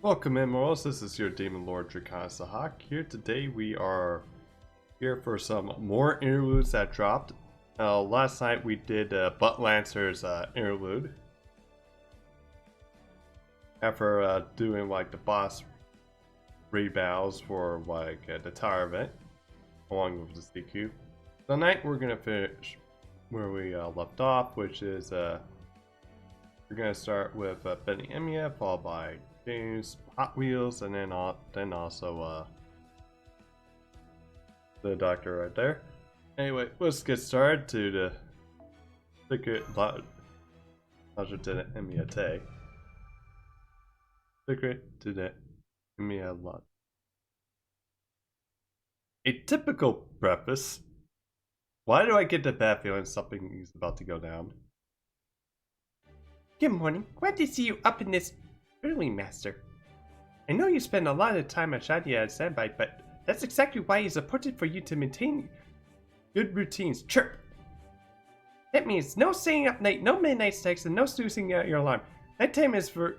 Welcome in, Morals. This is your Demon Lord Drakon Hawk. Here today we are here for some more interludes that dropped. Last night we did Butt Lancer's interlude. After doing like the boss rebounds for like the tower event, along with the CQ. Tonight we're gonna finish where we left off, which is we're gonna start with Beni-enma, followed by James, Hotwheels, and then also the doctor right there. Anyway, let's get started to the secret Lieutenant Emiate. Secret to the Emiate. A typical preface. Why do I get the bad feeling something is about to go down? Good morning. Glad to see you up in this early, Master. I know you spend a lot of time on Shadia and standby, but that's exactly why it's important for you to maintain good routines. Chirp! That means no staying up night, no midnight snacks, and no snoozing out your alarm. Nighttime is for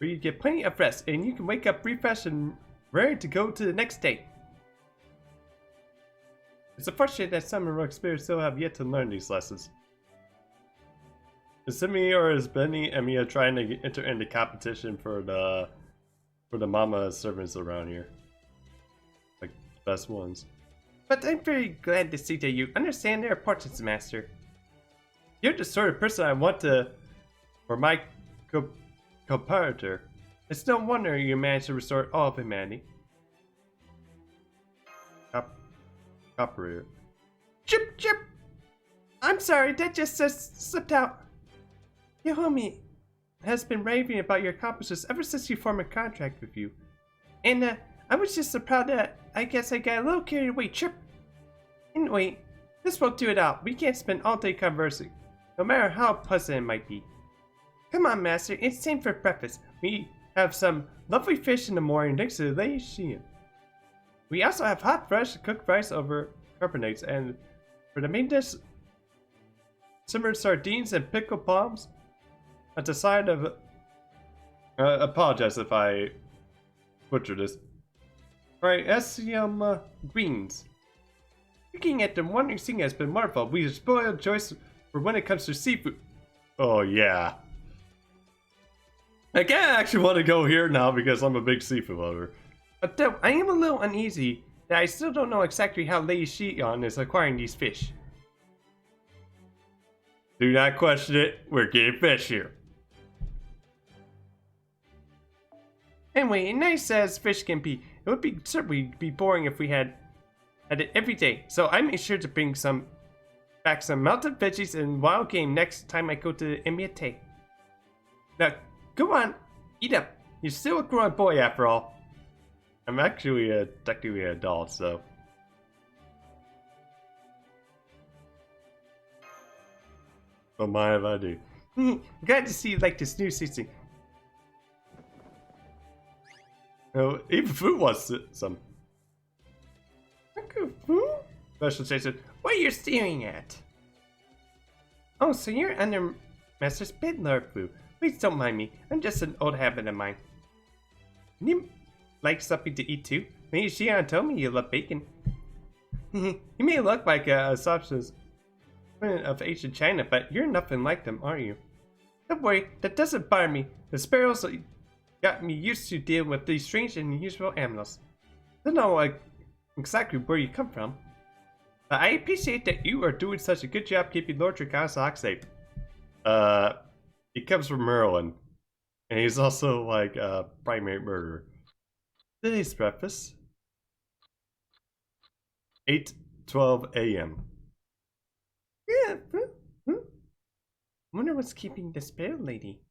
you to get plenty of rest, and you can wake up refreshed and ready to go to the next day. It's unfortunate that some heroic spirits still have yet to learn these lessons. Is Simi or is Beni-enma trying to enter into competition for the mama servants around here? Like, best ones. But I'm very glad to see that you understand their importance, Master. You're the sort of person I want for my comparator. It's no wonder you managed to restore all of humanity. Operator. Chip, chip! I'm sorry, that just slipped out. Your homie has been raving about your accomplishments ever since you formed a contract with you. And I was just so proud that I guess I got a little carried away. Chip! Anyway, this won't do it out. We can't spend all day conversing, no matter how pleasant it might be. Come on, Master, it's time for breakfast. We have some lovely fish in the morning next to the Lady Sheehan. We also have hot, fresh, cooked rice over carbonates, and for the main dish, simmered sardines and pickled palms at the side of... apologize if I butchered this. Alright, that's some greens. Looking at them, wondering thing has been wonderful. We have spoiled choice for when it comes to seafood. Oh yeah. I kinda actually want to go here now because I'm a big seafood lover. But though I am a little uneasy that I still don't know exactly how Lady Sheehan is acquiring these fish. Do not question it, we're getting fish here. Anyway, nice as fish can be, it would be certainly be boring if we had it every day. So I made sure to bring back some melted veggies and wild game next time I go to Emiate. Now, go on, eat up. You're still a grown boy after all. I'm actually technically an adult, so. Don't mind if I do. Glad to see you like this new seasoning. No, even food wants some. Uncle Fu? Special Jason. What are you staring at? Oh, so you're under Master's bed, Lord Fu. Please don't mind me. I'm just an old habit of mine. Can you like something to eat too? Maybe Xian told me you love bacon. You may look like a substance of ancient China, but you're nothing like them, are you? Don't worry, that doesn't bother me. The sparrows got me used to dealing with these strange and unusual animals. Don't know exactly where you come from, but I appreciate that you are doing such a good job keeping Lord Drakon safe. He comes from Merlin, and he's also like a primate murderer. Today's breakfast, 8:12 a.m. Yeah. Wonder what's keeping the sparrow lady.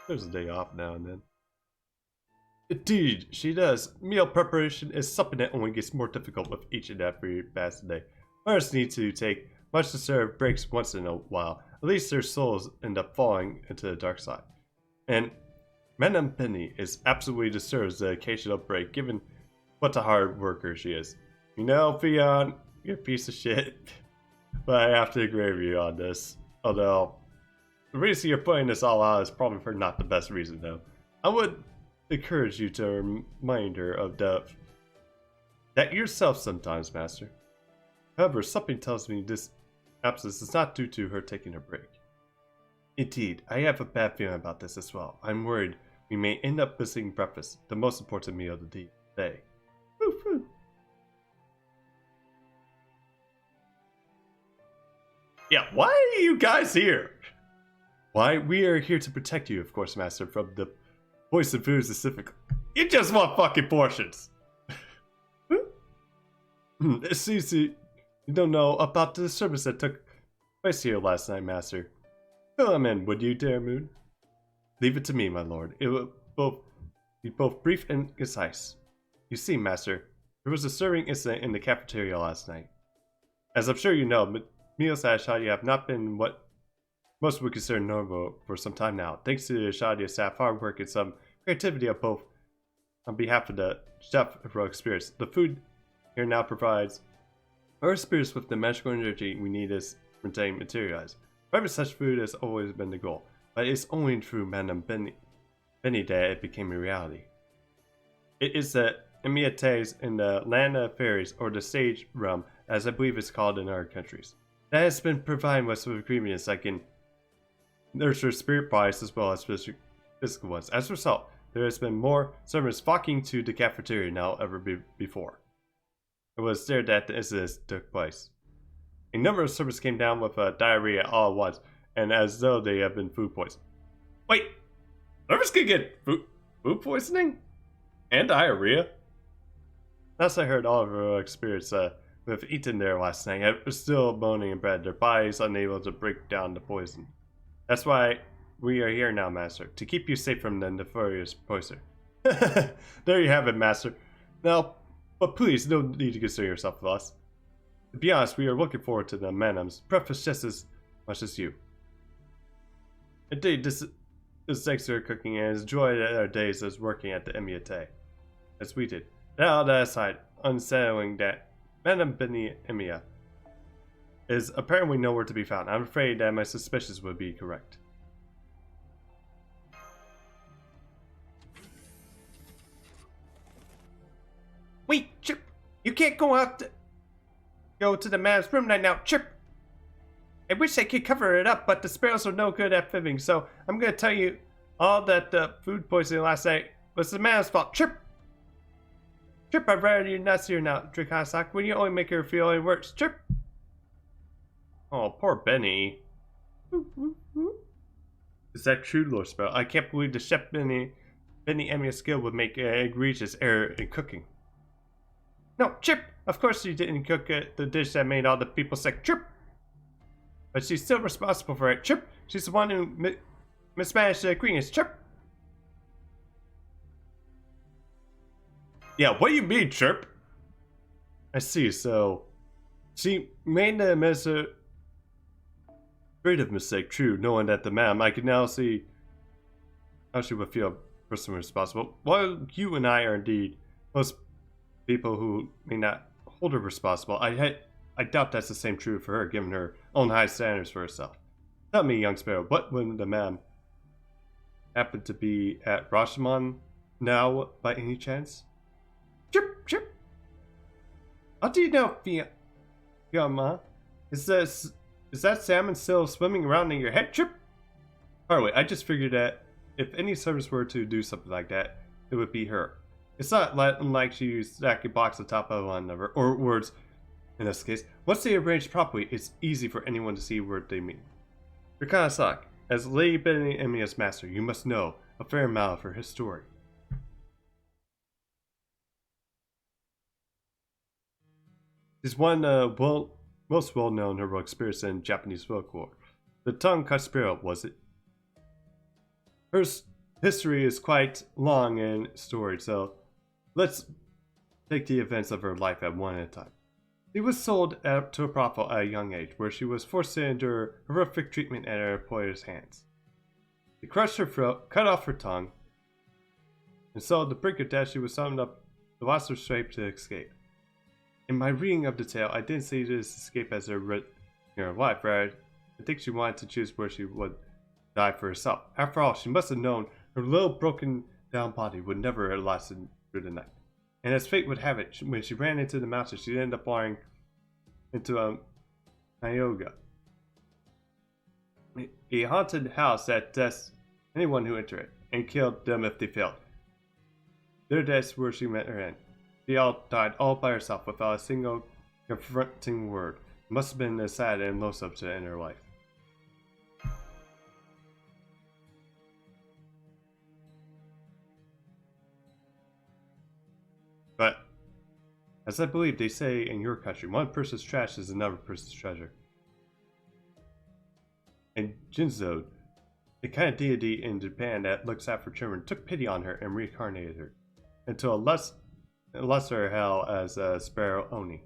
There's a day off now and then. Indeed, she does. Meal preparation is something that only gets more difficult with each and every fast day. Others need to take much deserved breaks once in a while. At least their souls end up falling into the dark side. And Madame Penny is absolutely deserves the occasional break given what a hard worker she is. You know, Fion, you're a piece of shit. But I have to agree with you on this. Although, The reason you're putting this all out is probably for not the best reason, though. I would encourage you to remind her of that yourself sometimes, Master. However, something tells me this absence is not due to her taking a break. Indeed, I have a bad feeling about this as well. I'm worried we may end up missing breakfast, the most important meal of the day. Woo-hoo. Yeah, why are you guys here? Why, we are here to protect you, of course, Master, from the poison food specifically. You just want fucking portions. It seems you don't know about the service that took place here last night, Master. Fill him in, would you, dear Moon? Leave it to me, my lord. It will be both brief and concise. You see, Master, there was a serving incident in the cafeteria last night. As I'm sure you know, meals at Shadia have not been what most would consider normal for some time now, thanks to the Shadia staff hard work and some creativity of both on behalf of the chef heroic spirits. The food here now provides our spirits with the magical energy we need as maintain materialize. However, such food has always been the goal, but it's only through Madame Beni that it became a reality. It is the Emiates in the land of fairies, or the sage realm, as I believe it's called in our countries, that has been providing us with ingredients that can nurture spirit bodies as well as physical ones. As a result, there has been more servants flocking to the cafeteria now ever before. It was there that the incident took place. A number of servants came down with diarrhea all at once, and as though they had been food poisoned. Wait, servants could get food poisoning? And diarrhea? Last I heard, all of our spirits who have eaten there last night are still moaning in bed, their bodies unable to break down the poison. That's why we are here now, Master, to keep you safe from the nefarious poison. There you have it, Master. Now, but please, no need to concern yourself with us. To be honest, we are looking forward to the Manums breakfast just as much as you. Indeed, this is thanks to her cooking and has enjoyed our days as working at the Emiate, as we did. Now, that aside, unsettling that Madame Beni-enma is apparently nowhere to be found. I'm afraid that my suspicions would be correct. Wait, Chip! You can't go to the man's room right now, Chip! I wish I could cover it up, but the sparrows are no good at fibbing, so I'm gonna tell you all that the food poisoning last night was the man's fault, Chip! Chip, I've read you nuts here now, Drakasak. When you only make her feel any worse, Chip! Oh, poor Benny. Is that true, Lord Sparrow? I can't believe the chef Beni-enma's skill would make an egregious error in cooking. No, Chip! Of course she didn't cook the dish that made all the people sick, Chip! But she's still responsible for it, Chip! She's the one who mismanaged the ingredients, Chip! Yeah, what do you mean, Chirp? I see, so she made the administrative mistake, true, knowing that the ma'am, I can now see how she would feel personally responsible. While you and I are indeed most people who may not hold her responsible, I doubt that's the same true for her, given her own high standards for herself. Tell me, young Sparrow, what would the ma'am happen to be at Rashomon now, by any chance? Chip, Chip! How do you know, Fiamma? Is that salmon still swimming around in your head, Chip? Hardly, I just figured that if any servants were to do something like that, it would be her. It's not unlike she stack a box on top of one another, or words, in this case. Once they arrange properly, it's easy for anyone to see what they mean. Rikanasak, as Lady Beni-enma's master, you must know a fair amount of her history. She's one most well-known heroic spirits in Japanese folklore. The tongue-cut sparrow, was it? Her history is quite long and storied, so let's take the events of her life at one at a time. She was sold to a brothel at a young age, where she was forced to endure horrific treatment at her employer's hands. They crushed her throat, cut off her tongue, and so at the brink of death she was summoned up the lost her strength to escape. In my reading of the tale, I didn't see this escape as her life, right? I think she wanted to choose where she would die for herself. After all, she must have known her little broken down body would never have lasted through the night. And as fate would have it, when she ran into the mountains, she ended up flying into a Myoga, a haunted house that tests anyone who entered it, and killed them if they failed. Their deaths where she met her end. She all died all by herself without a single confronting word. It must have been as sad and loathsome to end her life. But, as I believe they say in your country, one person's trash is another person's treasure. And Jinzo, the kind of deity in Japan that looks after children, took pity on her and reincarnated her into a lesser hell as a Sparrow Oni.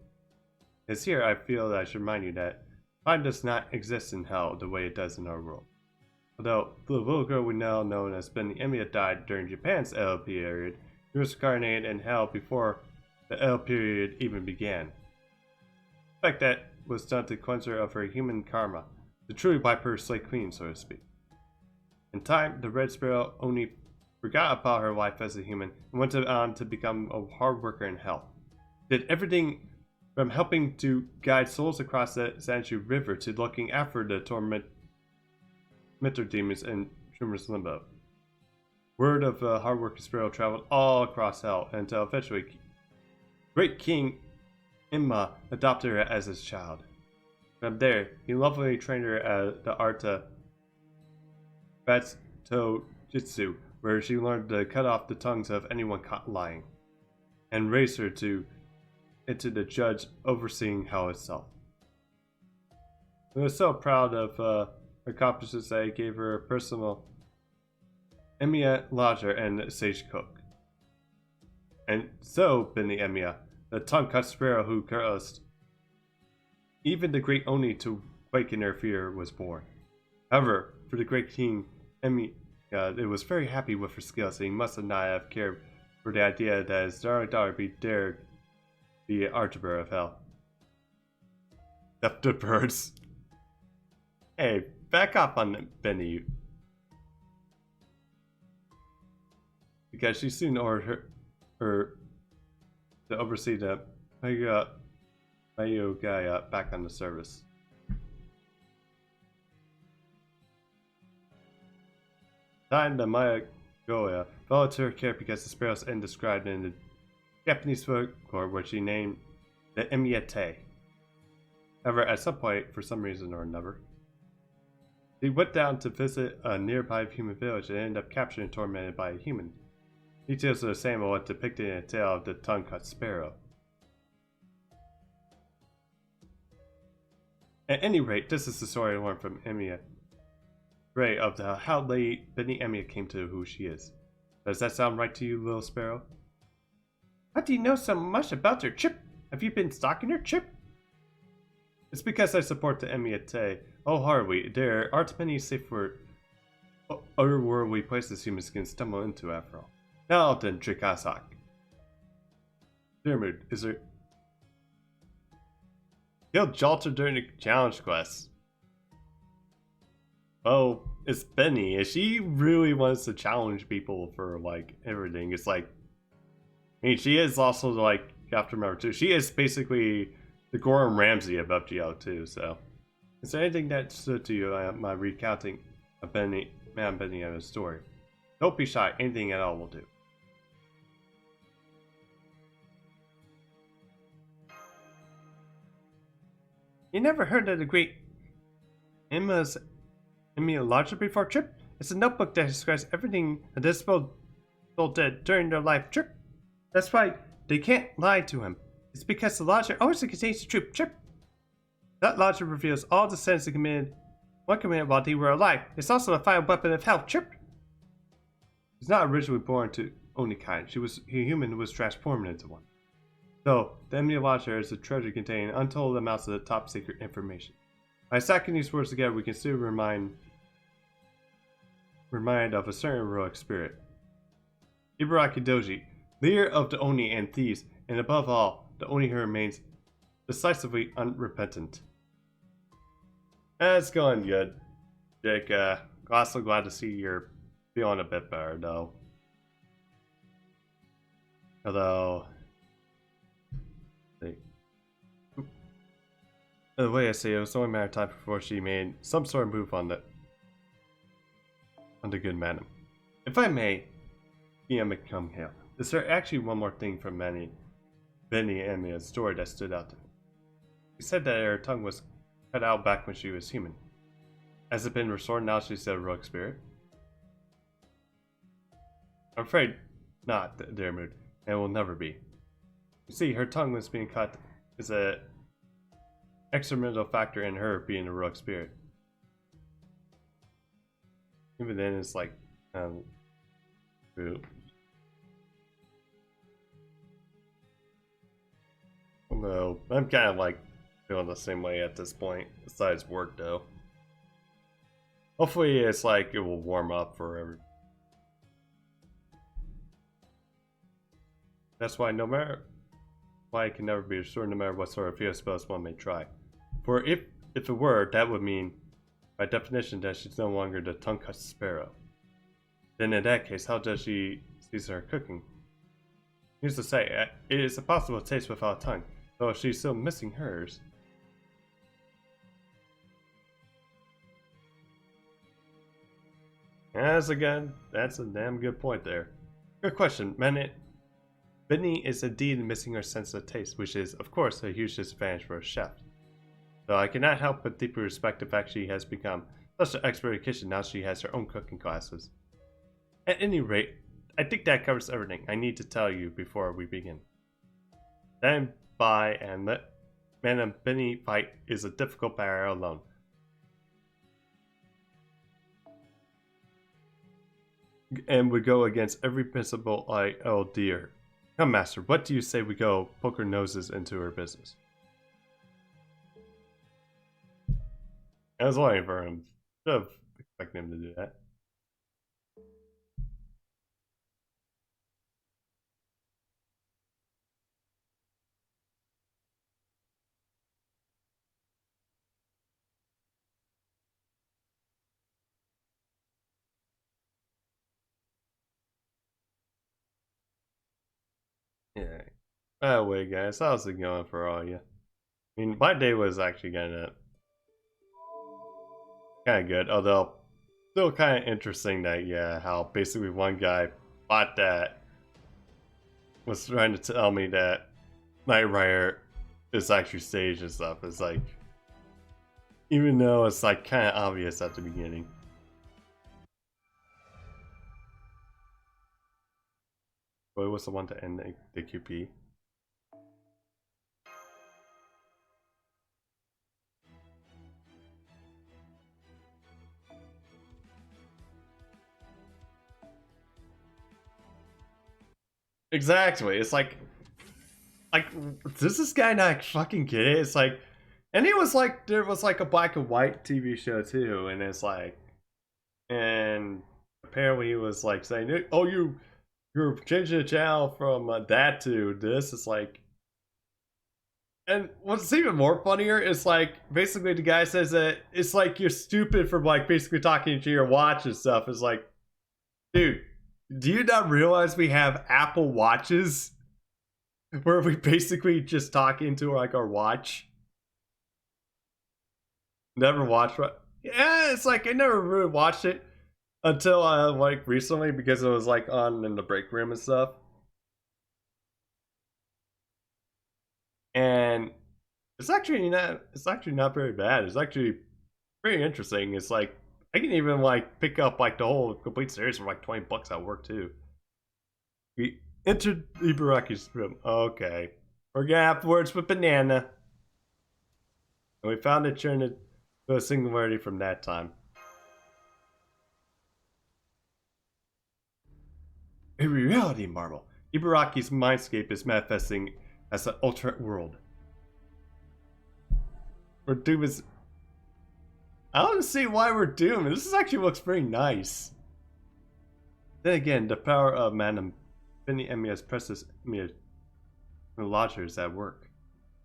It's here I feel that I should remind you that time does not exist in hell the way it does in our world. Although the little girl we now know as Beni-enma died during Japan's El period, she was incarnated in hell before the El period even began. In fact, that was done to cleanse her of her human karma, to truly wipe her slate clean, so to speak. In time, the Red Sparrow Oni forgot about her life as a human and went on to become a hard worker in hell. Did everything from helping to guide souls across the Sanju River to looking after the tormentor demons in Shumer's Limbo. Word of the hard working sparrow traveled all across hell until eventually Great King Enma adopted her as his child. From there, he lovingly trained her at the art of Batsuto Jitsu, where she learned to cut off the tongues of anyone caught lying, and raised her into the judge overseeing hell itself. I was so proud of her accomplishments that I gave her a personal Emiya Lodger and Sage Cook. And so, Beni-enma, the tongue-cut sparrow who caused even the great Oni to quake in her fear, was born. However, for the great king, Emiya was very happy with her skills, and he must not have cared for the idea that his darling daughter dared be an Archbearer of Hell. Left the birds. Hey, back off on Benny. Because she soon ordered her to oversee the Mayogaya back on the service. Time the Mayagoya fell into her care because the sparrow's end described in the Japanese folklore, which she named the Emiyate. However, at some point, for some reason or another, he went down to visit a nearby human village and ended up captured and tormented by a human. Details are the same as what depicted in the tale of the tongue-cut sparrow. At any rate, this is the story I learned from Emiya Ray of how late Beni-enma came to who she is. Does that sound right to you, little sparrow? How do you know so much about her, Chip? Have you been stalking her, Chip? It's because I support the Emiyate. Oh, Harvey, there aren't many safe for otherworldly places humans can stumble into after all. Now then, Trikasak. Dermod, is there... Killed Jalter during the challenge quest. Oh, it's Benny, and she really wants to challenge people for, like, everything. It's like... I mean, she is also, like, you have to remember, too, she is basically the Gordon Ramsay of FGO, too, so... Is there anything that stood to you my recounting of Beni-enma's story? Don't be shy, anything at all will do. You never heard of the great Emiya Lodger before, Trip? It's a notebook that describes everything a disciple did during their life, Trip. That's why they can't lie to him. It's because the Lodger always contains the truth, Trip. That Lodger reveals all the sins they committed while they were alive. It's also the final weapon of hell, Trip. She's not originally born to Oni kind. She was a human who was transformed into one. So, the Emiya Lodger is a treasure containing untold amounts of the top secret information. By stacking these words together, we can still remind of a certain heroic spirit. Ibaraki Doji, leader of the Oni and thieves, and above all, the Oni who remains decisively unrepentant. That's going good, Jake. also glad to see you're feeling a bit better, though. Although, the way I see it, it was only a matter of time before she made some sort of move on the good madam. If I may, come here. Is there actually one more thing from Beni-enma's story that stood out to me? She said that her tongue was cut out back when she was human. Has it been restored now she's a rogue spirit? I'm afraid not, dear Mood, and will never be. You see, her tongue was being cut is a experimental factor in her being a rogue spirit. Even then, it's like, although I'm kind of like feeling the same way at this point. Besides work, though. Hopefully, it's like it will warm up forever. That's why I can never be assured no matter what sort of fear spells one may try. For if it were, that would mean, by definition, that she's no longer the tongue-cut sparrow. Then in that case, how does she season her cooking? Needless to say, it is impossible to taste without a tongue, though she's still missing hers. As again, that's a damn good point there. Good question, Beni is indeed missing her sense of taste, which is, of course, a huge disadvantage for a chef. Though I cannot help but deeply respect the fact she has become such an expert in the kitchen now she has her own cooking classes. At any rate, I think that covers everything I need to tell you before we begin. Stand by and let Madam Beni fight is a difficult barrier alone. And we go against every principle I hold dear. Come, Master, what do you say we go poke our noses into her business? I was waiting for him. Should have expected him to do that. Yeah. By the way, guys, how's it going for all you? I mean, my day was actually kind of good, although still kind of interesting that, yeah, how basically one guy bought that was trying to tell me that Knight Rider is actually staged and stuff. It's like, even though it's like kind of obvious at the beginning. What was the one to end the QP? Exactly. It's like, does this guy not fucking get it? It's like, and it was like, there was like a black and white TV show too, and it's like, and apparently he was like saying, oh, you're changing the channel from that to this. It's like, and what's even more funnier is like, basically the guy says that it's like you're stupid for like basically talking to your watch and stuff. It's like, dude, do you not realize we have Apple Watches where we basically just talk into like our watch? Never watched it. Yeah, it's like I never really watched it until like recently because it was like on in the break room and stuff. And it's actually not very bad. It's actually pretty interesting. It's like I can even like pick up like the whole complete series for like $20 at work too. We entered Ibaraki's room. Okay. We're gonna have words with Banana. And we found it turned it to a singularity from that time. A reality marvel. Ibaraki's mindscape is manifesting as an alternate world. Where Doom is. I don't see why we're doomed. This actually looks pretty nice. Then again, the power of Madam Beni-enma's precious lodger is at work.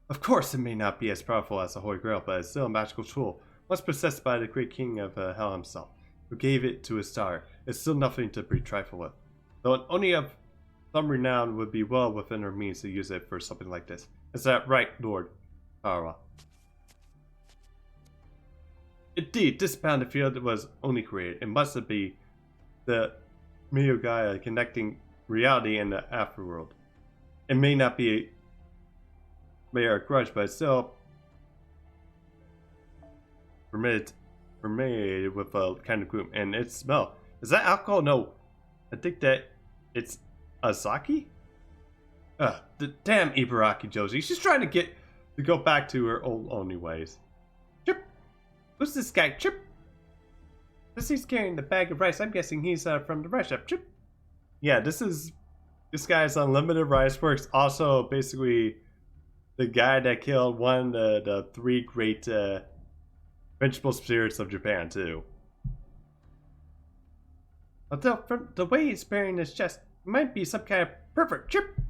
Of course, it may not be as powerful as the Holy Grail, but it's still a magical tool, once possessed by the great king of Hell himself. who gave it to a star, is still nothing to be trifled with. Though an Oni of some renown would be well within her means to use it for something like this. Is that right, Lord Kara? Indeed, this bounded field was only created. It must be the Miyogaya connecting reality and the afterworld. It may not be a grudge, but it's still permitted with a kind of gloom. And its smell. Is that alcohol? No. I think that it's Azaki? Damn Ibaraki Josie. She's trying to go back to her old Oni ways. Chip! Who's this guy? Chip! This he's carrying the bag of rice. I'm guessing he's from the rice shop. Chip! Yeah, this guy's Unlimited Rice Works. Also, basically, the guy that killed one of the three great vegetable spirits of Japan, too. Although, from the way he's bearing his chest, it might be some kind of pervert. Chip!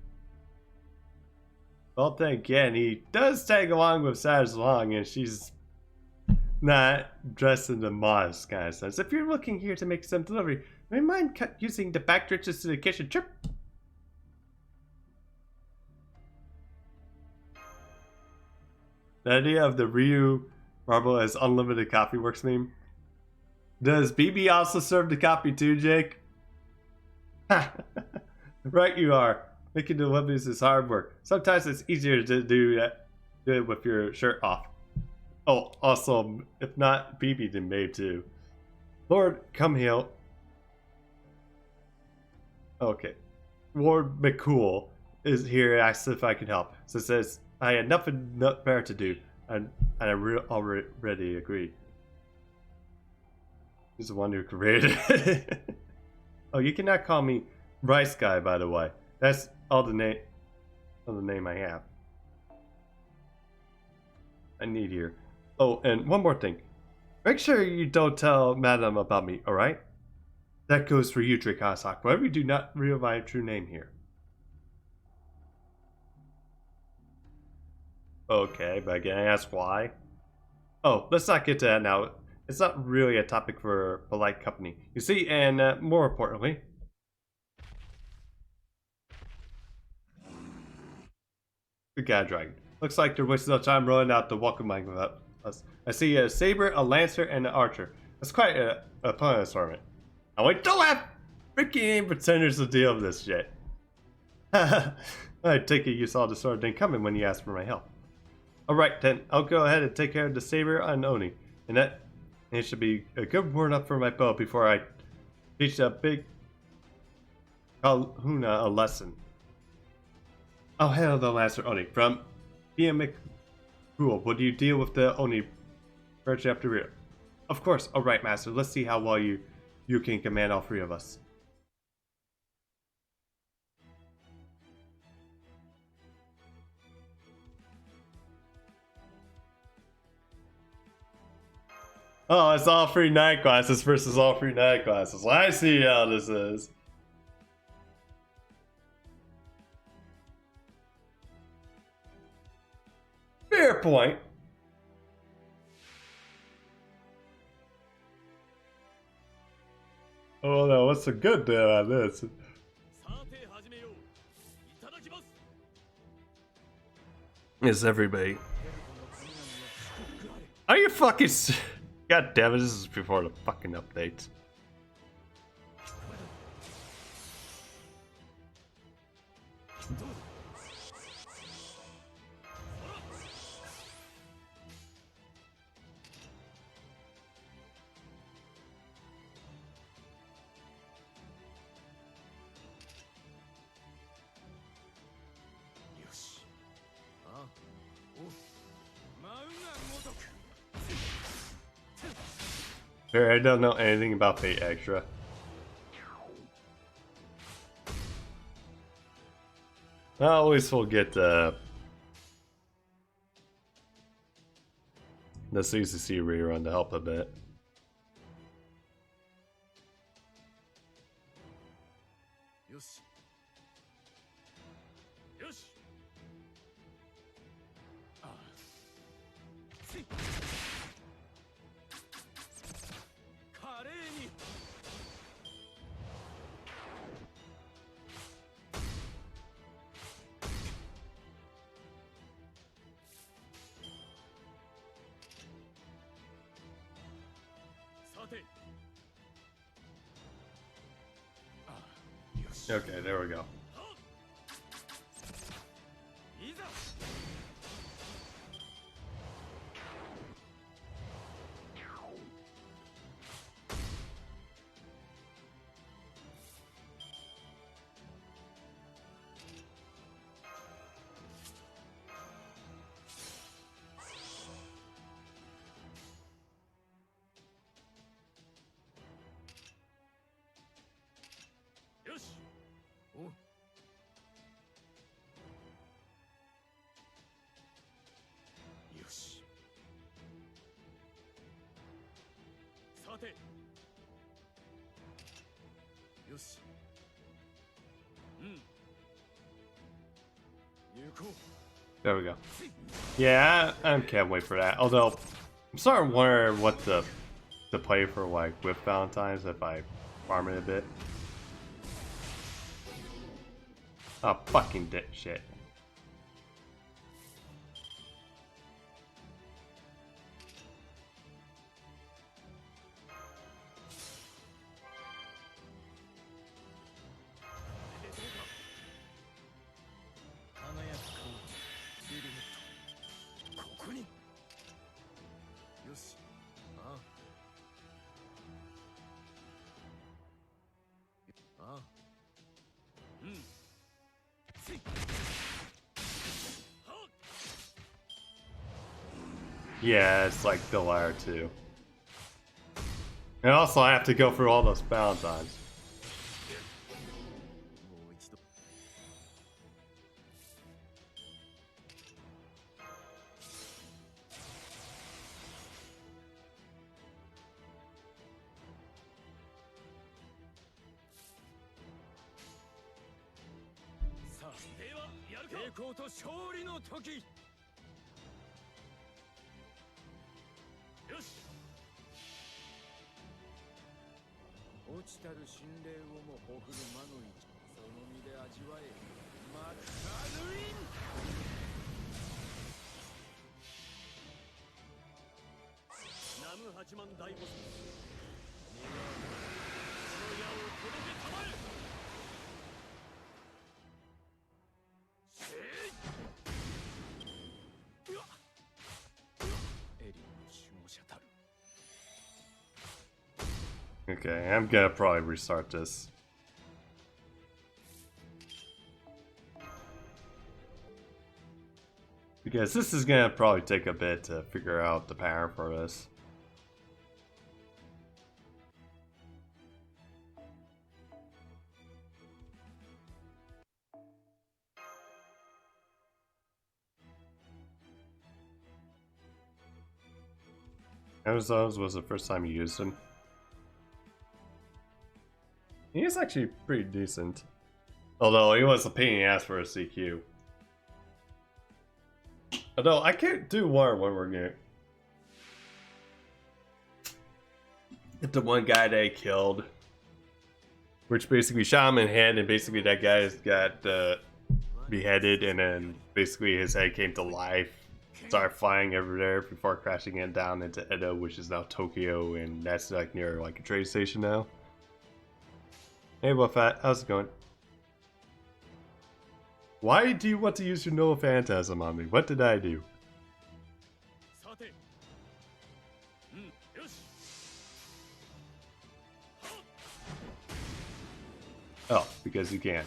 Well, then again, he does tag along with Saz Long, and she's not dressed in the modest kind of sense. If you're looking here to make some delivery, may mind using the back ditches to the kitchen. Chip! The idea of the Ryu Marble as Unlimited Coffee Works meme. Does BB also serve the coffee too, Jake? Right you are. Making deliveries is hard work. Sometimes it's easier to do it with your shirt off. Oh, also, if not BB, then Maeve too. Lord Cumhill. Okay. Lord McCool is here, asks if I can help. So says I had nothing better to do, and I already agreed. He's the one who created it. Oh, you cannot call me Rice Guy, by the way. That's all the name I have. I need here. Oh, and one more thing. Make sure you don't tell Madam about me, alright? That goes for you, Drakasak. Whatever you do not reveal my true name here. Okay, but can I ask why? Oh, let's not get to that now. It's not really a topic for polite company. You see, and more importantly... The God Dragon. Looks like they're wasting no time rolling out the welcome line without us. I see a saber, a lancer, and an archer. That's quite a fun assortment. And we don't have freaking pretenders to deal with this shit. I take it you saw the sword thing coming when you asked for my help. Alright then, I'll go ahead and take care of the saber and Oni. And it should be a good warm up for my bow before I teach a big Kahuna a lesson. I'll handle the Lancer Oni. From Beni-enma, would you deal with the Oni first after real? Of course. Alright, Master. Let's see how well you can command all three of us. Oh, it's all three night classes versus all three night classes. Well, I see how this is. Fair point. Oh no, what's a good deal on this? Is everybody? Are you fucking? God damn it! This is before the fucking update. Sure, I don't know anything about Fate Extra. I always forget the CCC rerun to help a bit. Okay, there we go. There we go. Yeah, I can't wait for that. Although, I'm starting to wonder what to play for, like, with Valentine's if I farm it a bit. Oh, fucking shit. Yeah, it's like the latter too. And also I have to go through all those Valentines. Okay, I'm gonna probably restart this. Because this is gonna probably take a bit to figure out the pattern for this. Amazon's was the first time you used him. He is actually pretty decent. Although he was a pain in the ass for a CQ. Although I can't do war when we're near. If the one guy they killed, which basically shot him in the head, and basically that guy got beheaded, and then basically his head came to life, started flying over there before crashing it down into Edo, which is now Tokyo, and that's like near like a train station now. Hey, Wolfat, how's it going? Why do you want to use your Noah Phantasm on me? What did I do? Oh, because you can.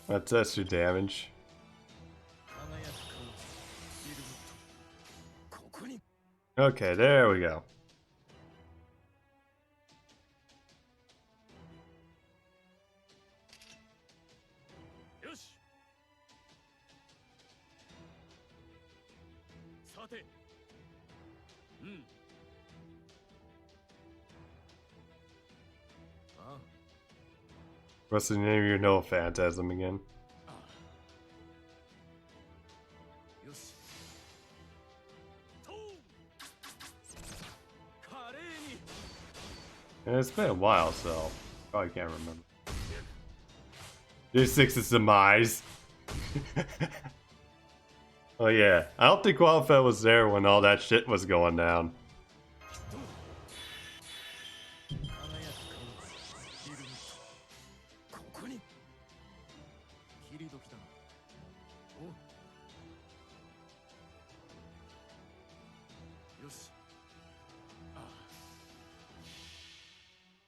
That's extra damage. Okay, there we go. What's the name of your Noah Phantasm again? And it's been a while, so probably can't remember. J6's demise. Oh yeah, I don't think Wildfell was there when all that shit was going down.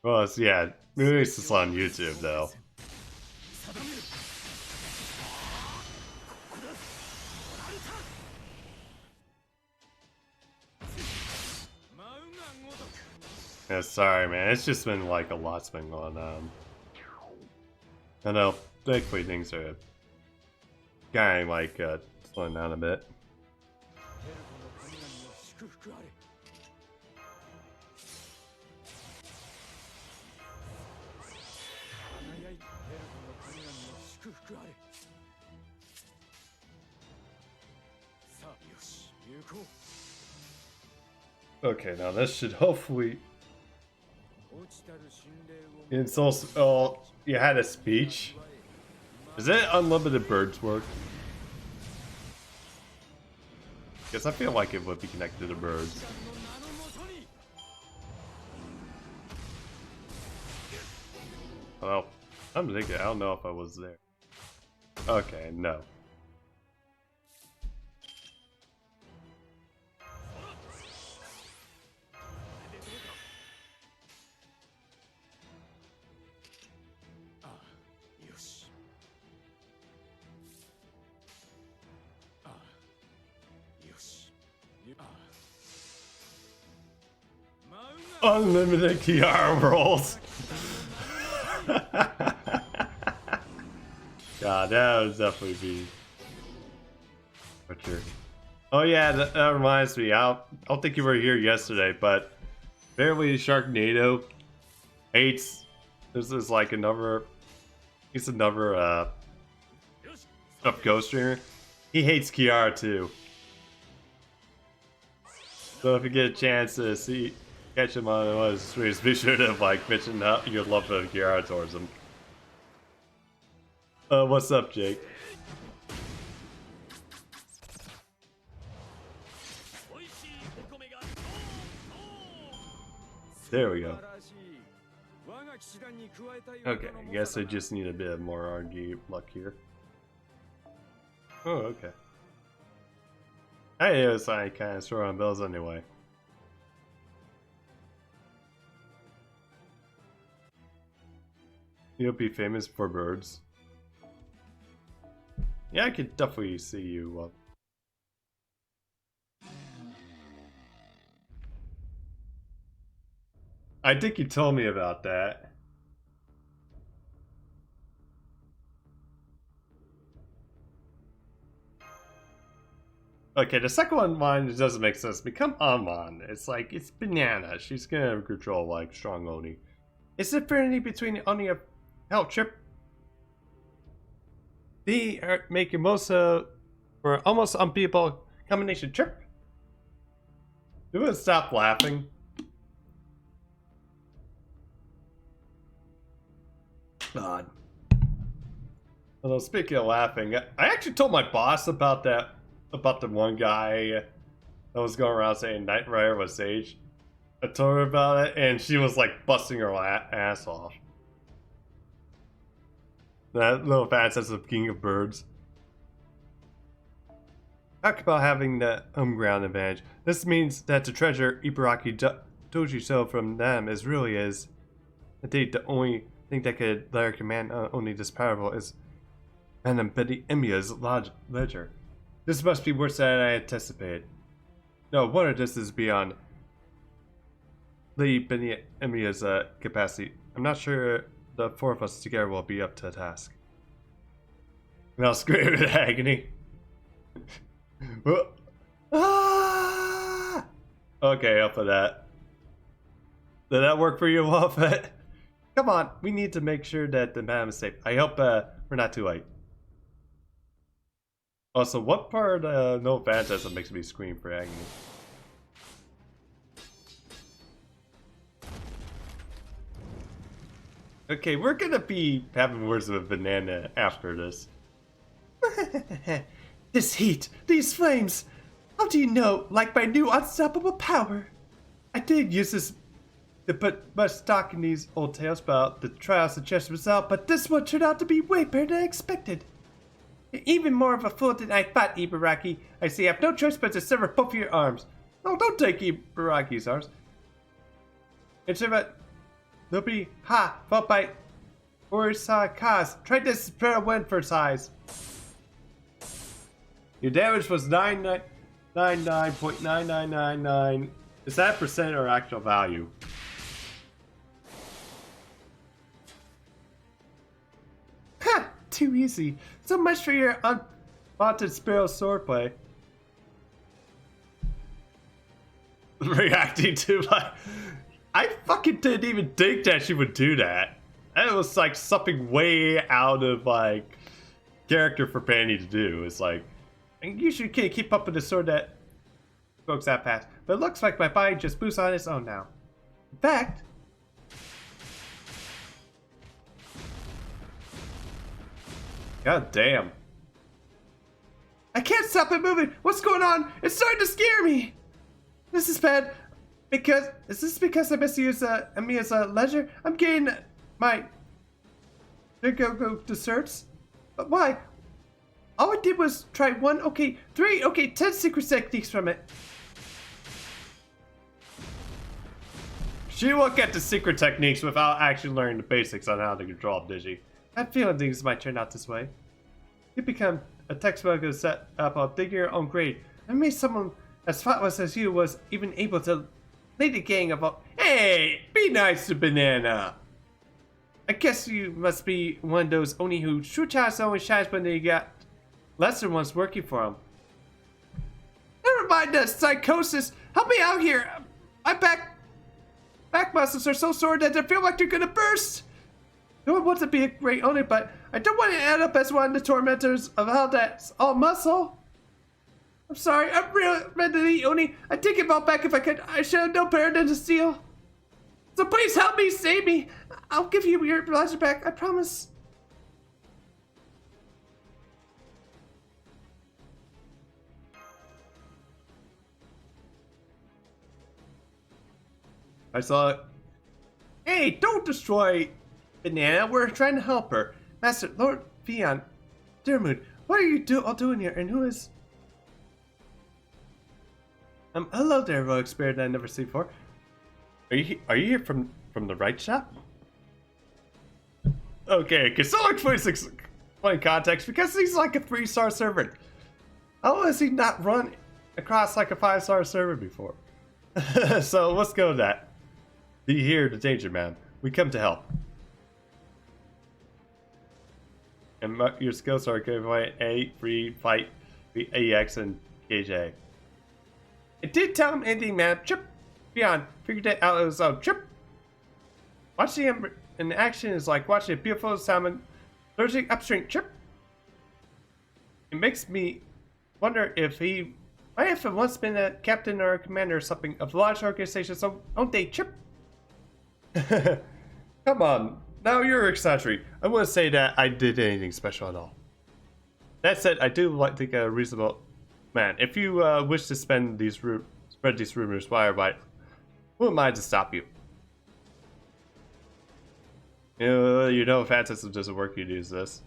Well, it's, yeah, release this on YouTube though. Yeah, sorry man, it's just been like a lot's been going on. I know, thankfully things are kind of like slowing down a bit. Okay, now this should hopefully... It's also... Oh, you had a speech? Is it unlimited birds work? Because I feel like it would be connected to birds. Well, I'm thinking, I don't know if I was there. Okay, no. Unlimited Kiara rolls. God, that would definitely be butcher. Oh yeah, that reminds me. I don't think you were here yesterday, but apparently Sharknado hates. This is like another. He's another of Ghost Streamer. He hates Kiara too. So if you get a chance to catch him on one of his streams, be sure to like mention your love for Kiara towards him. What's up, Jake? There we go. Okay, I guess I just need a bit more RG luck here. Oh, okay. Hey, it was like kind of short on bills anyway. You'll be famous for birds. Yeah, I could definitely see you. I think you told me about that. Okay, the second one mine doesn't make sense. Become Amon. It's like, it's Banana. She's gonna control like strong Oni. Is the affinity between Oni and Hell Trip? They are making most for almost unbeatable combination trip. Do it stop laughing? God. Although speaking of laughing, I actually told my boss about that. About the one guy that was going around saying Knight Rider was Sage. I told her about it, and she was like busting her ass off. That little fan says the king of birds. Talk about having the home ground advantage. This means that the treasure Ibaraki Doji stole from them is really is. Indeed, the only thing that could let her command only this powerful is Madame Beni-enma's ledger. This must be worse than I anticipated. No wonder this is beyond Lady Beni-enma's capacity. I'm not sure the four of us together will be up to the task. And I'll scream in agony. Ah! Okay, up for that. Did that work for you, Muffet? Come on, we need to make sure that the madam is safe. I hope we're not too late. Also, what part No Phantasm makes me scream for agony? Okay, we're gonna be having words with Banana after this. This heat, these flames. How do you know, like my new unstoppable power? I did use this to put much stock in these old tales about the trials and test result, but this one turned out to be way better than I expected. You're even more of a fool than I thought, Ibaraki. I see I have no choice but to sever both of your arms. No, don't take Ibaraki's arms. It's about nobody fought by Urisaka's. Try this para win for size. Your damage was 999.9999. Is that percent or actual value? Ha! Too easy. So much for your unwanted Sparrow swordplay. Reacting to my... I fucking didn't even think that she would do that. That was like something way out of like character for Penny to do. It's like, I usually can't keep up with the sword that smokes that fast, but it looks like my body just boosts on its own now. In fact, God damn. I can't stop it moving. What's going on? It's starting to scare me. This is bad. Is this because I misuse me as a ledger? I'm getting my go desserts. But why? All I did was try 1, okay, 3, okay, 10 secret techniques from it. She will get the secret techniques without actually learning the basics on how to control them, did she? I'm feeling things might turn out this way. You become a textbook is set up on digging your own grave. I made someone as thoughtless as you was even able to lead a gang of Hey, be nice to Banana. I guess you must be one of those Oni who shoot shots only shines when they got lesser ones working for them. Never mind the psychosis. Help me out here. My back muscles are so sore that I feel like they're gonna burst. No one wants to be a great Oni, but I don't want to end up as one of the tormentors of hell that's all muscle. I'm sorry, I'm real mentally Oni. I'd take it all back if I could. I should have no better than to steal. So please help me, save me. I'll give you your blaster back, I promise. I saw it. Hey, don't destroy Banana. We're trying to help her. Master, Lord Vian, Dermood, what are you all doing here? And who is... hello there, rogue spirit I've never seen before. Are you here from the right shop? Okay, because someone puts explain context because he's like a 3-star servant. How has he not run across like a 5-star servant before? So let's go with that. Be here, the danger man. We come to help. And your skills are good away A, free, fight, AX, and KJ. It did tell him ending man. Chip. Beyond. Figured it out on his own. Chip. Watching him in action is like watching a beautiful salmon surging upstream. Chip. It makes me wonder if he might have once been a captain or a commander or something of a large organization. So don't they? Chip. Come on. Now you're exaggerating. I wouldn't say that I did anything special at all. That said, I do like to get a reasonable man. If you wish to spread these rumors far and wide, who am I to stop you? You know if ad system doesn't work, you'd use this.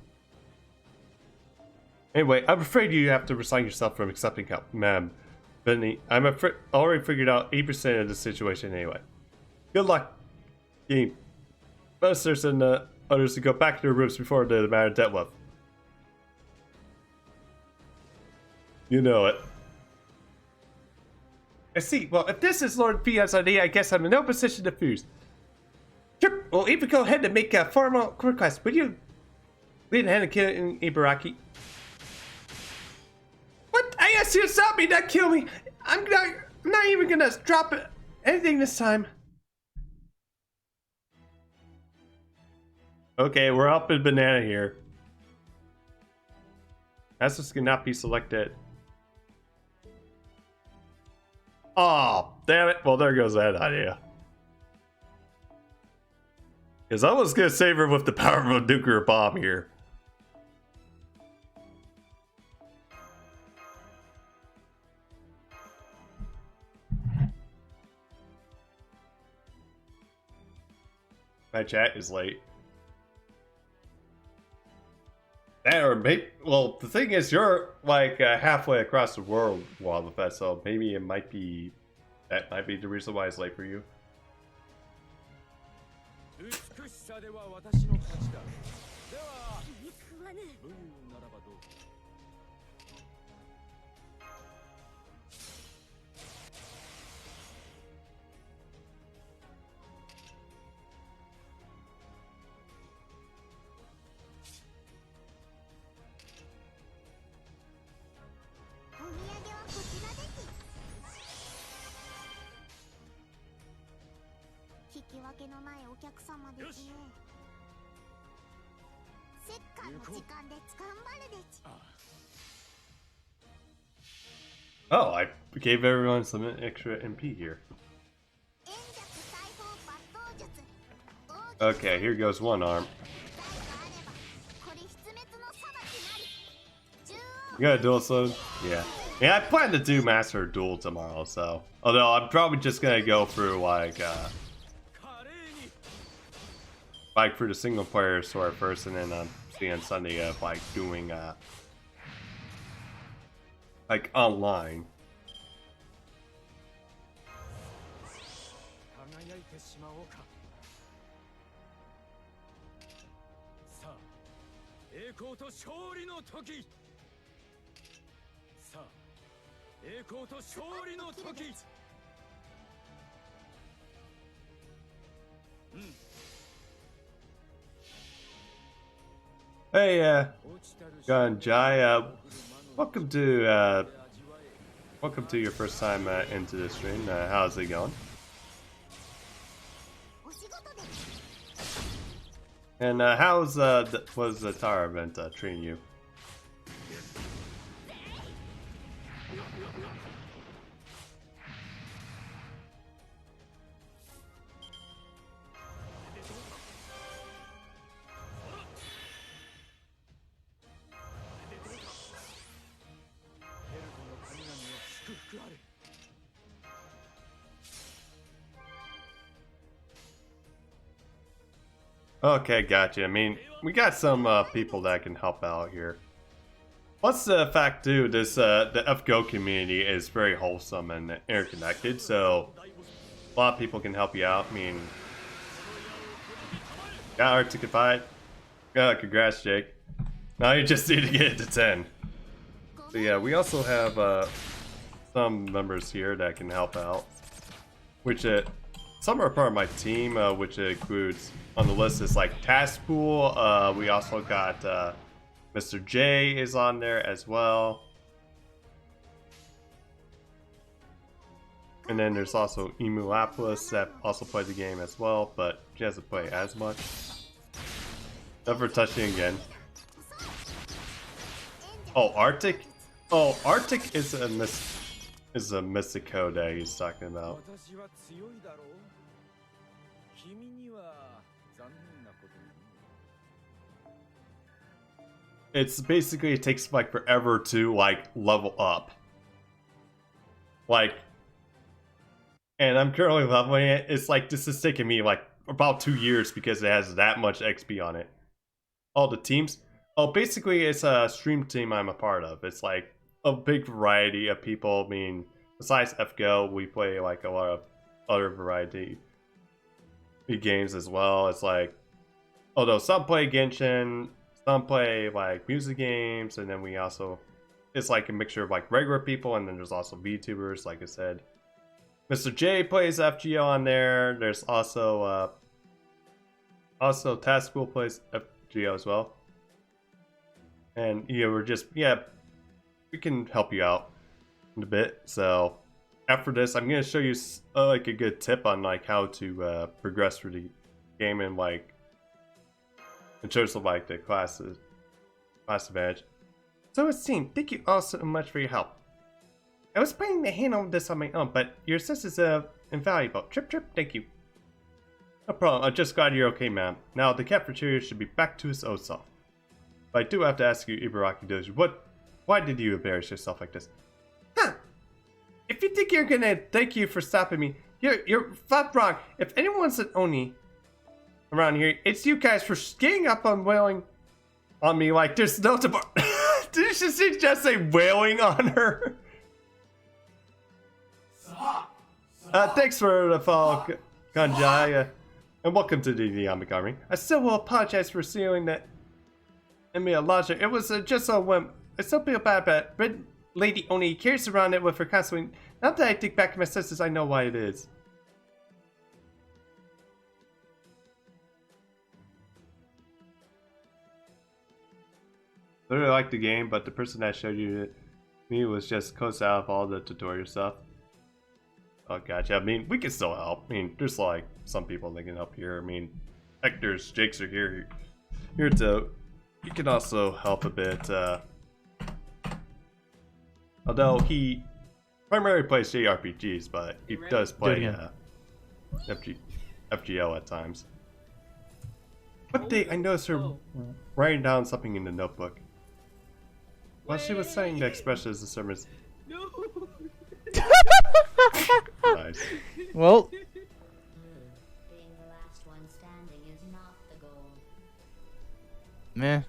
Anyway, I'm afraid you have to resign yourself from accepting help, ma'am. Benny, I'm already figured out 8% of the situation anyway. Good luck, game. Monsters and others to go back to their rooms before the matter dealt with. You know it. I see. Well, if this is Lord Vian's idea, I guess I'm in no position to refuse. Chip, we'll even go ahead and make a formal request. Would you lead ahead and kill Ibaraki? What? I asked you to stop me, not kill me. I'm not even gonna drop anything this time. Okay, we're up in Banana here. Masters cannot be selected. Oh, damn it. Well, there goes that idea. Because I was gonna save her with the power of a nuclear bomb here. My chat is late. That or maybe, well, the thing is, you're like halfway across the world while with that, so maybe it might be, that might be the reason why it's late for you. Oh, I gave everyone some extra MP here. Okay, here goes one arm. You got a dual sword? Yeah. Yeah, I plan to do Master Duel tomorrow, so. Although I'm probably just gonna go through like for the single player story first, and then see on Sunday of like doing like online. Hey, Ganjai, welcome to your first time into the stream. How's it going? And was the Tara event treating you? Okay, gotcha. I mean, we got some people that can help out here. Plus the fact too, this the FGO community is very wholesome and interconnected, so a lot of people can help you out. I mean, got Art to confide. Congrats, Jake. Now you just need to get it to 10. So yeah, we also have some members here that can help out, which some are part of my team, which includes on the list is like Task Pool. We also got Mr. J is on there as well. And then there's also Emulapolis that also plays the game as well, but she doesn't play as much. Never touching again. Oh, Arctic? Oh, Arctic is a Mystico that he's talking about. It's basically, it takes like forever to like level up. Like, and I'm currently leveling it. It's like, this is taking me like about 2 years because it has that much XP on it. All the teams. Oh, basically it's a stream team I'm a part of. It's like a big variety of people. I mean, besides FGO, we play like a lot of other variety games as well. It's like, although some play Genshin, some play like music games, and then we also, it's like a mixture of like regular people, and then there's also VTubers, like I said. Mr. J plays FGO on there. There's also Task Pool plays FGO as well. And yeah, we can help you out in a bit. So after this, I'm gonna show you like a good tip on like how to progress through the game and like in terms of like the class advantage. So it seemed, thank you all so much for your help. I was planning to handle this on my own, but your assistance is invaluable. Trip, thank you. No problem. I'm just glad you're okay, ma'am. Now, the cafeteria should be back to its old self. But I do have to ask you, Ibaraki Doji, why did you embarrass yourself like this? Huh. If you think you're gonna thank you for stopping me, you're flat wrong. If anyone's an Oni around here, it's you guys for getting up on wailing on me like there's no tomorrow. Did she just say wailing on her? Thanks for the follow, Kanjai, and welcome to the Yamaka Army. I still will apologize for seeing that in me a logic. It was just a whim. I still feel bad, but Red Lady Oni carries around it with her constantly. Now that I think back to my senses, I know why it is. I really like the game, but the person that showed you me was just closed out of all the tutorial stuff. Oh, gotcha. I mean, we can still help. I mean, there's like some people that can help here. I mean, Hector's, Jake's are here to. You can also help a bit. Although he primarily plays JRPGs, but he does play FGO at times. One day I noticed her writing down something in the notebook. While she was saying the expressions of the sermons. No. Nice. Well, Being the last one standing is not the goal. meh,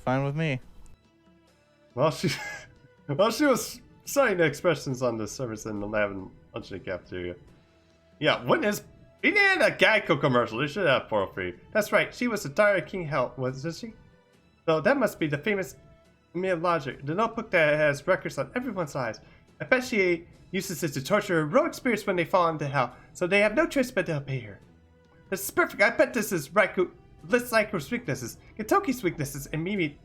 fine with me. Well, she was saying the expressions on the sermons in the lab and lunch in the cafeteria. Yeah, when is we need a Geico commercial? They should have 403. That's right. She was the daughter of King Hell, wasn't she? So that must be the famous Mia Logic, the notebook that has records on everyone's lives. I bet she uses it to torture heroic spirits when they fall into hell, so they have no choice but to obey her. This is perfect. I bet this is Raikou, Liz Saiku's weaknesses, Katoki's weaknesses, and Mimi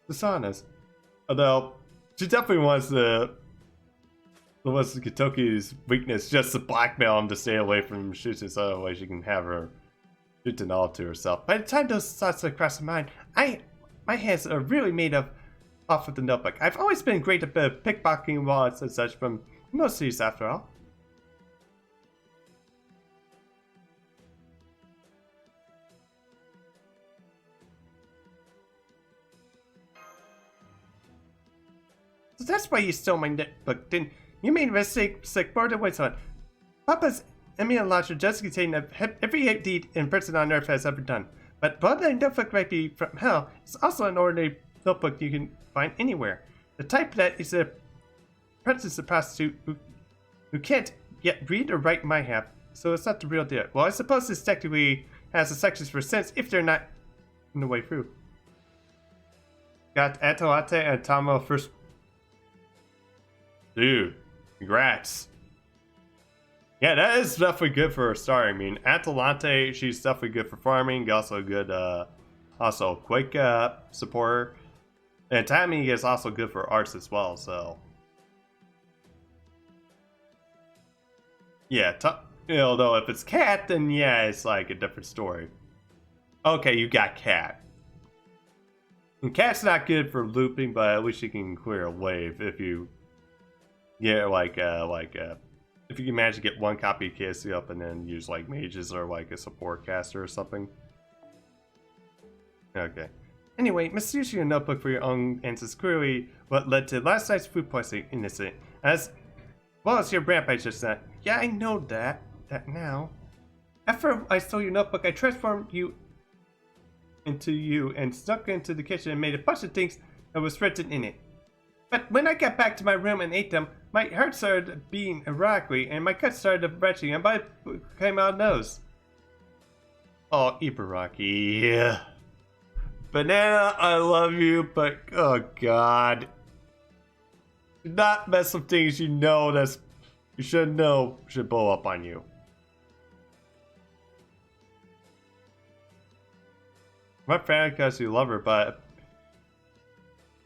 Susana's. Although she definitely wants Katoki's weakness just to blackmail him to stay away from shooting, so that way she can have her shooting all to herself. By the time those thoughts cross my mind, my hands are really made off with the notebook. I've always been great at pickpocketing wallets and such from most cities, after all. So that's why you stole my notebook, didn't you? Made a mistake more than once on. Papa's Emil Launcher does contain every deed a person on Earth has ever done. But while the notebook might be from hell, it's also an ordinary notebook you can find anywhere. The type that is a apprentice of prostitute who can't yet read or write might have, so it's not the real deal. Well, I suppose this technically has the sections for sense if they're not in the way through. Got Atalante and Tomo first. Dude, congrats. Yeah, that is definitely good for a star. I mean, Atalante, she's definitely good for farming. Also good, also quick supporter. And Tammy is also good for arts as well, so. Yeah, although if it's Cat, then yeah, it's like a different story. Okay, you got Cat. And Cat's not good for looping, but at least you can clear a wave if you get if you can manage to get one copy of KSC up and then use like mages or like a support caster or something. Okay. Anyway, misusing your notebook for your own ends is clearly what led to last night's food poisoning incident, as well as your rampage just now. Yeah, I know that now. After I stole your notebook, I transformed you into you and snuck into the kitchen and made a bunch of things that was written in it. But when I got back to my room and ate them, my heart started beating erratically and my gut started retching and blood came out of nose. Oh, Ibaraki. Yeah. Banana, I love you, but oh god. Do not mess with things you know you should know should blow up on you. I'm not fan because you love her, but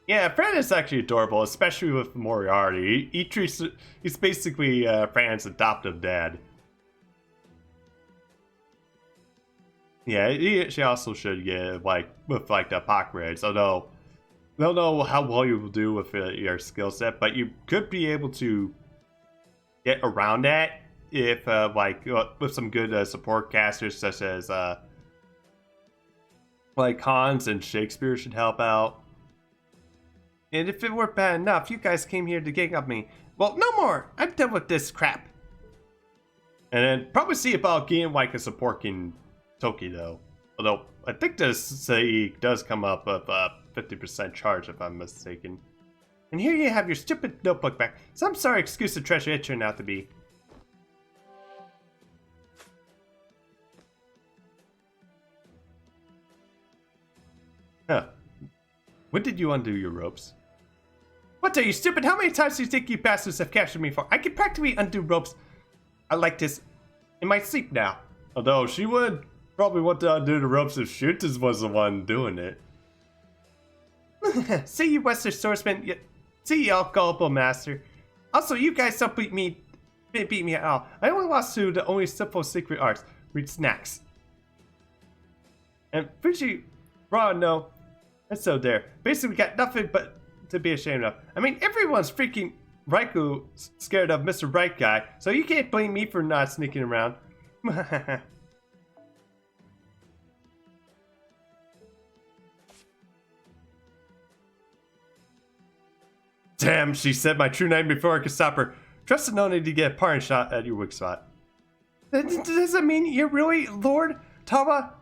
yeah, Fran is actually adorable, especially with Moriarty. He's basically Fran's adoptive dad. Yeah, she also should get with the Pock Raids, although I don't know how well you will do with your skill set, but you could be able to get around that if with some good support casters such as like Hans and Shakespeare should help out. And if it weren't bad enough, you guys came here to gang up me. Well, no more. I'm done with this crap. And then probably see about getting like a support in Toki though. Although I think this say does come up with 50% charge if I'm mistaken. And here you have your stupid notebook back. Some sorry excuse of treasure it turned out to be. Huh. When did you undo your ropes? What are you stupid? How many times do you think you bastards have captured me for? I can practically undo ropes. I like this in my sleep now. Although she would probably want to undo the ropes if Shooters was the one doing it. See you Western swordsman. See y'all gullible master. Also, you guys don't beat me at all. I only lost to the only simple secret arts. Read snacks. And Fuji, Raw, no. That's so there. Basically, we got nothing but to be ashamed of. I mean, everyone's freaking Raikou scared of Mr. Right Guy, so you can't blame me for not sneaking around. Damn, she said my true name before I could stop her. Trust and no need to get a parting shot at your weak spot. Does that mean you're really Lord Taba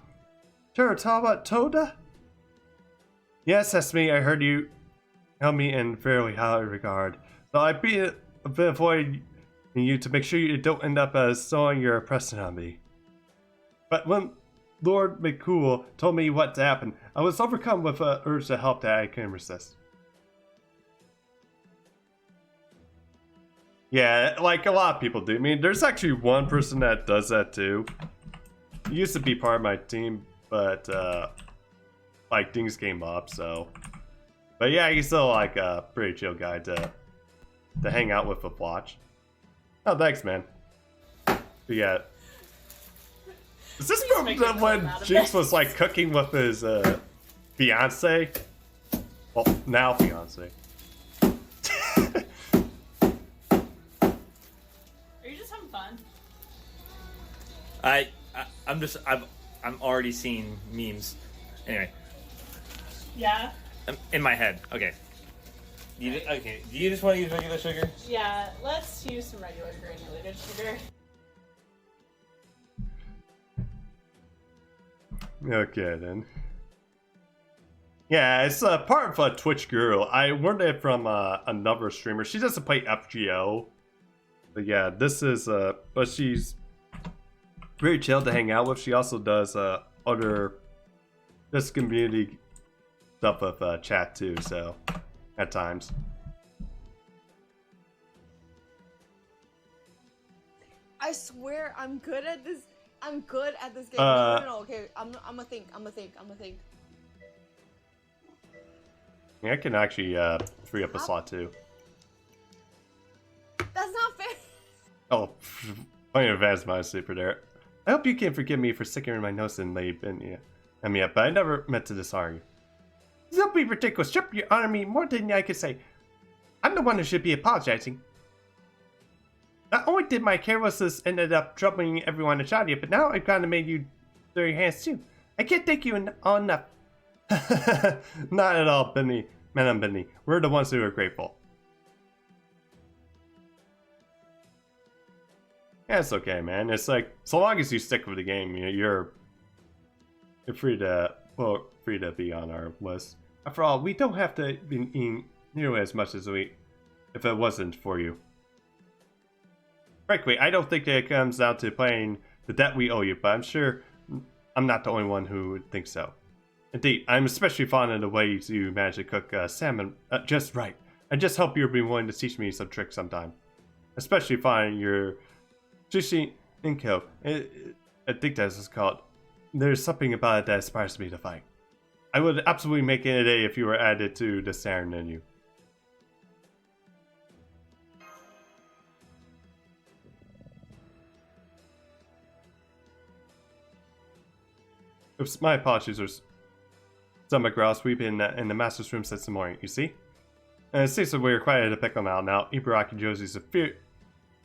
Toda? Yes, that's me. I heard you held me in fairly high regard. So I'd be a bit avoiding you to make sure you don't end up sowing your oppression on me. But when Lord McCool told me what to happen, I was overcome with an urge to help that I couldn't resist. Yeah, like a lot of people do. I mean, there's actually one person that does that too. He used to be part of my team, but like things came up, so. But yeah, he's still like a pretty chill guy to hang out with watch. Oh, thanks, man. But yeah. Is this from when Jinx was like cooking with his fiance? Well, now fiance. I'm already seeing memes. Anyway. Yeah. In my head. Okay. Do you just want to use regular sugar? Yeah, let's use some regular granulated sugar. Okay, then. Yeah, it's part of a Twitch Girl. I learned it from another streamer. She doesn't play FGO. But yeah, this is, but she's very chill to hang out with. She also does other just community stuff with chat too, so at times. I swear I'm good at this. I'm good at this game. No, okay. I'm gonna think. Yeah, I can actually free up a slot too. That's not fair. Oh, plenty of advanced mind sleeper there. I hope you can forgive me for sticking in my nose and lay Beni-enma, but I never meant to disarm you. Don't be ridiculous. Chip, you honor me more than I could say. I'm the one who should be apologizing. Not only did my carelessness ended up troubling everyone at you, but now I've kind of made you dirty hands too. I can't thank you enough. Not at all, Beni. Man, I'm Beni. We're the ones who are grateful. Yeah, it's okay, man. It's like, so long as you stick with the game, you're free to, well, free to be on our list. After all, we don't have to be eating nearly as much as we, if it wasn't for you. Frankly, I don't think that it comes down to paying the debt we owe you, but I'm sure I'm not the only one who thinks so. Indeed, I'm especially fond of the way you manage to cook salmon just right. I just hope you'll be willing to teach me some tricks sometime. Especially finding your sushi inko. I think that's what it's called. There's something about it that inspires me to fight. I would absolutely make it a day if you were added to the Saturn menu. Oops, my apologies. There's stomach growl sweeping in the master's room since the morning, you see? And it seems that we're quite at a pickle now. Now, Ibaraki Josie's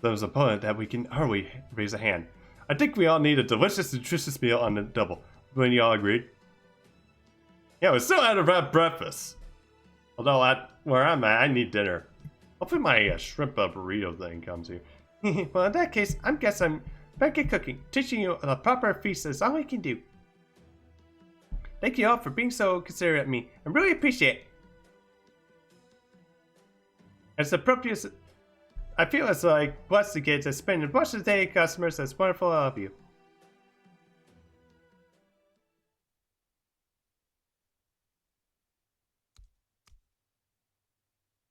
There's a point that we can hurry raise a hand. I think we all need a delicious, nutritious meal on the double. When you all agreed? Yeah, we still had to wrap breakfast. Although at where I'm at, I need dinner. Hopefully my shrimp burrito thing comes here. Well, in that case, I'm guessing very good cooking. Teaching you the proper feast is all we can do. Thank you all for being so considerate of me. I really appreciate it. As appropriate, I feel it's like blessed to get to spend a bunch of day with customers. That's wonderful of you.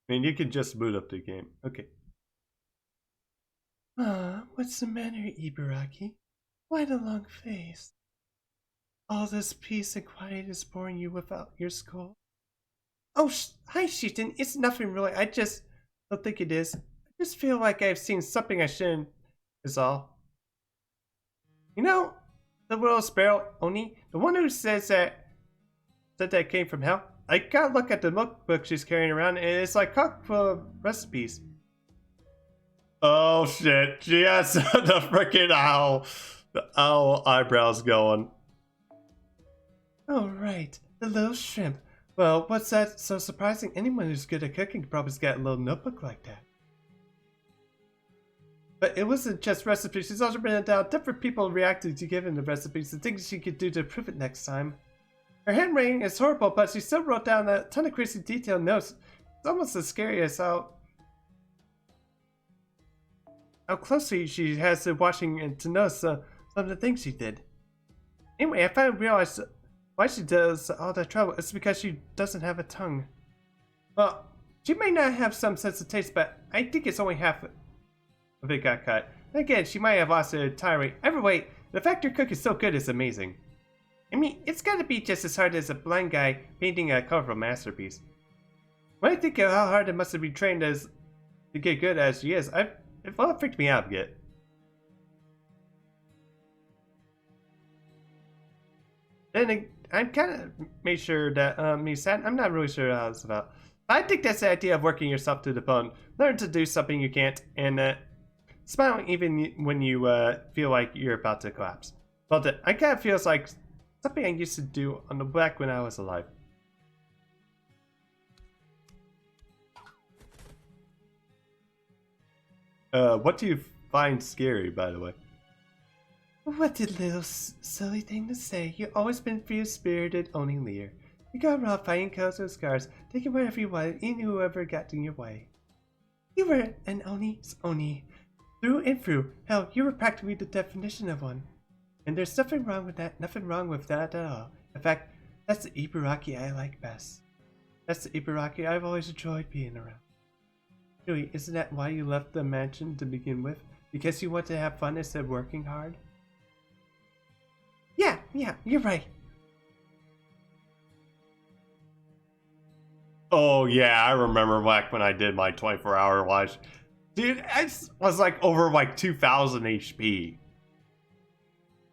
I mean, you can just boot up the game. Okay. What's the matter, Ibaraki? Why the long face? All this peace and quiet is boring you without your school? Oh, hi, Shiton. It's nothing really. I just don't think it is. I just feel like I've seen something I shouldn't, is all. You know, the little sparrow, Oni, the one who said that came from hell? I gotta look at the notebook she's carrying around, and it's like chock full of recipes. Oh shit, she has the freaking owl eyebrows going. Oh, right. The little shrimp. Well, what's that so surprising? Anyone who's good at cooking probably's got a little notebook like that. But it wasn't just recipes. She's also written down different people reacted to giving the recipes and things she could do to improve it next time. Her handwriting is horrible, but she still wrote down a ton of crazy detailed notes. It's almost as scary as how closely she has to watching and to notice some of the things she did. Anyway, I finally realized why she does all that trouble. It's because she doesn't have a tongue. Well, she may not have some sense of taste, but I think it's only half of it got cut. Again, she might have lost her tirade. Either way, the fact her cook is so good is amazing. I mean, it's gotta be just as hard as a blind guy painting a colorful masterpiece. When I think of how hard it must have been trained as to get good as she is, it freaked me out a bit. Then I'm kind of made sure that I'm not really sure how it's about. I think that's the idea of working yourself to the bone. Learn to do something you can't, and smiling even when you feel like you're about to collapse. Well, I kind of feels like something I used to do on the back when I was alive. What do you find scary, by the way? What a little silly thing to say. You've always been free-spirited, Oni Lear. You got around fighting codes or scars, taking whatever you wanted, and whoever got in your way. You were an Oni's Oni. Through and through. Hell, you were practically the definition of one. And there's nothing wrong with that, at all. In fact, that's the Ibaraki I like best. That's the Ibaraki I've always enjoyed being around. Really, isn't that why you left the mansion to begin with? Because you want to have fun instead of working hard? Yeah, you're right. Oh yeah, I remember back when I did my 24-hour watch. Dude, I was like over like 2,000 HP.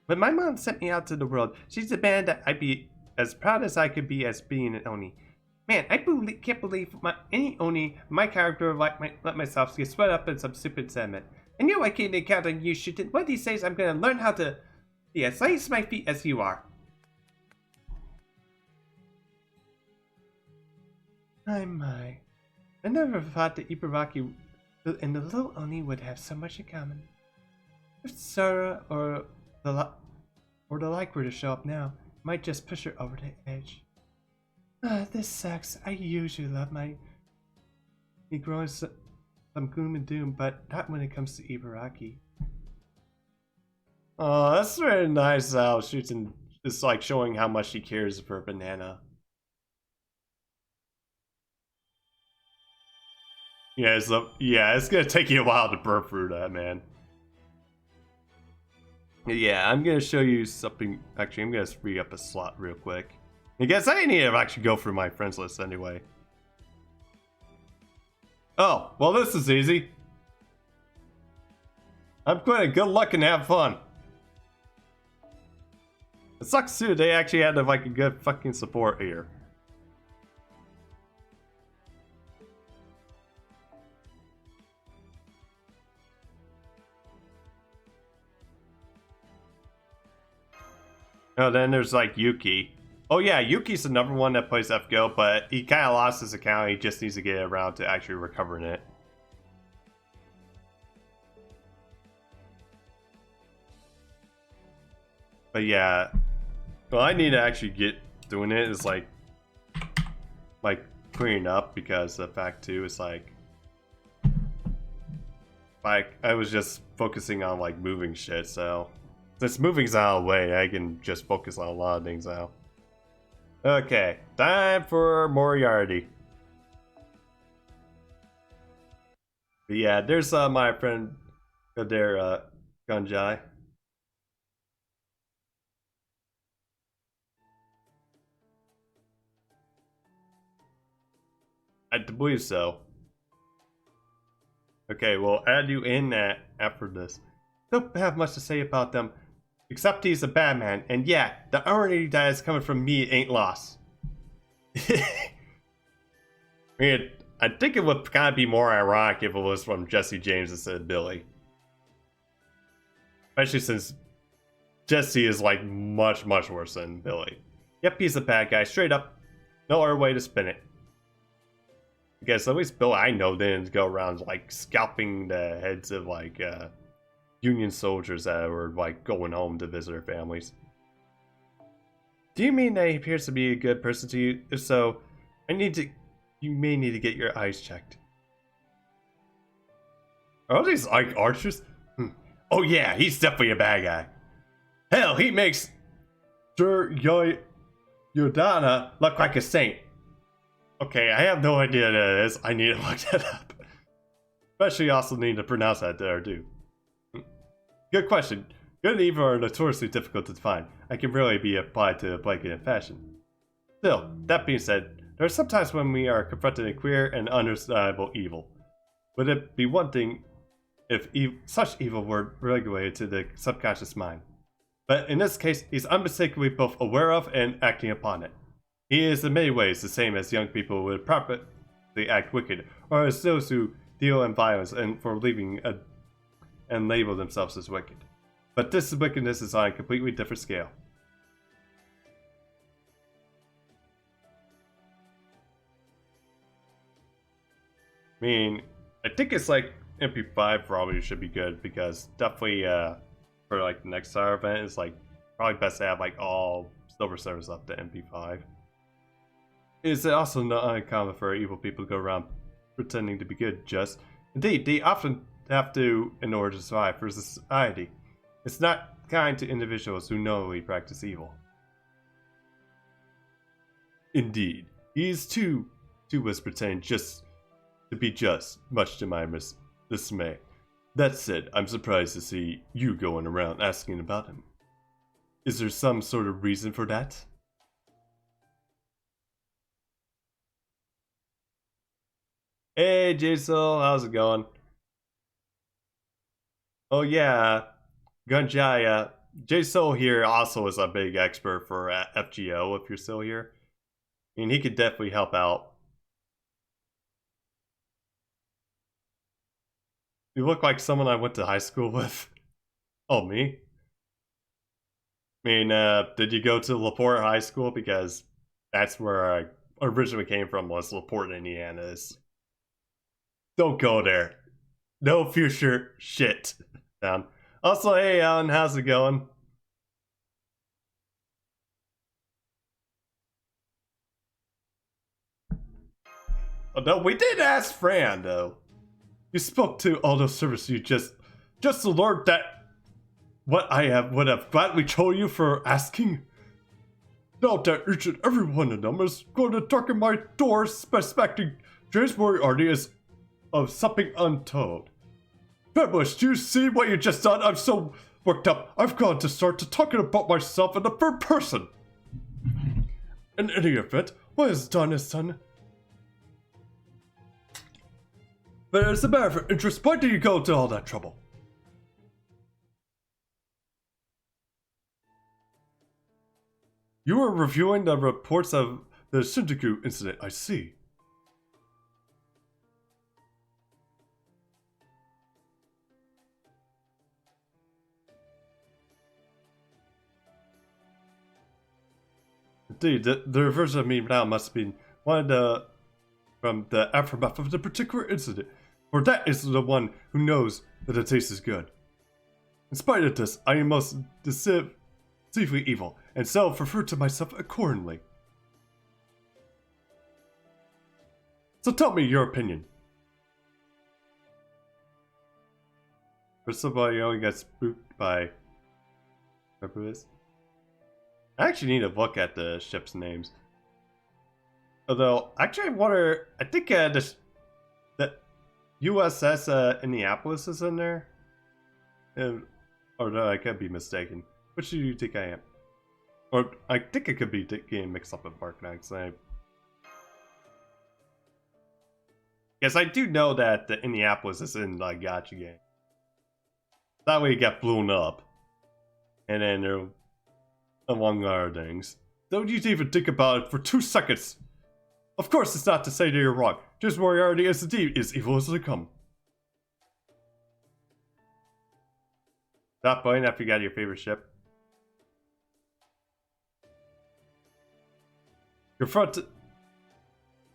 When my mom sent me out to the world, she demanded that I be as proud as I could be as being an Oni. Man, I can't believe any Oni, my character, let myself get swept up in some stupid sentiment. I knew I couldn't count on you, shooting. One of these days, I'm gonna learn how to be as light as my feet as you are. My. I never thought that Ibaraki and the little Oni would have so much in common. If Sora or the like were to show up now, it might just push her over the edge. This sucks. I usually love me growing some gloom and doom, but not when it comes to Ibaraki. Oh, that's very nice how shooting is like showing how much she cares for Banana. Yeah, it's gonna take you a while to burn through that, man. Yeah, I'm gonna show you something. Actually, I'm gonna free up a slot real quick. I guess I need to actually go through my friends list anyway. Oh, well, this is easy. I'm quitting. Good luck and have fun. It sucks too. They actually had like a good fucking support here. No, then there's like Yuki. Oh yeah, Yuki's another one that plays FGO, but he kind of lost his account. He just needs to get around to actually recovering it. But yeah, well, I need to actually get doing it. Is like clearing up, because the fact too is like I was just focusing on like moving shit. So since moving's out of the way, I can just focus on a lot of things now. Okay, time for Moriarty. But yeah, there's my friend there, Gunjai. I believe so. Okay, we'll add you in after this. Don't have much to say about them, except he's a bad man, and yeah, the irony that is coming from me ain't lost. I mean, I think it would kind of be more ironic if it was from Jesse James instead of Billy. Especially since Jesse is like much worse than Billy. Yep, he's a bad guy, straight up. No other way to spin it. Because at least Bill I know didn't go around like scalping the heads of like Union soldiers that were like going home to visit their families. Do you mean that he appears to be a good person to you? If so, you may need to get your eyes checked. Are these like archers? Oh yeah, he's definitely a bad guy. Hell, he makes Sir Yodana look like a saint. Okay, I have no idea what that is. I need to look that up. Especially also need to pronounce that there too. Good question. Good and evil are notoriously difficult to define. I can really be applied to a blanket fashion. Still, that being said, there are some times when we are confronted in clear and understandable evil. Would it be one thing if such evil were regulated to the subconscious mind? But in this case, he's unmistakably both aware of and acting upon it. He is in many ways the same as young people would probably act wicked, or as those who deal in violence and for leaving and label themselves as wicked. But this wickedness is on a completely different scale. I mean, I think it's like MP5 probably should be good, because definitely for like the next star event, it's like probably best to have like all silver servers up to MP5. It's also not uncommon for evil people to go around pretending to be good, indeed, they often have to in order to survive for society. It's not kind to individuals who knowingly practice evil. Indeed, he's too was pretending just to be just, much to my dismay. That said, I'm surprised to see you going around asking about him. Is there some sort of reason for that? Hey, Jaisal, how's it going? Oh yeah, Gunjaya. Jaisal here also is a big expert for FGO, if you're still here. I mean, he could definitely help out. You look like someone I went to high school with. Oh, me? I mean, did you go to LaPorte High School? Because that's where I originally came from, was LaPorte, Indiana. Don't go there. No future shit. Down. Also, hey Alan, how's it going? Oh, no, we did ask Fran though. You spoke to all those servers. You just learned that what I would have gladly told you for asking. Now that each and every one of them is going to darken my doors, suspecting James Moriarty is of something untold. Fabulous, do you see what you just done? I'm so worked up, I've gone to start to talking about myself in the third person. In any event, what is done is done. But as a matter of interest, why did you go to all that trouble? You were reviewing the reports of the Shinjuku incident, I see. Indeed, the reverse of me now must have been from the aftermath of the particular incident, for that is the one who knows that the taste is good. In spite of this, I am most deceivably evil, and so refer to myself accordingly. So tell me your opinion. First of all, you only got spooked by... Whatever it is. I actually need to look at the ship's names. Although, actually, I wonder... I think the USS Indianapolis is in there. Or no, I could be mistaken. Which do you think I am? Or I think I could be getting mixed up with Mark Knights. Yes, I do know that the Indianapolis is in the Gacha game. That way it got blown up. And then there, among other things. Don't you even think about it for 2 seconds. Of course it's not to say that you're wrong. Just Moriarty is indeed as evil as they come. Stop playing after you got your favorite ship. Your front...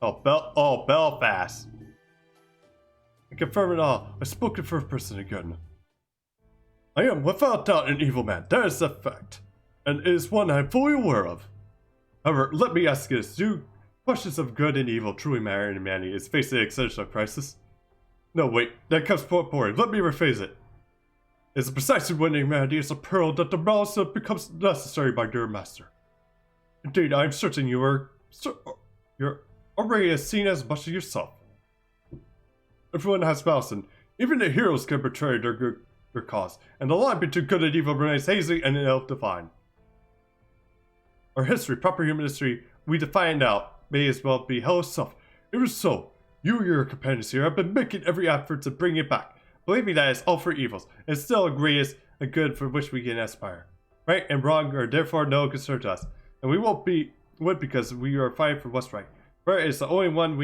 Oh, Belfast. I confirm it all. I spoke in first person again. I am without doubt an evil man. That is a fact. And it is one I am fully aware of. However, let me ask you this. Do questions of good and evil truly matter in humanity is facing an existential crisis? No, wait. That comes forward. Let me rephrase it. It's precisely when humanity is a pearl that the malice becomes necessary by your master. Indeed, I am certain you're already as seen as much as yourself. Everyone has malice, and even the heroes can betray their cause, and the line between good and evil remains hazy and ill-defined. Our history, proper human history, we define now, may as well be hell itself. Even so, you and your companions here have been making every effort to bring it back, believing that it's all for evils, and still agree is a good for which we can aspire. Right and wrong are therefore no concern to us, and we won't be win because we are fighting for what's right. Right is the only one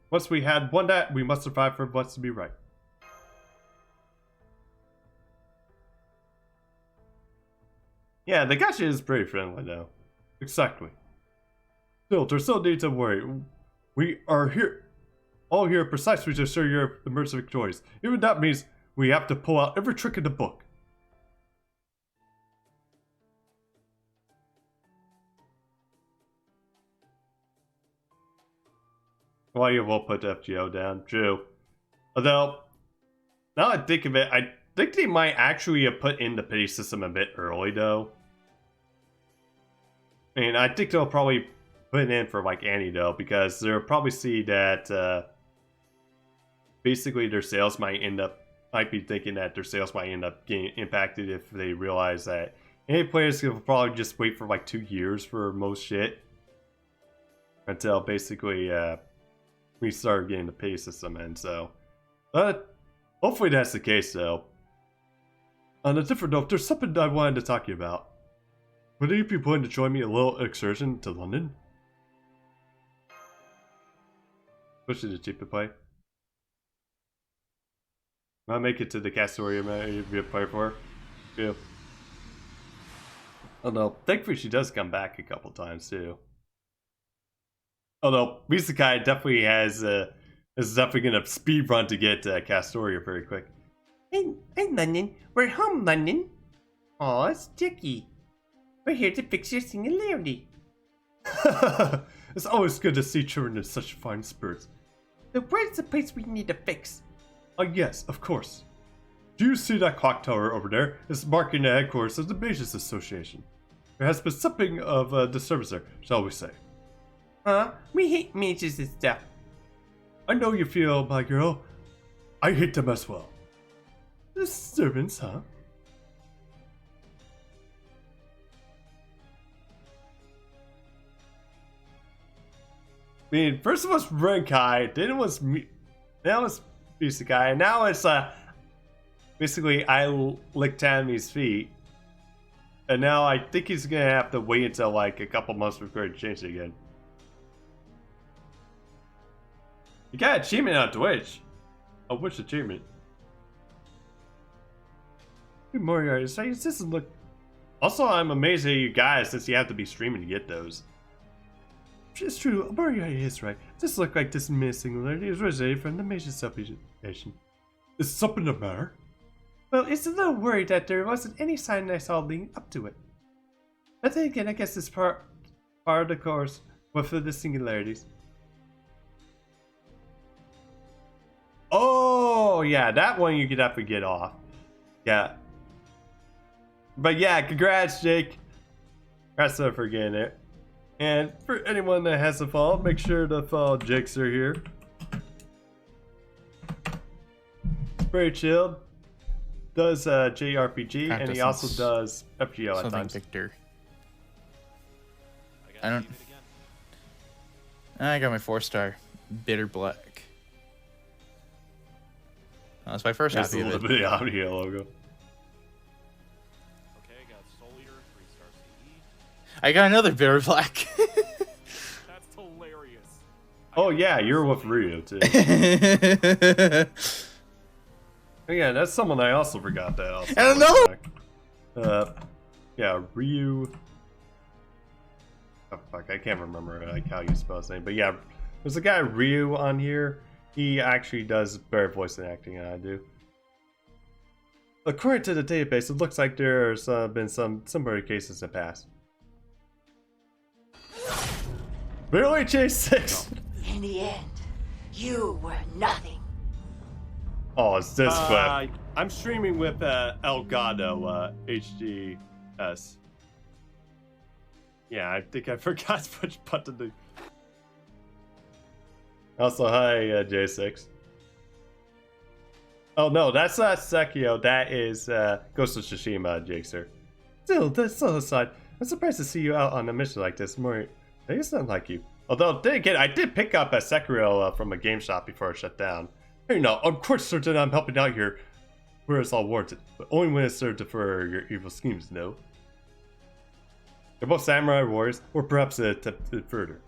once we had won that, we must survive for what's to be right. Yeah, the gacha is pretty friendly though. Exactly. Still, there's no need to worry. We are all here precisely to assure your immersive victorious. Even that means we have to pull out every trick in the book. Well, you will put FGO down, true. Although, now I think of it, I think they might actually have put in the pity system a bit early though. I mean, I think they'll probably put it in for like Annie though, because they'll probably see that basically their sales might be thinking that their sales might end up getting impacted if they realize that any players will probably just wait for like 2 years for most shit until basically we start getting the pay system in. So hopefully that's the case though. On a different note, there's something I wanted to talk to you about. Would you be willing to join me a little excursion to London? Which is it cheap to play? I'll make it to the Castoria you'd be a player for. Yeah. Although, thankfully she does come back a couple times too. Although, Misakai definitely is definitely gonna speed run to get Castoria very quick. Hey, London. We're home, London. Aw, it's Jackie. We're here to fix your singularity. It's always good to see children in such fine spirits. So where's the place we need to fix? Yes, of course. Do you see that clock tower over there? It's marking the headquarters of the Mages Association. There has been something of a disturbance there, shall we say. Huh? We hate mages and stuff. I know you feel, my girl. I hate them as well. Disturbance, huh? I mean, first it was Renkai, then it was now it's Misakai, and now it's basically I licked Tammy's feet. And now I think he's gonna have to wait until like a couple months before he changes it again. You got an achievement on Twitch. Oh, which achievement? Good morning, artist. This doesn't look. Also, I'm amazed at you guys since you have to be streaming to get those. it's true. Moriarty is right. This look like this missing singularity is originated from the major substation. Is something the matter? Well, it's a little worried that there wasn't any sign I saw leading up to it. But then again, I guess it's part of the course with the singularities. Oh, yeah, that one you could have to get off. Yeah. But yeah, congrats, Jake. Congrats for getting it. And for anyone that hasn't followed, make sure to follow Jixer here. Very chilled. Does JRPG, and he also does FGO at Something times. Victor. I got my 4-star. Bitter Black. That's my first That's copy a of little it. bit out here logo. Okay, got Solier, 3-star CE. I got another Bitter Black. That's hilarious. Oh yeah, you're with Rio too. Oh, yeah, that's someone I also forgot that. Also And another. Yeah, Ryu. Oh fuck, I can't remember like how you spell his name, but yeah, there's a guy Ryu on here. He actually does better voice acting than I do. According to the database, it looks like there's been some similar cases in the past. Barely J6. In the end, you were nothing. Oh, it's this clip. I'm streaming with Elgato HDS. Yeah, I think I forgot which button to. Also, hi, J6. Oh no, that's not Sekio. That is Ghost of Tsushima, Jixer. Still, that's still aside. I'm surprised to see you out on a mission like this. More, it's not like you. Although, then again, I did pick up a Sekiro from a game shop before it shut down. Hey, no, I'm quite certain I'm helping out here where it's all warranted, but only when it's served for your evil schemes, no? They're both samurai warriors, or perhaps a attempted further.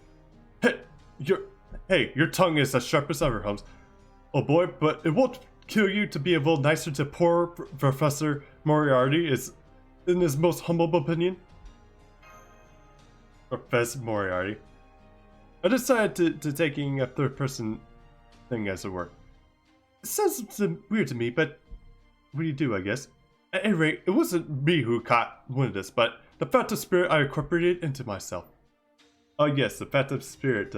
Hey, your tongue is as sharp as ever, Holmes. Oh boy, but it won't kill you to be a little nicer to poor Professor Moriarty, is in his most humble opinion. Professor Moriarty. I decided to taking a third-person thing as it were. It sounds weird to me, but what do you do, I guess? At any rate, it wasn't me who caught one of this, but the phantom spirit I incorporated into myself. Oh yes, the phantom spirit,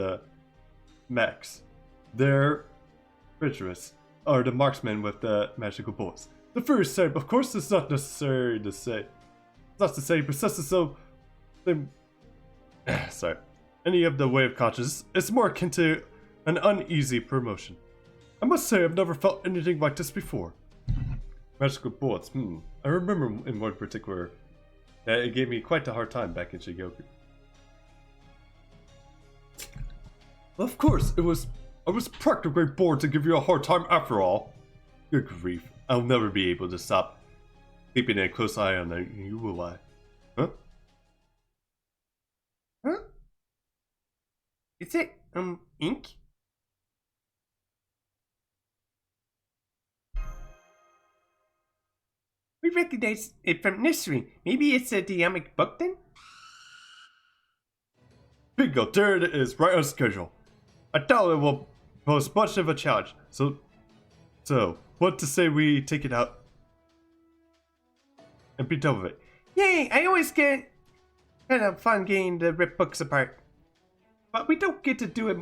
mechs. They're vigorous, are the marksmen with the magical bullets. The first type, of course, it's not necessary to say. It's not to say possesses so... Sorry. Any of the way of consciousness, it's more akin to an uneasy promotion. I must say I've never felt anything like this before. Magical bullets, I remember in one particular that it gave me quite a hard time back in Shigoku. Well, of course, I was practically bored to give you a hard time after all. Good grief, I'll never be able to stop keeping a close eye on you, will I? Huh? Huh? Is it, ink? We recognize it from nursery. Maybe it's a Diamic book then? Bingo, there it is, right on schedule. I doubt it will pose much of a challenge, so what to say we take it out and be done with it? Yay, I always get kind of fun getting to rip books apart. But we don't get to do it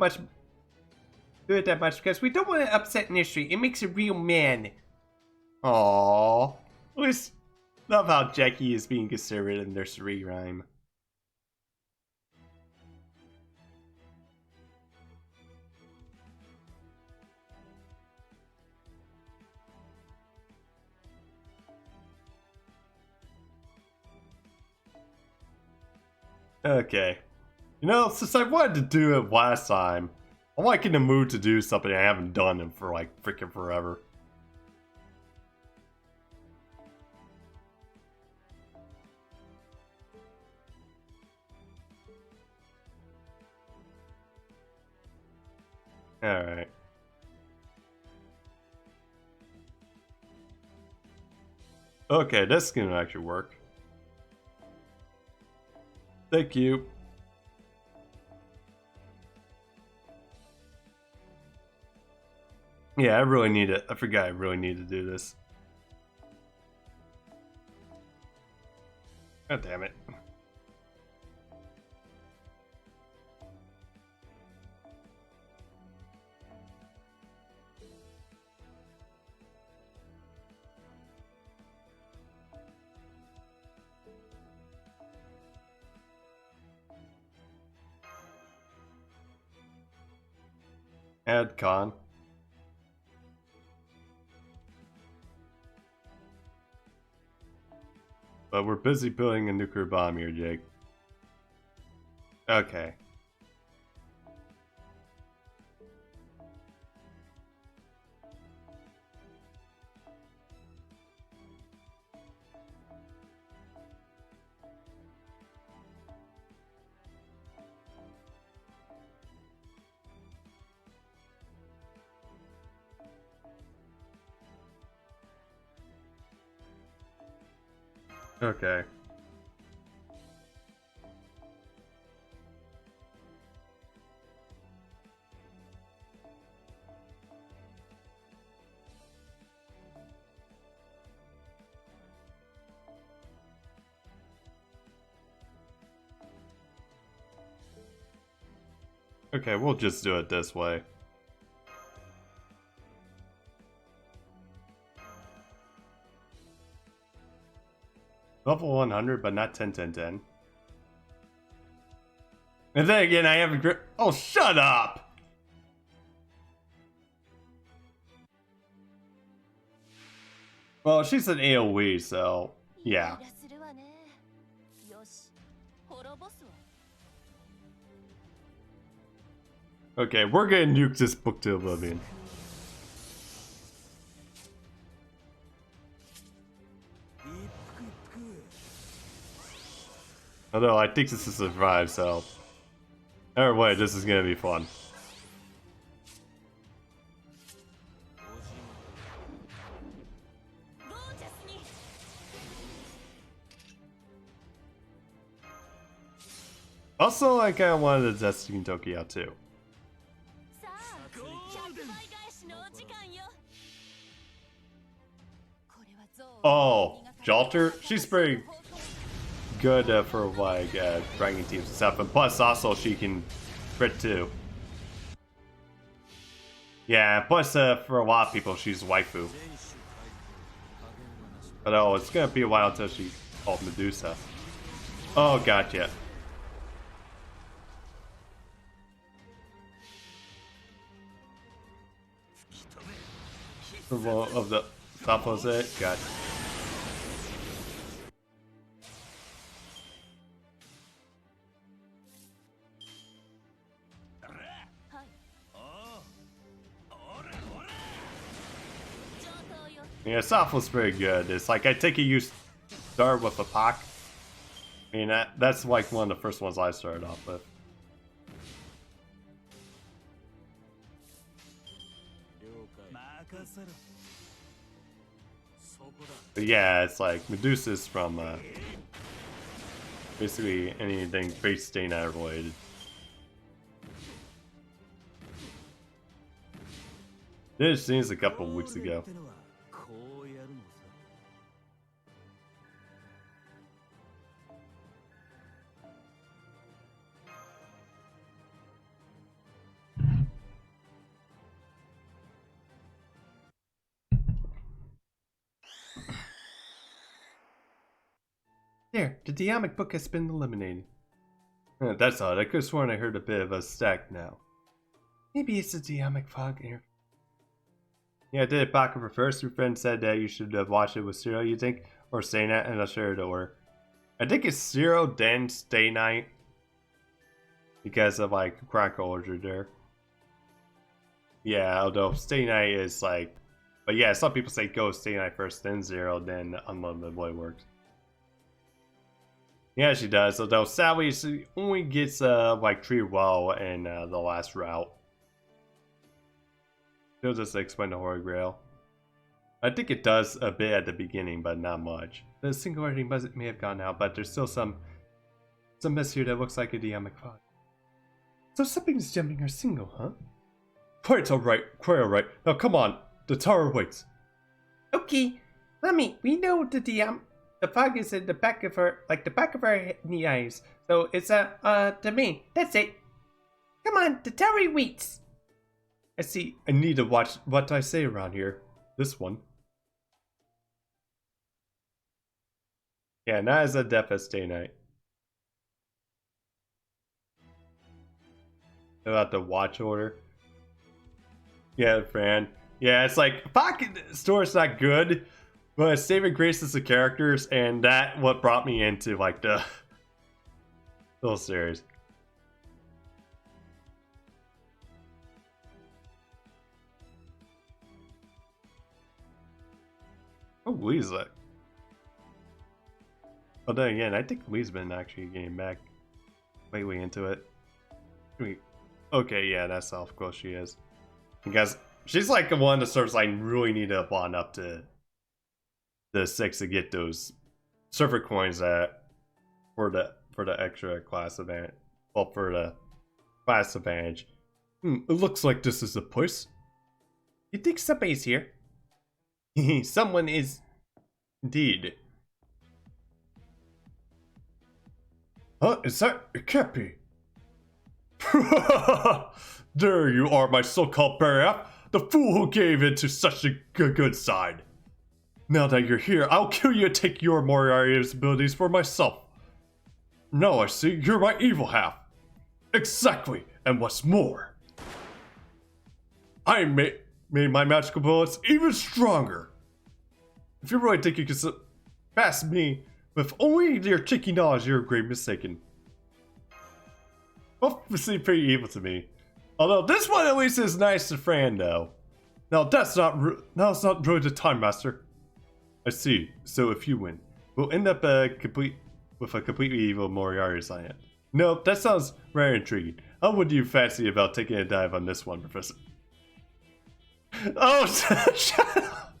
that much because we don't want to upset nursery. It makes it real mad. Aww. I always love how Jackie is being considerate in nursery rhyme. Okay. You know, since I wanted to do it last time, I'm like in the mood to do something I haven't done in for like freaking forever. Alright. Okay, this is gonna actually work. Thank you. Yeah, I really need it. I forgot I really need to do this. God damn it. Add con. But we're busy building a nuclear bomb here, Jake. Okay. Okay. Okay, we'll just do it this way. Level 100, but not 10, 10, 10. And then again, I have a grip. Oh, shut up! Well, she's an AoE, so yeah. Okay, we're gonna nuke this book to oblivion. Although I think this is a survive, so either way, this is gonna be fun. Also, I kinda wanted to test Team Tokyo too. Oh, Jalter? She's pretty good for like dragging teams and stuff, and plus also she can crit too. Yeah, plus for a lot of people she's waifu. But oh, it's gonna be a while until she called Medusa. Oh, gotcha. Of the top was it? Gotcha. Yeah, soft was very good. It's like I think he used start with a Pac. I mean that's like one of the first ones I started off with. But yeah, it's like Medusa's from basically anything base Stay Night related. This scenes a couple of weeks ago. There, the Diamic book has been eliminated. That's odd. I could have sworn I heard a bit of a stack now. Maybe it's the Diamic fog here. Yeah, I did it back over first. Your friend said that you should watch it with Zero, you think? Or Stay Night, and I'll share it over. I think it's Zero, then Stay Night. Because of like Chronicle Order there. Yeah, although Stay Night is like... But yeah, some people say go Stay Night first, then Zero, then Unlimited Way works. Yeah, she does. Although sadly, she only gets like treated well in the last route. She'll just explain the Holy Grail. I think it does a bit at the beginning, but not much. The singularity may have gone out, but there's still some mess here that looks like a Diamic fog. So something's jumping our single, huh? Quite alright, quite alright. Now come on, the tower waits. Okay, Mommy, we know that the fog is in the back of our, like the back of our knee eyes. So it's the main. That's it. Come on, the tower waits. I see. I need to watch what I say around here. This one. Yeah, that is a devastating night. About the watch order. Yeah, Fran. Yeah, it's like Pocket Store's not good, but saving grace is the characters, and that what brought me into like the whole series. Oh, Lisa. Oh, then again, I think Lee's been actually getting back way into it. Okay, yeah, that's how close she is. Because she's like the one that starts like really need to bond up to the 6 to get those server coins that for the extra class advantage. Well, for the class advantage. It looks like this is the place. You think somebody's here? Someone is. Indeed. Huh? Is that? It can't be. There you are, my so-called barrier, the fool who gave in to such a good side. Now that you're here, I'll kill you and take your Moriarty's abilities for myself. Now I see you're my evil half. Exactly, and what's more, I made my magical bullets even stronger. If you really think you can surpass me with only your cheeky knowledge, you're a great mistaken. Both seem pretty evil to me. Although this one at least is nice to Fran, though. Now that's not really the time, Master. I see. So if you win, we'll end up with a completely evil Moriarty science. Nope, that sounds very intriguing. How would you fancy about taking a dive on this one, Professor? Oh, shut up!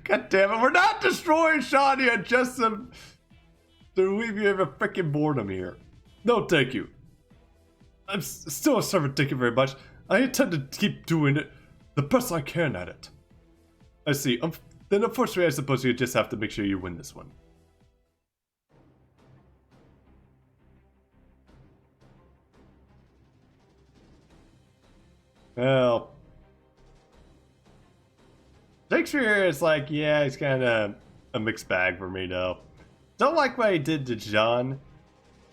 God damn it, we're not destroying Shawnee just to leave you in a freaking boredom here. No, thank you. I'm still a servant, thank you very much. I intend to keep doing it the best I can at it. I see. Then unfortunately, I suppose you just have to make sure you win this one. Well, Shakespeare is like, yeah, it's kind of a mixed bag for me, though. Don't like what he did to John,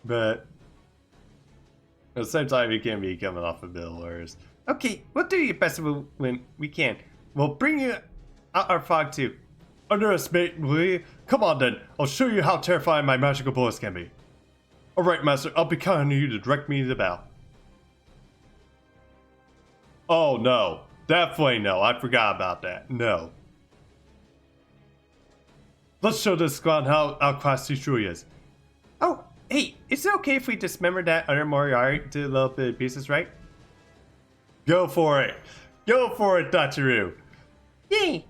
but at the same time, he can't be coming off of Bill Wars. Okay, we'll do your best when we can. We'll bring you out our fog too. Underestimate me? Come on then, I'll show you how terrifying my magical bullets can be. Alright, Master, I'll be counting on you to direct me to the battle. Oh no, definitely no, I forgot about that, no. Let's show this squad how outclassed he truly is. Oh, hey, is it okay if we dismember that other Moriarty to little bit of pieces, right? Go for it! Go for it, Dachiru! Yay!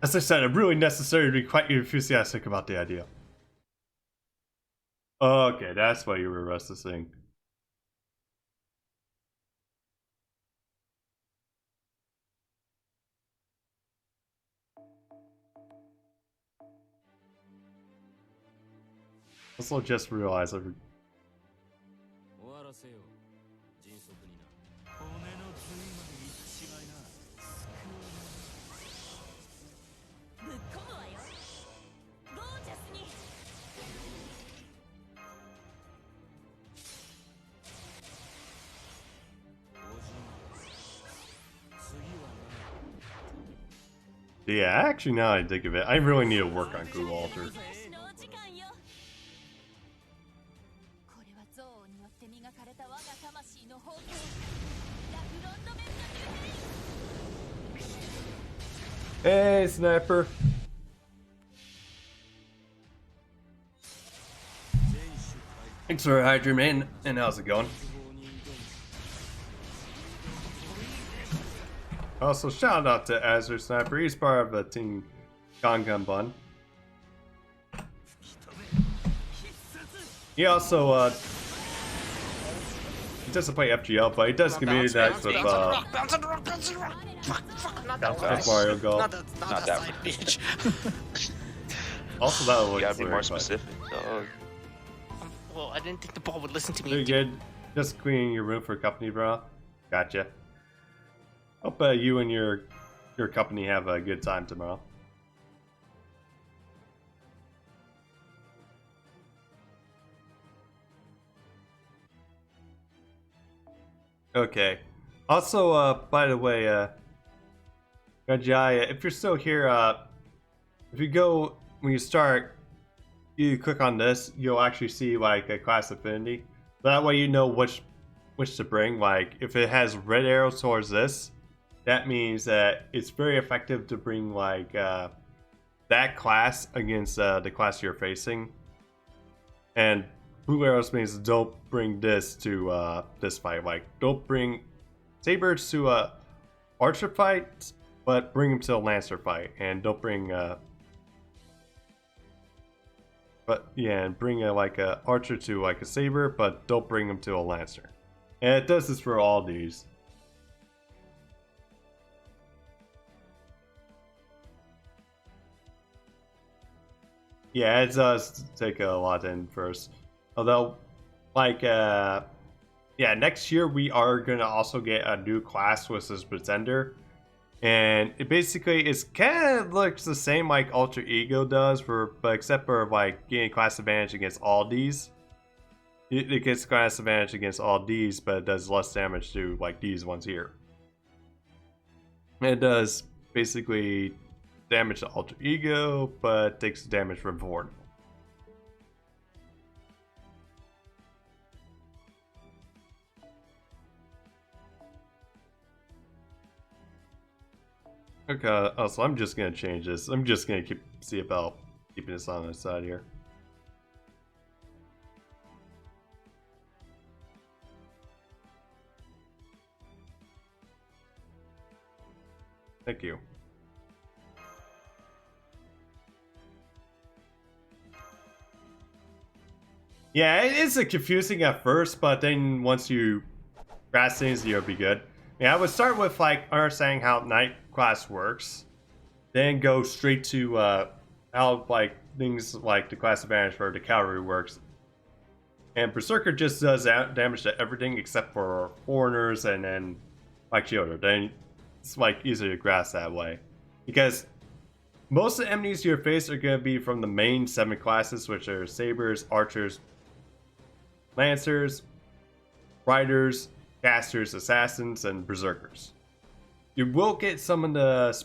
As I said, I'm really necessary to be quite enthusiastic about the idea. Okay, that's why you were restlessing. Also just realized I yeah, actually now I think of it, I really need to work on Google Alter. Hey, Sniper. Thanks for hydrogen, man. And how's it going? Also, shout out to Azure Sniper. He's part of the Team Gangan Bun. He also, he doesn't play FGL, but he does community nights with Bounce on the rock, Not that with Mario Golf. Not that side, bitch. Also, that You looks gotta be more weird, but specific, dog. Well, I didn't think the ball would listen to me. pretty good. Just cleaning your room for company, bro. Gotcha. Hope you and your company have a good time tomorrow. Okay. Also, by the way, Rajai, if you're still here, if you go when you start, you click on this, you'll actually see like a class affinity. That way, you know which to bring. Like, if it has red arrows towards this, that means that it's very effective to bring like that class against the class you're facing. And blue arrows means don't bring this to this fight. Like, don't bring sabers to a archer fight, but bring them to a lancer fight, and don't bring and bring like a archer to like a saber, but don't bring them to a lancer. And it does this for all these. Yeah, it does take a lot in first. Although, like, yeah, next year we are gonna also get a new class with this pretender, and it basically is kind of looks the same like Alter Ego does, but except for like getting class advantage against all these. It gets class advantage against all these, but it does less damage to like these ones here. It does basically damage to Alter Ego, but takes damage from Vord. Okay, so I'm just gonna change this. I'm just gonna see about keeping this on the side here. Thank you. Yeah, it is confusing at first, but then once you grasp things, you'll be good. Yeah, I would start with like understanding how Knight class works, then go straight to how like things like the class advantage for the cavalry works. And Berserker just does damage to everything except for foreigners and then like Shielder. Then it's like easier to grasp that way, because most of the enemies you face are going to be from the main 7 classes, which are sabers, archers, lancers, riders, casters, assassins, and berserkers. You will get some of the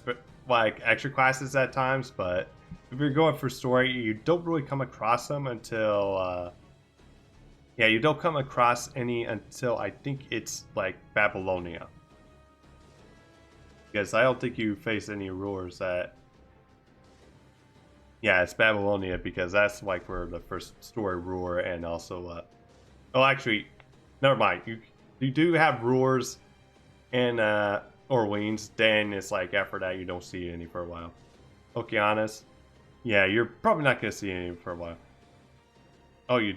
like extra classes at times, but if you're going for story, you don't really come across them until yeah, you don't come across any until I think it's like Babylonia, because I don't think you face any rulers that. Yeah, it's Babylonia, because that's like where the first story ruler, and also oh, actually, never mind. You do have rulers in Orleans. Then it's like after that you don't see any for a while. Okeanis, yeah, you're probably not gonna see any for a while. Oh, you.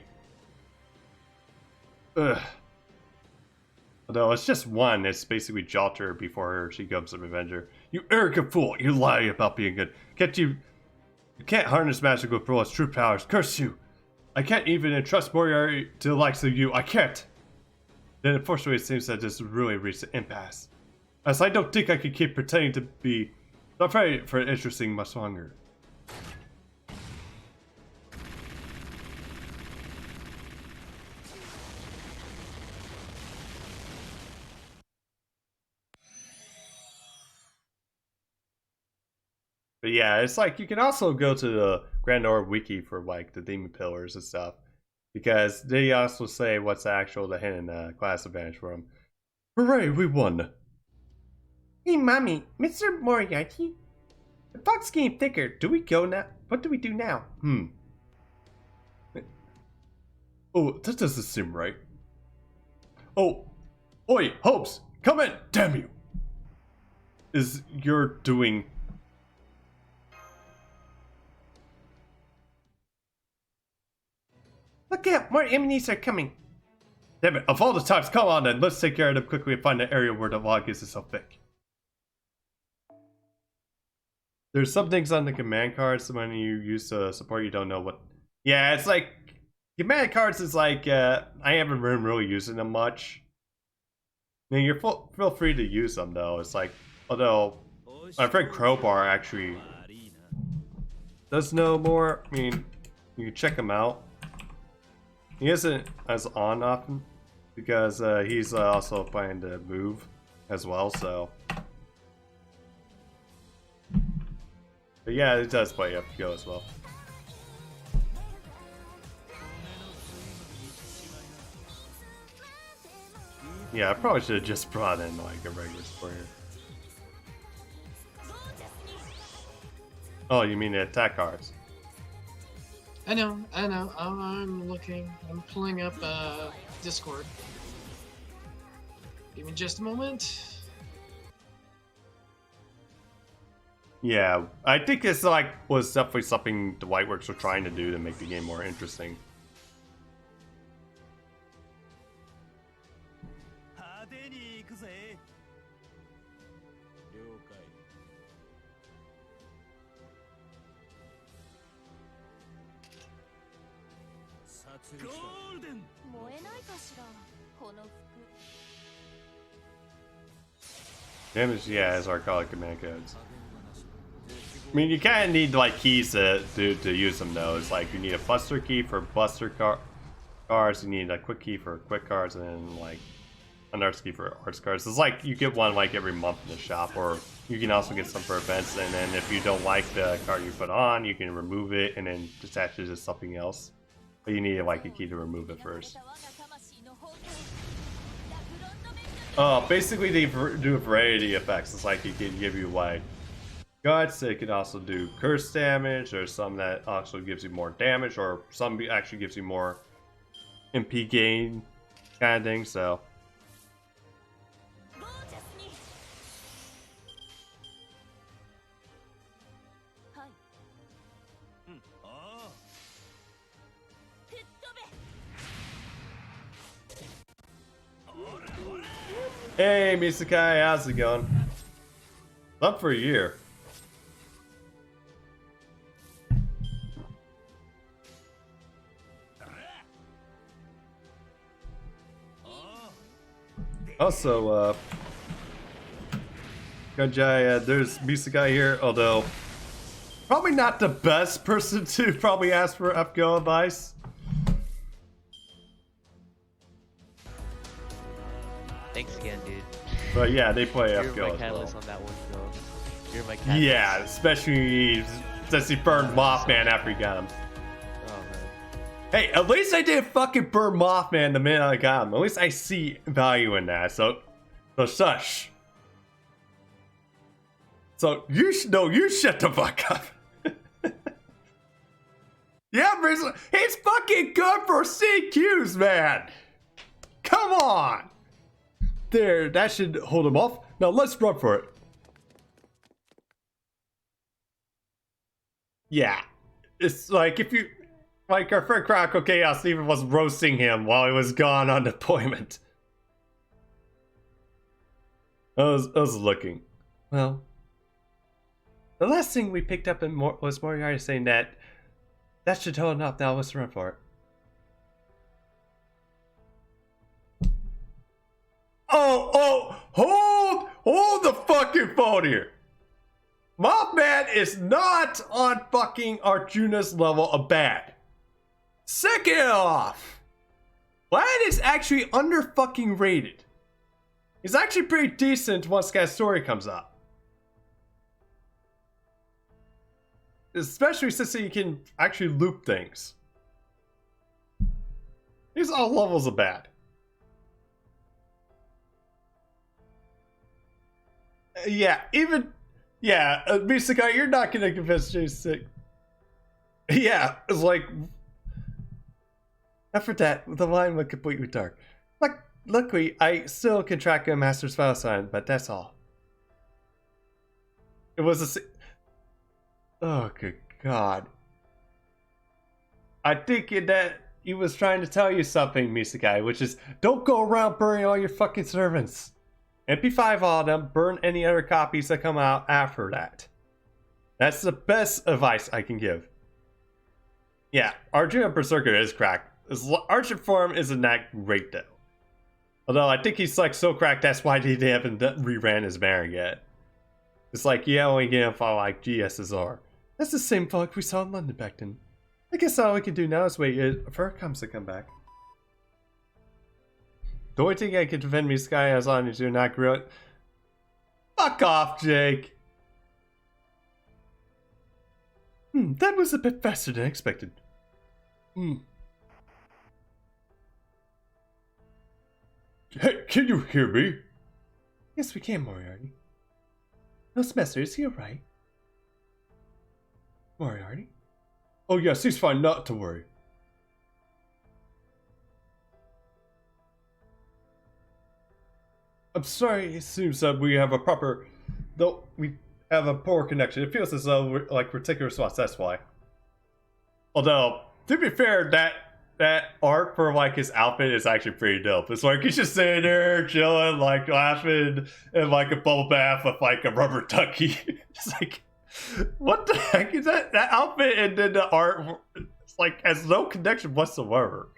Ugh. Although it's just one. It's basically Jalter before she becomes an Avenger. You arrogant fool! You lie about being good. You can't harness magic with its true powers. Curse you! I can't even entrust Moriarty to the likes of you. I can't! Then unfortunately it seems that this really reached an impasse, as I don't think I can keep pretending to be not very for interesting much longer. But yeah, it's like you can also go to the Grand Orb Wiki for like the Demon Pillars and stuff, because they also say what's the hidden class advantage for them. Hooray, we won! Hey, Mommy, Mr. Moriarty, the fog's getting thicker. Do we go now? What do we do now? Oh, that doesn't seem right. Oh, oi, Hopes, come in! Damn you! You're doing. Look out, more enemies are coming. Damn it, of all the times, come on then, let's take care of them quickly and find the area where the log is so thick. There's some things on the command cards when you use support you don't know what... Yeah, it's like... Command cards is like, I haven't been really using them much. I mean, you're feel free to use them though, it's like... Although, my friend Crowbar actually does know more. I mean, you can check him out. He isn't as on often because he's also planning to move as well, so. But yeah, it does play FGO as well. Yeah, I probably should have just brought in like a regular square. Oh, you mean the attack cards? I know. I'm looking. I'm pulling up Discord. Give me just a moment. Yeah, I think it's like was definitely something the Whiteworks were trying to do to make the game more interesting. Damage, yeah, is archaic command codes. I mean, you kind of need like keys to use them though. It's like you need a buster key for buster cards, you need a quick key for quick cards, and then like an arts key for arts cards. It's like you get one like every month in the shop, or you can also get some for events. And then if you don't like the card you put on, you can remove it and then attach it to something else. But you need like a key to remove it first. Basically they do a variety of effects. It's like it can give you like guts, it can also do curse damage, or some that also gives you more damage, or some actually gives you more MP gain kind of thing, so. Hey Misakai, how's it going? Up for a year. Also, Gunjai, there's Misakai here, although probably not the best person to probably ask for FGO advice. Thanks again, dude. But yeah, they play You're FGO my as catalyst well. on that one, bro. You're my catalyst. Yeah, especially since he burned Mothman after he got him. Oh, man. Hey, at least I didn't fucking burn Mothman the minute I got him. At least I see value in that, so shush. So you shut the fuck up. Yeah, he's fucking good for CQs, man. Come on. There, that should hold him off. Now let's run for it. Yeah, it's like if you, like our friend Chronicle Chaos even was roasting him while he was gone on deployment. I was looking. Well, the last thing we picked up was Moriarty saying that should hold enough. Now let's run for it. Hold the fucking phone here. Mothman is not on fucking Arjuna's level of bad. Second off, Lad is actually under fucking rated. He's actually pretty decent once that story comes up. Especially since he can actually loop things. He's all levels of bad. Yeah, Misaka, you're not gonna convince J6. Yeah, it's like after that, the line went completely dark. Like, luckily, I still can track a master's file sign, but that's all. It was a. Oh, good God. I think in that he was trying to tell you something, Misakai, which is don't go around burning all your fucking servants. MP5 all of them, burn any other copies that come out after that. That's the best advice I can give. Yeah, Arjuna Berserker is cracked. His Archer form isn't that great though. Although I think he's like so cracked that's why they haven't reran his banner yet. It's like you only get him for like GSSR. That's the same fuck we saw in London back then. I guess all we can do now is wait for Comes to come back. The only thing I can defend me Sky as long as you're not growing. Fuck off, Jake! That was a bit faster than expected. Hey, can you hear me? Yes, we can, Moriarty. No, Semester, is he alright? Moriarty? Oh yes, he's fine, not to worry. I'm sorry, it seems that we have a proper... Though we have a poor connection. It feels as though we're taking response, that's why. Although, to be fair, that art for like his outfit is actually pretty dope. It's like he's just sitting there chilling, like laughing in like a bubble bath with like a rubber ducky. It's like, what the heck is that? That outfit and then the art, it's like has no connection whatsoever.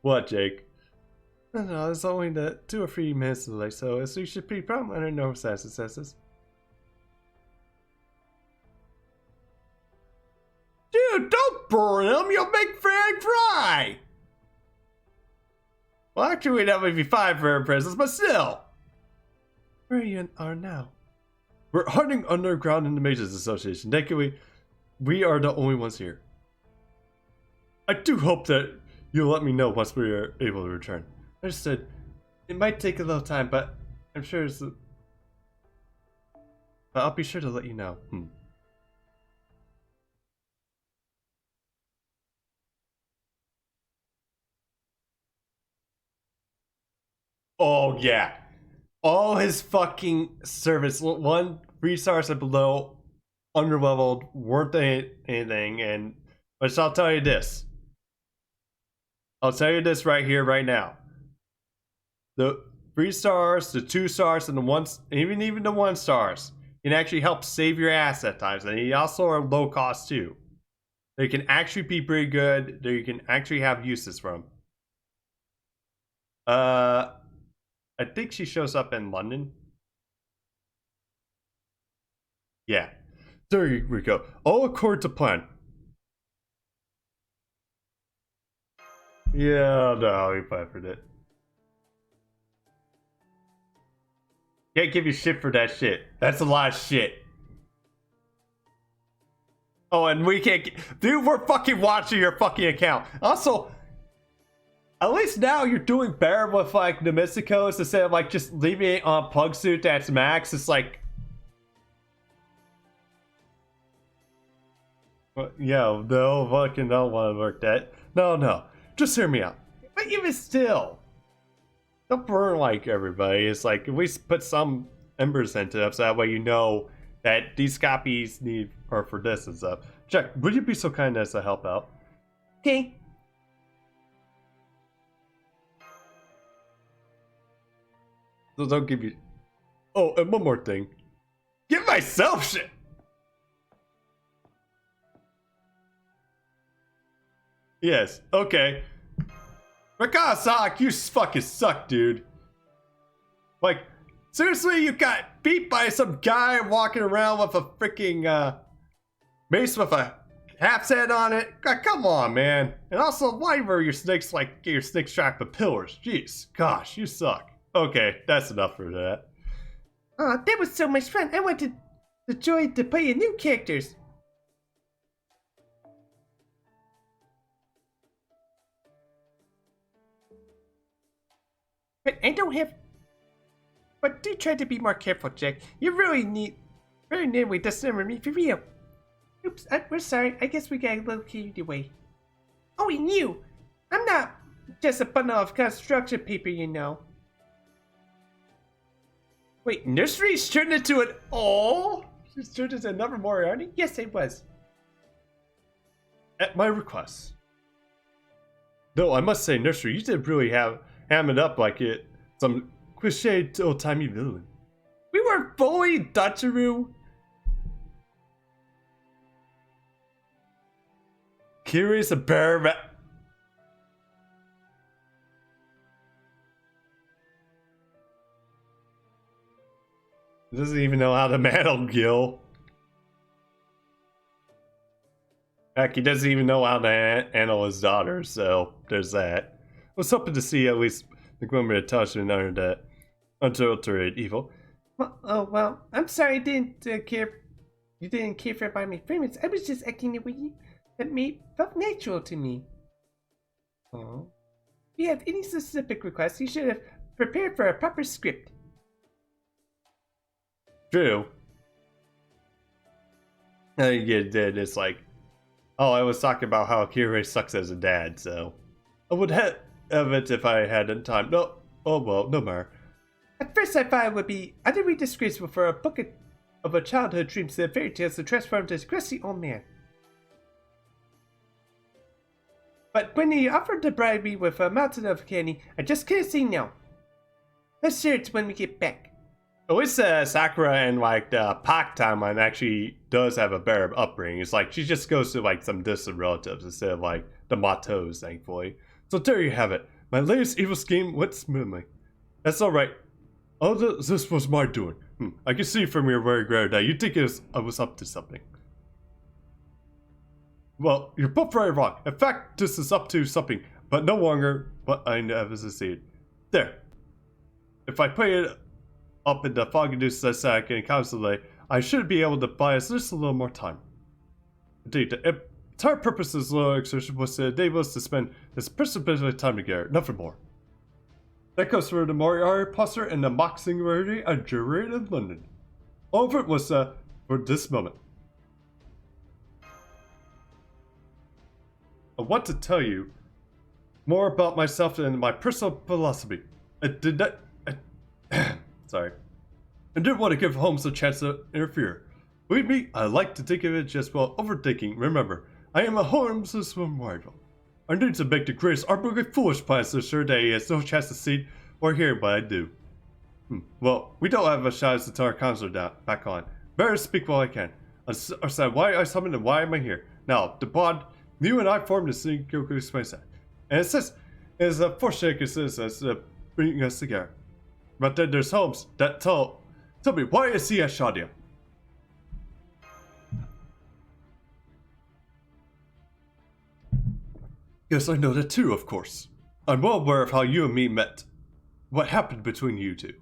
What, Jake? No, it's only the 2 or 3 minutes delay, so you should be probably under no successes. Dude, don't burn them! You'll make Fran cry! Well, actually, that would be fine for her presence, but still! Where you are now? We're hunting underground in the Mages Association. Thankfully, we are the only ones here. I do hope that you'll let me know once we are able to return. Understood. It might take a little time, but I'm sure it's... But I'll be sure to let you know. Oh, yeah. All his fucking servants, 1 3 stars and below, underleveled, weren't anything, and... But I'll tell you this. I'll tell you this right here, right now. The 3 stars, the 2 stars, and the 1, even the 1 stars can actually help save your ass at times, and they also are low cost too. They can actually be pretty good. That you can actually have uses from. I think she shows up in London. Yeah, there we go. All according to plan. Yeah, no, we peppered it. Can't give you shit for that shit. That's a lot of shit. Oh, and we can't... Dude, we're fucking watching your fucking account. Also, at least now you're doing better with, like, the Mysticos instead of, like, just leaving it on Pug Suit that's max. It's like... Yeah, no, fucking don't want to work that. No. Just hear me out. But even still... Don't burn like everybody. It's like, at least put some embers into it so that way you know that these copies are for this and stuff. Check, would you be so kind as to help out? Okay. So don't give you... Oh, and one more thing. Give myself shit! Yes, okay. Rakasak, you fucking suck, dude. Like, seriously, you got beat by some guy walking around with a freaking mace with a half head on it? Come on, man. And also, why were your snakes like get your snakes trapped with pillars? Jeez, gosh, you suck. Okay, that's enough for that. That was so much fun. I want to join to play new characters. But I don't have... But do try to be more careful, Jack. You really need... Very nearly does remember me for real. Oops, we're sorry. I guess we got a little carried away. Oh, and you! I'm not just a bundle of construction paper, you know. Wait, Nursery's turned into an... Oh! She's turned into another Moriarty? Yes, it was. at my request. Though I must say, Nursery, you did really ham it up like it some cliched old-timey villain. We were bullied, Dachiru. Curious a bear rat. He doesn't even know how to mantle Gil. Heck, he doesn't even know how to handle his daughter, so there's that. I was hoping to see at least the glimmer of touch and under that unadulterated evil. Well, I'm sorry I didn't care. You didn't care for my famous. I was just acting the way that felt natural to me. Oh. If you have any specific requests, you should have prepared for a proper script. True. And you get dead, it's like, oh, I was talking about how Kirei sucks as a dad, so I would have it if I had the time. No, oh well, no more. At first I thought it would be utterly disgraceful for a book of a childhood dreams and fairy tales to transform into a crusty old man. But when he offered to bribe me with a mountain of candy, I just couldn't say no. Let's share it when we get back. At least Sakura and like the Pac timeline actually does have a better upbringing. It's like she just goes to like some distant relatives instead of like the Matos, thankfully. So there you have it. My latest evil scheme went smoothly. That's alright. Oh, this was my doing. I can see from your very grave that you think I was up to something. Well, you're both very wrong. In fact, this is up to something, but no longer what I never succeeded. There. If I play it up in the fog-induced sack and constantly, I should be able to buy us just a little more time. Indeed, the entire purpose of this little exertion was to enable us to spend this precious bit of time together, nothing more. That goes for the Moriarty poster and the mock singularity I generated in London. All of it was for this moment. I want to tell you more about myself and my personal philosophy. I did not... Sorry. I didn't want to give Holmes a chance to interfere. Believe me, I like to think of it just while overthinking. Remember, I am a Holmes' rival. I need to make the greatest artfully foolish plans to ensure that he has no chance to see or hear what I do. Well, we don't have a shot to turn our concert back on. Better speak while I can. Understand why I summoned and why am I here. Now, the bond you and I formed is Goku explains that. And it says it is a fortunate coincidence as bringing us together. But then there's Holmes that tell me, why is he at Shadia? Yes, I know that too, of course. I'm well aware of how you and me met. What happened between you two?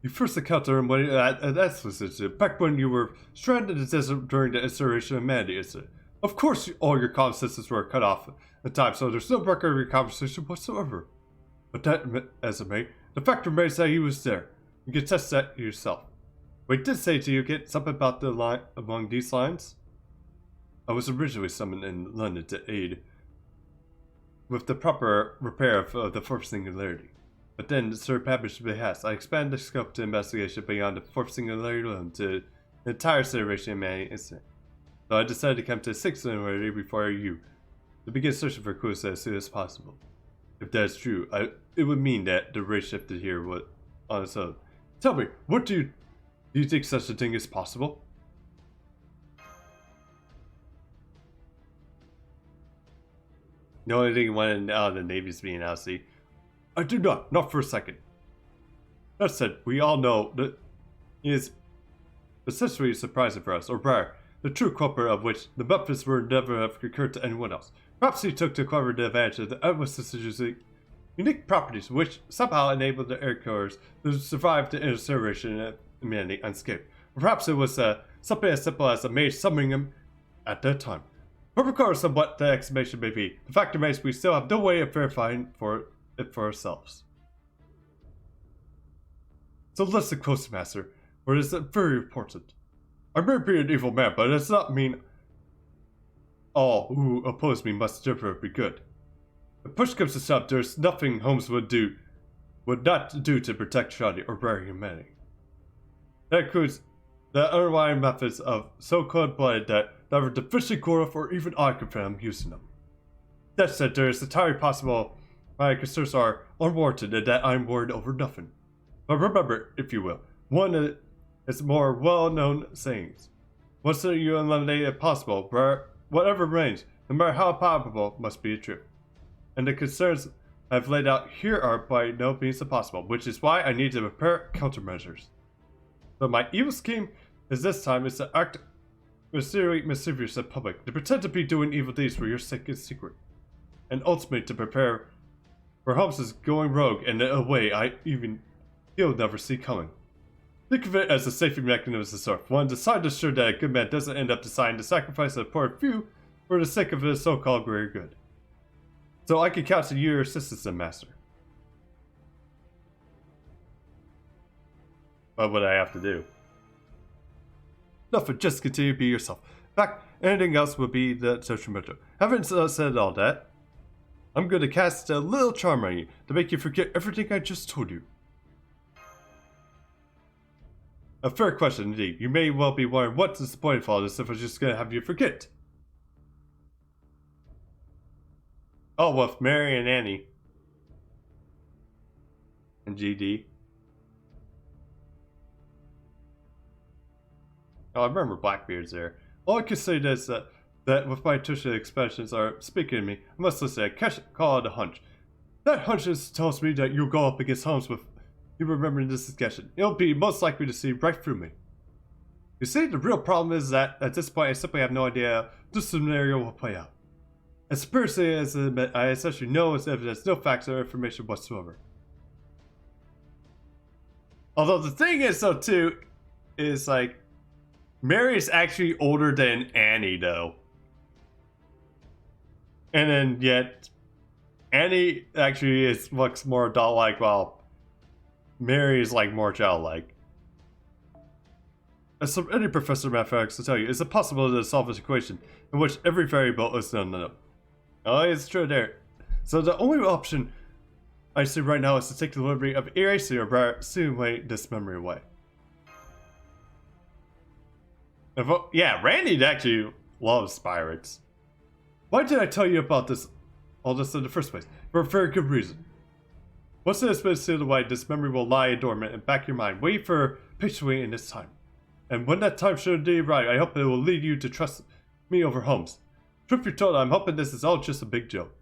You first encountered him when that was it, back when you were stranded in the desert during the Instauration of Humanity incident. Of course, all your conversations were cut off at the time, so there's no record of your conversation whatsoever. But that, as it may, the fact remains that he was there. You can test that yourself. But he did say to you get something about the line among these lines? I was originally summoned in London to aid with the proper repair of the fourth singularity. But then, Sir Papish's behest, I expanded the scope to investigation beyond the fourth singularity alone to the entire Instauration of Humanity incident. So I decided to come to the sixth singularity before you, to begin searching for clues as soon as possible. If that is true, it would mean that the race shifted here on its own. Tell me, what do you think such a thing is possible? The only thing you wanted out of the Navy is being out, see? I do not for a second. That said, we all know that he is essentially surprising for us, or rather, the true culprit of which the Memphis would never have occurred to anyone else. Perhaps he took too clever advantage of the Atlas' unique properties which somehow enabled the air carriers to survive the incineration of humanity unscathed. Perhaps it was something as simple as a mage summoning him at that time. But regardless of what the explanation may be, the fact remains we still have no way of verifying it for ourselves. So listen close, Master, for it is very important. I may be an evil man, but it does not mean all who oppose me must therefore be good. If push comes to shove, there is nothing Holmes would not do to protect Shadi or bury humanity. That includes The underlying methods of so cold-blooded that neither the fishing Korov or even I can fathom using them. That said, there is entirely possible my concerns are unwarranted and that I'm worried over nothing. But remember, if you will, one of its more well-known sayings. Once you eliminate impossible, whatever remains, no matter how probable, must be true. And the concerns I've laid out here are by no means impossible, which is why I need to prepare countermeasures. But my evil scheme is this time is to act mysteriously mischievous in public, to pretend to be doing evil deeds for your sake in secret, and ultimately to prepare for Holmes' going rogue in a way he'll never see coming. Think of it as a safety mechanism of sort. One designed to ensure that a good man doesn't end up deciding to sacrifice a poor few for the sake of his so-called greater good. So I can count on your assistance, Master. What would I have to do? Nothing, just continue to be yourself. In fact, anything else would be the detrimental. Having said all that, I'm going to cast a little charm on you to make you forget everything I just told you. A fair question indeed. You may well be wondering what's the point of all this if I was just going to have you forget. Oh, with Mary and Annie. And GD. Oh, I remember Blackbeard's there. All I can say is that with my intuitive expressions are speaking to me, I must listen. I can't call it a hunch. That hunch tells me that you'll go up against Holmes with you remembering this discussion. It'll be most likely to see right through me. You see, the real problem is that at this point I simply have no idea how this scenario will play out. As personally as I essentially know as evidence, no facts or information whatsoever. Although the thing is though too, is like, Mary is actually older than Annie though. And then yet, Annie actually looks more adult-like while Mary is like more childlike. As any professor of mathematics will tell you, it's impossible to solve this equation in which every variable is unknown. Oh, it's true there. So the only option I see right now is to take delivery of erasing or simulate this memory away. Yeah, Randy actually loves pirates. Why did I tell you about all this in the first place? For a very good reason. Once it has been sealed away, this memory will lie dormant in the back of your mind, waiting for patiently in its time. And when that time should indeed arrive, I hope it will lead you to trust me over Holmes. Truth be told, I'm hoping this is all just a big joke.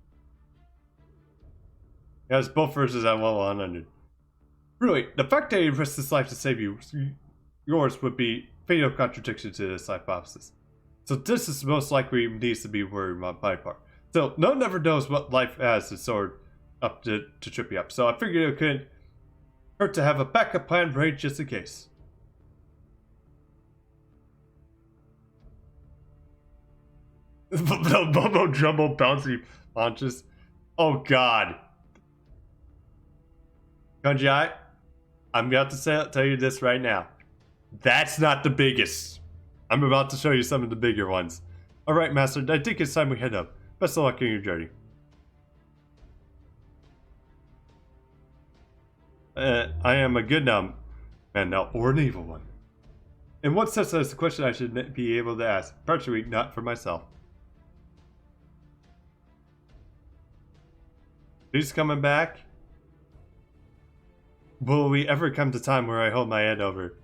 Yes, both verses at 100. Really, the fact that he risked his life to save yours would be fatal contradiction to this hypothesis. So this is most likely needs to be worried on my part. Still, no one ever knows what life has in store up to trip you up, so I figured it couldn't hurt to have a backup plan ready just in case. Bumbo jumbo bouncy launches. Oh god. Konji, I'm about to tell you this right now. That's not the biggest. I'm about to show you some of the bigger ones. Alright, Master, I think it's time we head up. Best of luck in your journey. I am a good man now, or an evil one. In what sense that's a question I should be able to ask, partially not for myself. He's coming back? Will we ever come to time where I hold my head over?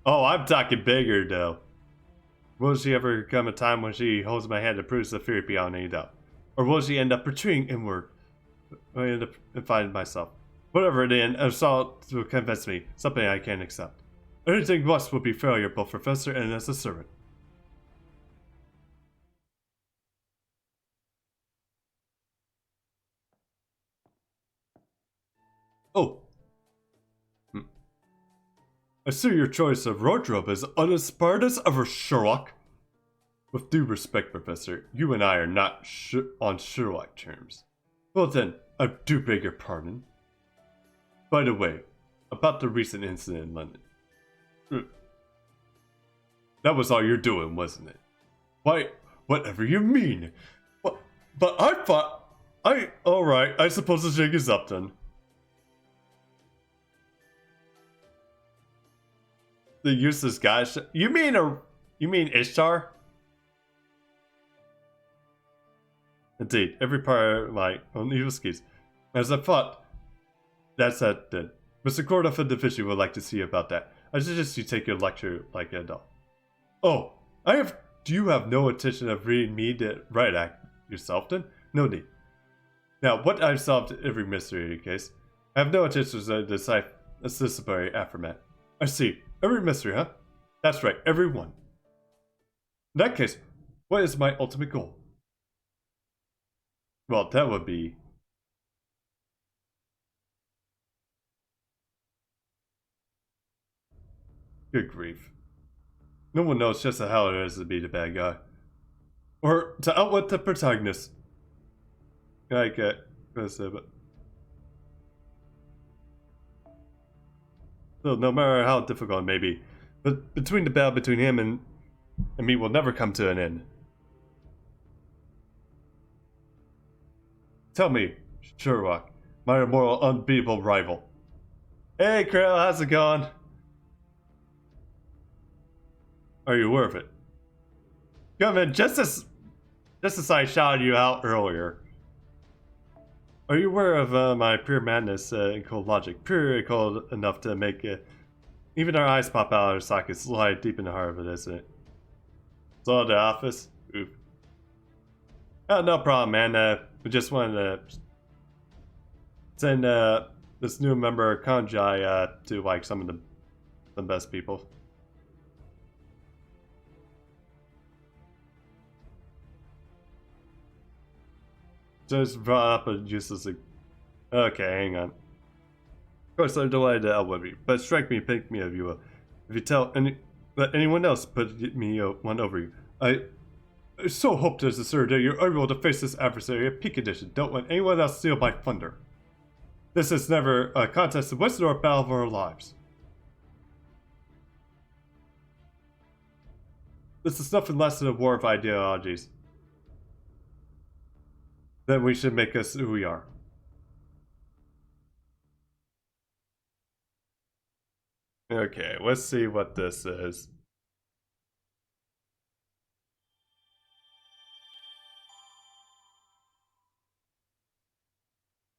Oh, I'm talking bigger though. Will she ever come a time when she holds my hand and proves the fear beyond any doubt? Or will she end up retreating inward? I end up finding myself. Whatever it is, assault will convince me, something I can't accept. Anything less would be failure, both professor and as a servant. Oh. I see your choice of wardrobe is uninspired as ever, Sherlock. With due respect, Professor, you and I are not on Sherlock terms. Well then, I do beg your pardon. By the way, about the recent incident in London. That was all you're doing, wasn't it? Why, whatever you mean. But I thought... Alright, I suppose the jig is up then. the useless goddess. You mean Ishtar? Indeed, every part of my own evil schemes. As I thought, that's that then. Mr. Kordoff of the Division would like to see about that. I suggest you take your lecture like an adult. Oh, do you have no intention of reading me the right act yourself then? No need. Now, what I've solved every mystery case, I have no intention of decipher a disciplinary aftermath. I see. Every mystery, huh? That's right, every one. In that case, what is my ultimate goal? Well, that would be... Good grief. No one knows just how it is to be the bad guy. Or to outwit the protagonist. I get but still, no matter how difficult it may be, but between the battle between him and me will never come to an end. Tell me, Sherlock, my immortal, unbeatable rival. Hey, Krill, how's it going? Are you aware of it? Come in, just as I shouted you out earlier. Are you aware of my pure madness and cold logic? Pure and cold enough to make even our eyes pop out of our sockets, slide deep in the heart of it, isn't it? So the office? Oof. Oh, no problem, man. We just wanted to send this new member Kanjai to like some of the best people. Just brought up a useless. Okay, hang on. Of course, I'm delighted to outwit you, but strike me, pick me if you will. If you tell let anyone else put me one over you, I so hope to assert that you're able to face this adversary at peak edition. Don't let anyone else steal my thunder. This is never a contest of wisdom or a battle of our lives. This is nothing less than a war of ideologies. Then we should make us who we are. Okay, let's see what this is.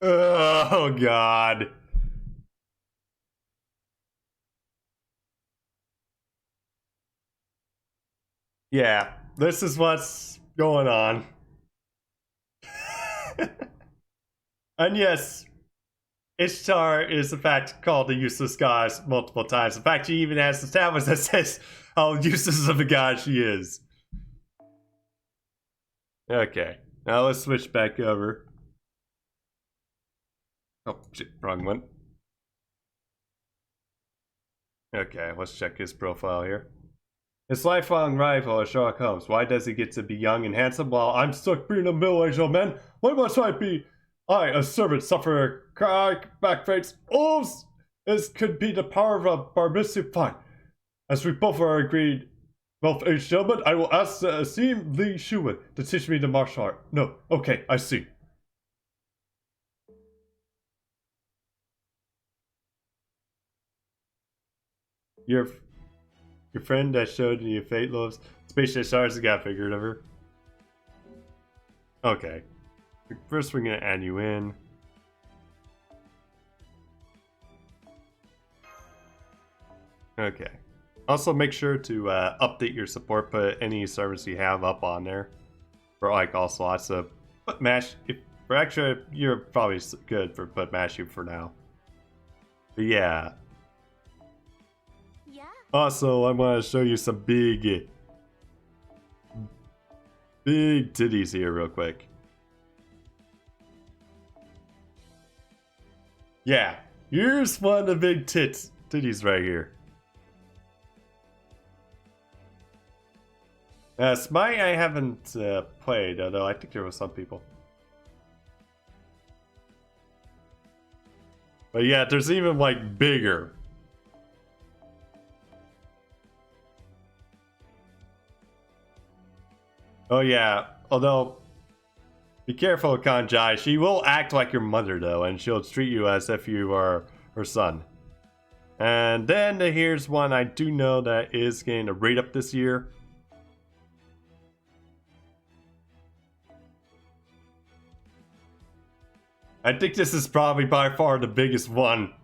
Oh, God. Yeah, this is what's going on. And yes, Ishtar is in fact called the useless goddess multiple times. In fact, she even has the tablets that says how useless of a god she is. Okay, now let's switch back over. Oh, shit, wrong one. Okay, let's check his profile here. His lifelong rival is Sherlock Holmes. Why does he get to be young and handsome while I'm stuck being a middle-aged old man? Why must I be? I, a servant, suffer chronic back pains. Oh, this could be the power of a barbaric fine. As we both are agreed, both aged gentlemen, I will ask Asim Lee Shuwen to teach me the martial art. No, okay, I see. Your friend that showed you Fate Loves Spaceship Stars got figured of her. Okay. First we're gonna add you in. Okay. Also make sure to update your support, put any service you have up on there. For like all slots. So put mash for extra you're probably good for put mash you for now. But yeah. Also, I want to show you some big titties here real quick. Yeah, here's one of the big titties right here. Smite I haven't played, although I think there were some people. But yeah, there's even like bigger. Oh yeah, although, be careful, Kanjai. She will act like your mother though, and she'll treat you as if you are her son. And then here's one I do know that is getting a rate up this year. I think this is probably by far the biggest one.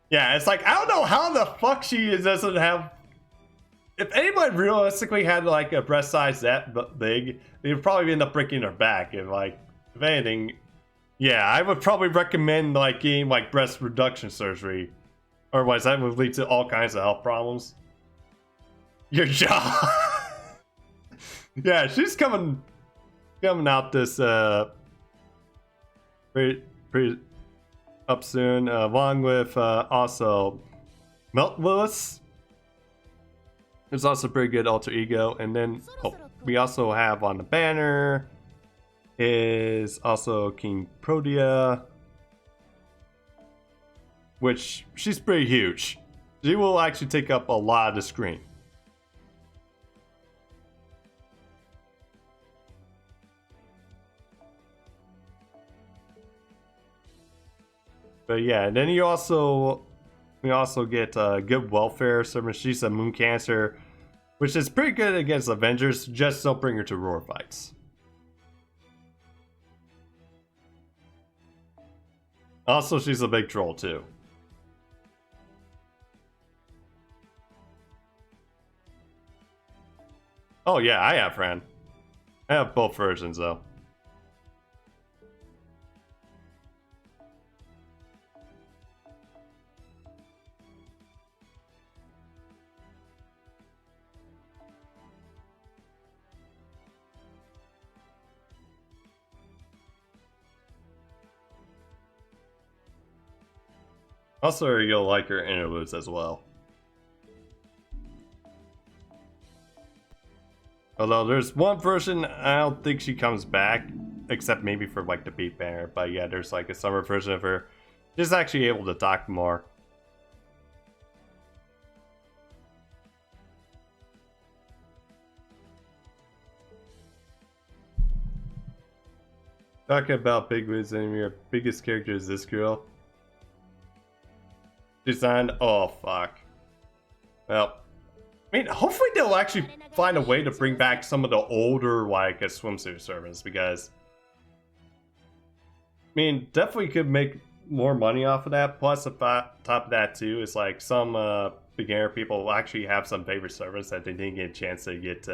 Yeah, it's like, I don't know how the fuck she doesn't have... If anyone realistically had like a breast size that big, they would probably end up breaking their back. And like, if anything, yeah, I would probably recommend like getting like breast reduction surgery. Otherwise, that would lead to all kinds of health problems. Your jaw. Yeah, she's coming out this pretty up soon, along with also Melt Willis. There's also pretty good alter ego, and then we also have on the banner is also King Protea, which she's pretty huge. She will actually take up a lot of the screen. But yeah, and then we also get good welfare service. She's a moon cancer, which is pretty good against Avengers. Just don't bring her to roar fights. Also, she's a big troll too. Oh yeah, I have Fran. I have both versions though. Also, you'll like her interludes as well. Although there's one version, I don't think she comes back, except maybe for like the beat banner. But yeah, there's like a summer version of her. She's actually able to talk more. Talking about big wigs, and your biggest character is this girl. Designed. Oh fuck. Well, I mean, hopefully they'll actually find a way to bring back some of the older like swimsuit servers, because I mean, definitely could make more money off of that. Plus, on top of that too, is like some beginner people will actually have some favorite servers that they didn't get a chance to get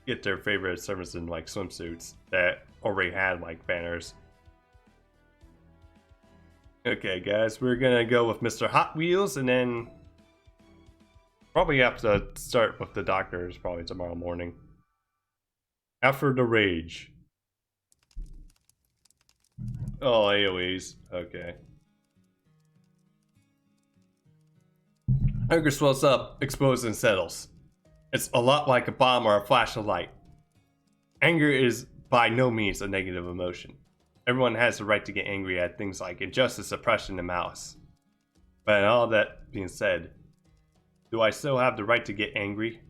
get their favorite servers in like swimsuits that already had like banners. Okay, guys, we're gonna go with Mr. Hot Wheels, and then probably have to start with the doctors probably tomorrow morning. After the rage. Oh, AoEs. Okay. Anger swells up, explodes, and settles. It's a lot like a bomb or a flash of light. Anger is by no means a negative emotion. Everyone has the right to get angry at things like injustice, oppression, and malice. But all that being said, do I still have the right to get angry?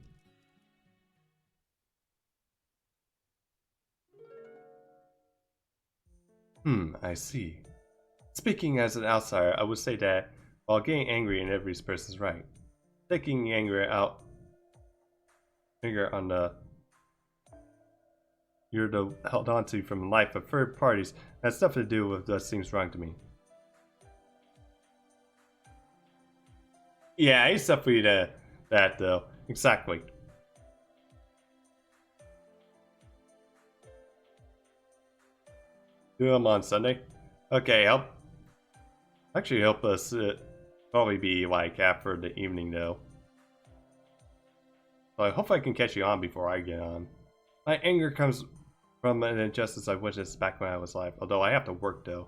I see. Speaking as an outsider, I would say that while getting angry in every person's right, taking anger on the you're held on to from life of third parties has nothing to do with what seems wrong to me. Yeah, it's definitely that though. Exactly. Do them on Sunday. Okay, I'll actually help us probably be like after the evening though. So I hope I can catch you on before I get on. My anger comes from an injustice I witnessed back when I was alive. Although I have to work though.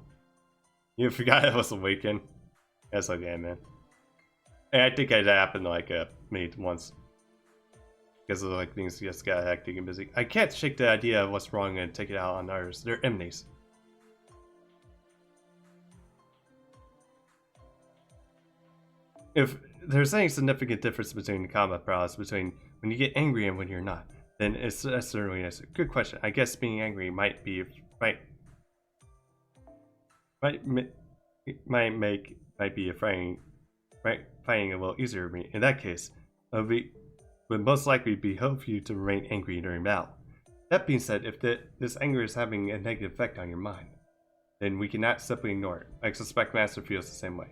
You forgot it was a weekend. That's okay, man. Hey, I think it happened like maybe once. Because of like things just got hectic and busy. I can't shake the idea of what's wrong and take it out on others. They're enemies. If there's any significant difference between the combat prowess between when you get angry and when you're not, then it's certainly a good question. I guess being angry might might be fighting a little easier for me. In that case, we would most likely be hope for you to remain angry during battle. That being said, if this anger is having a negative effect on your mind, then we cannot simply ignore it. I suspect Master feels the same way.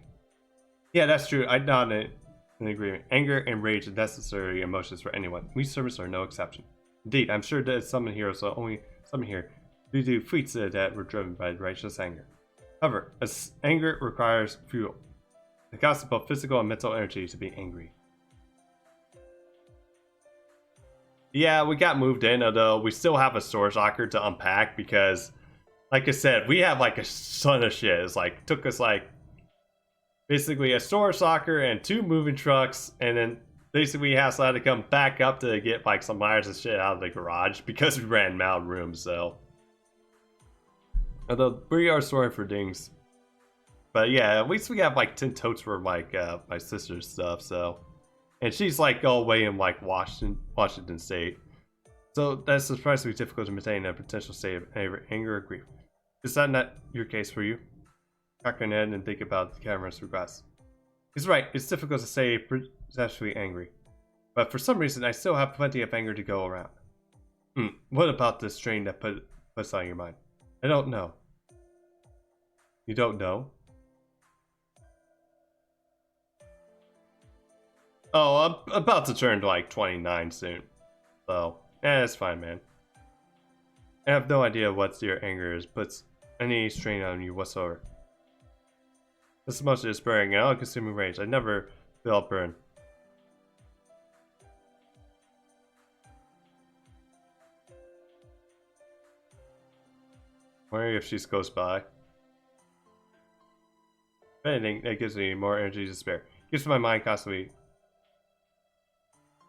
Yeah, that's true. I nod in agreement. Anger and rage are necessary emotions for anyone. We servants are no exception. Indeed, I'm sure that some heroes are only some here who do feats that were driven by righteous anger. However, anger requires fuel. It costs both physical and mental energy to be angry. Yeah, we got moved in, although we still have a storage locker to unpack because, like I said, we have like a ton of shit. It's like, took us like basically a storage locker and 2 moving trucks, and then basically we had to come back up to get like some wires and shit out of the garage because we ran out of room, so. Although we are sorry for things. But yeah, at least we have like 10 totes for like my sister's stuff, so. And she's like all the way in like Washington State. So that's surprisingly difficult to maintain a potential state of anger or grief. Is that not your case for you? Crack your head and think about the camera's regress. He's right, it's difficult to stay potentially angry. But for some reason, I still have plenty of anger to go around. What about this strain that puts on your mind? I don't know. You don't know? Oh, I'm about to turn like 29 soon. So, it's fine, man. I have no idea what your anger is, puts any strain on you whatsoever. This much is burning and all-consuming rage. I never felt burn. Wondering if she goes by. If anything, that gives me more energy to spare. Keeps my mind constantly.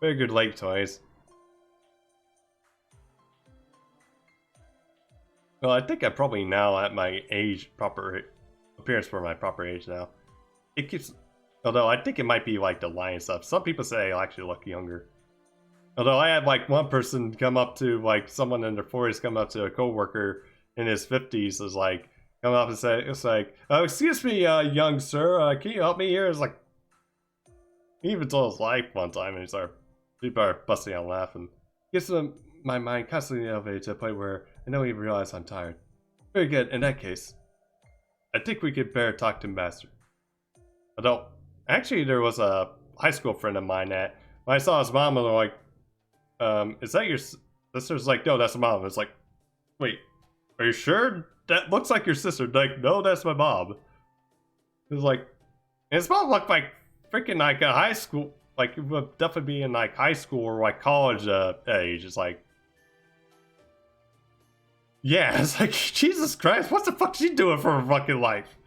Very good light toys. Well, I think I'm probably now at my age, proper appearance for my proper age now. It keeps, although I think it might be like the lion stuff. Some people say I actually look younger. Although I had like one person come up to like someone in their 40s come up to a coworker in his 50s is like come up and say it's like, oh, excuse me, young sir, can you help me here? It's like he even told his wife one time and people are busting out laughing. Gets them my mind constantly elevated to a point where I don't even realize I'm tired. Very good. In that case, I think we could better talk to Master. Although, actually, there was a high school friend of mine that when I saw his mom, and they're like, "Is that your sister's?" Like, no, that's my mom. It's like, wait, are you sure? That looks like your sister. Like, no, that's my mom. It was like, and his mom looked like freaking like a high school. Like, it would definitely be in like high school or like college age. It's like, yeah, it's like, Jesus Christ, what the fuck is she doing for her fucking life?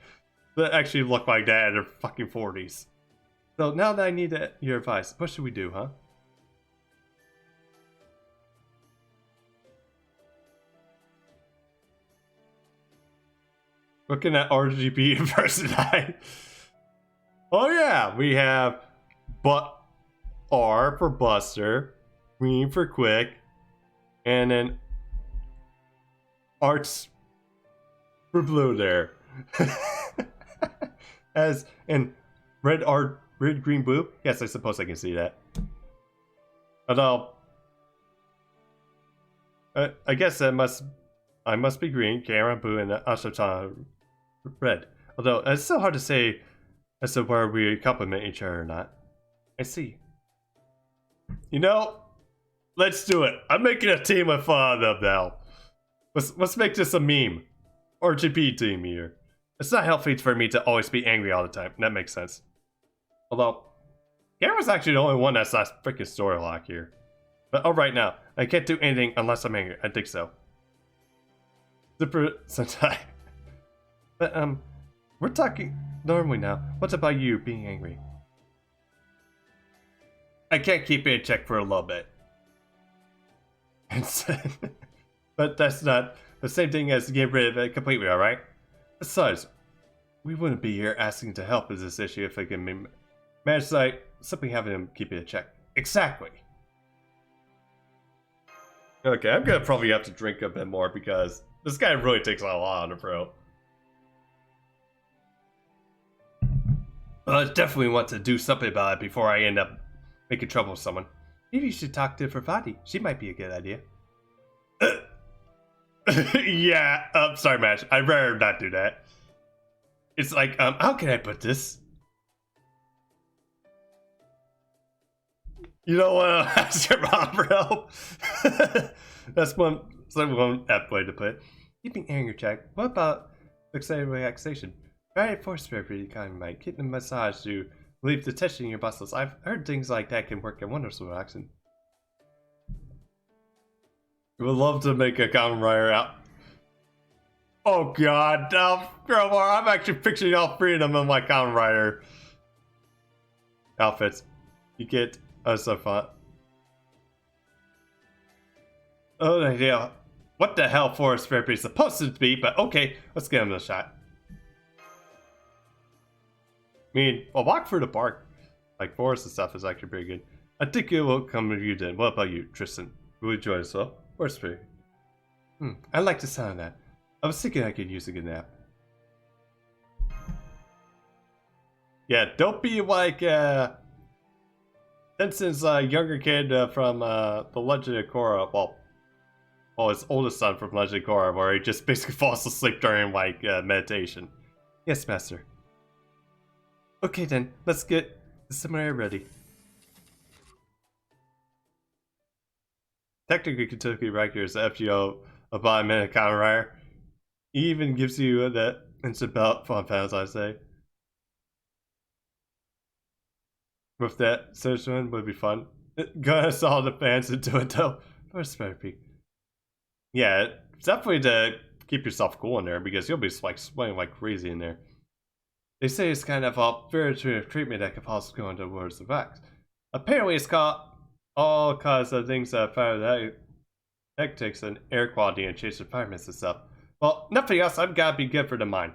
That actually look like that in her fucking 40s. So now that I need your advice, what should we do, huh? Looking at RGB impersonate. Oh yeah, we have R for Buster, Green for Quick, and then Arts for Blue there. As in red art, red, green, blue. Yes, I suppose I can see that. Although, I guess I must be green, Kara blue, and Ashotana red. Although it's so hard to say as to where we complement each other or not. I see. You know, let's do it. I'm making a team of fun of now. Let's make this a meme. RGB team here. It's not healthy for me to always be angry all the time. That makes sense. Although, Kara's actually the only one that's not freaking story lock here. But alright now, I can't do anything unless I'm angry. I think so. Super Sentai. But we're talking normally now. What about you being angry? I can't keep it in check for a little bit. But that's not the same thing as to get rid of it completely, alright? Besides, we wouldn't be here asking to help with this issue if I can manage by simply having him keep it in check. Exactly. Okay, I'm gonna probably have to drink a bit more because this guy really takes a lot on the pro. Well, I definitely want to do something about it before I end up making trouble with someone. Maybe you should talk to Pravati. She might be a good idea. Yeah, sorry, Mash. I'd rather not do that. It's like, how can I put this? You don't want to ask your mom for help? That's one apt way to put it. Keeping anger check. What about excited relaxation? Try it for pretty kind might. Keep the massage to relieve the tension in your muscles. I've heard things like that can work wonders for relaxing. I would love to make a Kamen Rider out. Oh god, Crowbar, I'm actually picturing all three of them in my Kamen Rider outfits. You get so fun. Oh yeah, what the hell Forest Therapy is supposed to be, but okay, let's give him a shot. I mean, a walk through the park, like forest and stuff, is actually pretty good. I think it will come to you then. What about you, Tristan? Will you enjoy yourself? Forest Therapy. I like the sound of that. I was thinking I could use a good nap. Yeah, don't be like Tenson's younger kid from The Legend of Korra. Well, his oldest son from Legend of Korra, where he just basically falls asleep during like meditation. Yes, master. Okay then, let's get the seminar ready. Technically, Kentucky Record is the FGO about a minute Kamen Rider. He even gives you the instant belt fun fans, I say. With that, search one would be fun. Gonna saw the fans into it though. First therapy. Yeah, it's definitely to keep yourself cool in there because you'll be like sweating like crazy in there. They say it's kind of a spiritual treatment that can possibly go into words of X. Apparently, it's called all cause of things that fire that hectics and air quality and chase requirements and stuff. Well, nothing else. I've got to be good for the mind.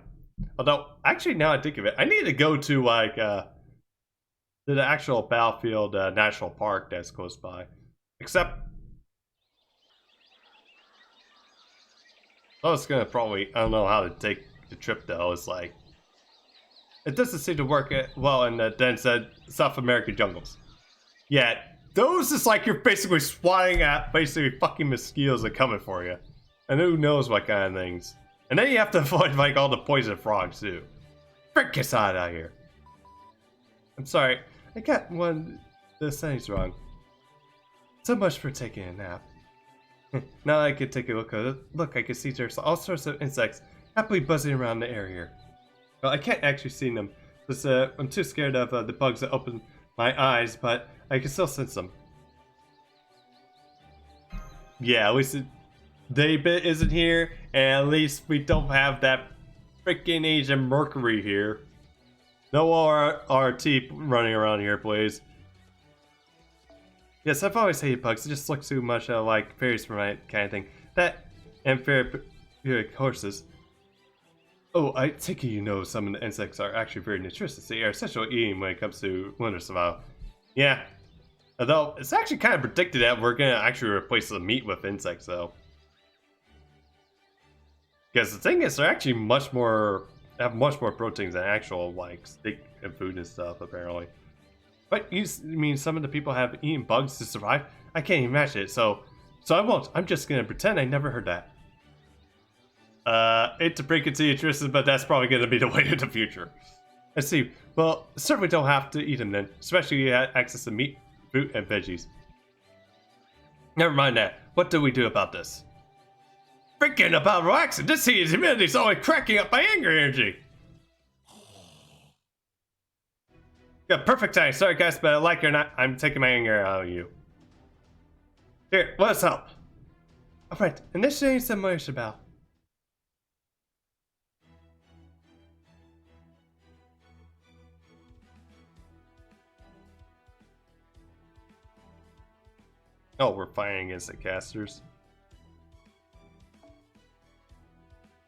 Although, actually, now I think of it, I need to go to like to the actual Battlefield National Park that's close by. Except, I was gonna probably, I don't know how to take the trip though. It's like, it doesn't seem to work well in the dense South American jungles. Yeah, those is like you're basically swatting at basically fucking mosquitoes that are coming for you. And who knows what kind of things. And then you have to avoid like all the poison frogs too. Frick your side out here. I'm sorry, I got the settings wrong. So much for taking a nap. Now I can take a look at it. Look, I can see there's all sorts of insects happily buzzing around the area. Well, I can't actually see them. Because, I'm too scared of the bugs that open my eyes, but I can still sense them. Yeah, at least Daybit isn't here, and at least we don't have that freaking Agent Mercury here. No RT running around here, please. Yes, I've always hated bugs. They just look too much like fairies for my kind of thing. That and therapeutic horses. Oh, I take it you know some of the insects are actually very nutritious. They are essential eating when it comes to winter survival. Yeah. Although, it's actually kind of predicted that we're going to actually replace the meat with insects, though. Because the thing is, they're actually have much more proteins than actual, like, steak and food and stuff, apparently. But you mean some of the people have eaten bugs to survive? I can't even imagine it, so I won't. I'm just going to pretend I never heard that. Hate to break it to you, Tristan, but that's probably going to be the way in the future. I see. Well, certainly don't have to eat them then, especially if you have access to meat, fruit, and veggies. Never mind that. What do we do about this? Freaking about relaxing. This heat and humidity is always cracking up my anger energy. Yeah, perfect time. Sorry, guys, but like it or not, I'm taking my anger out of you. Here, let us help. Alright, initiating submersion bell. Oh, we're fighting against the casters.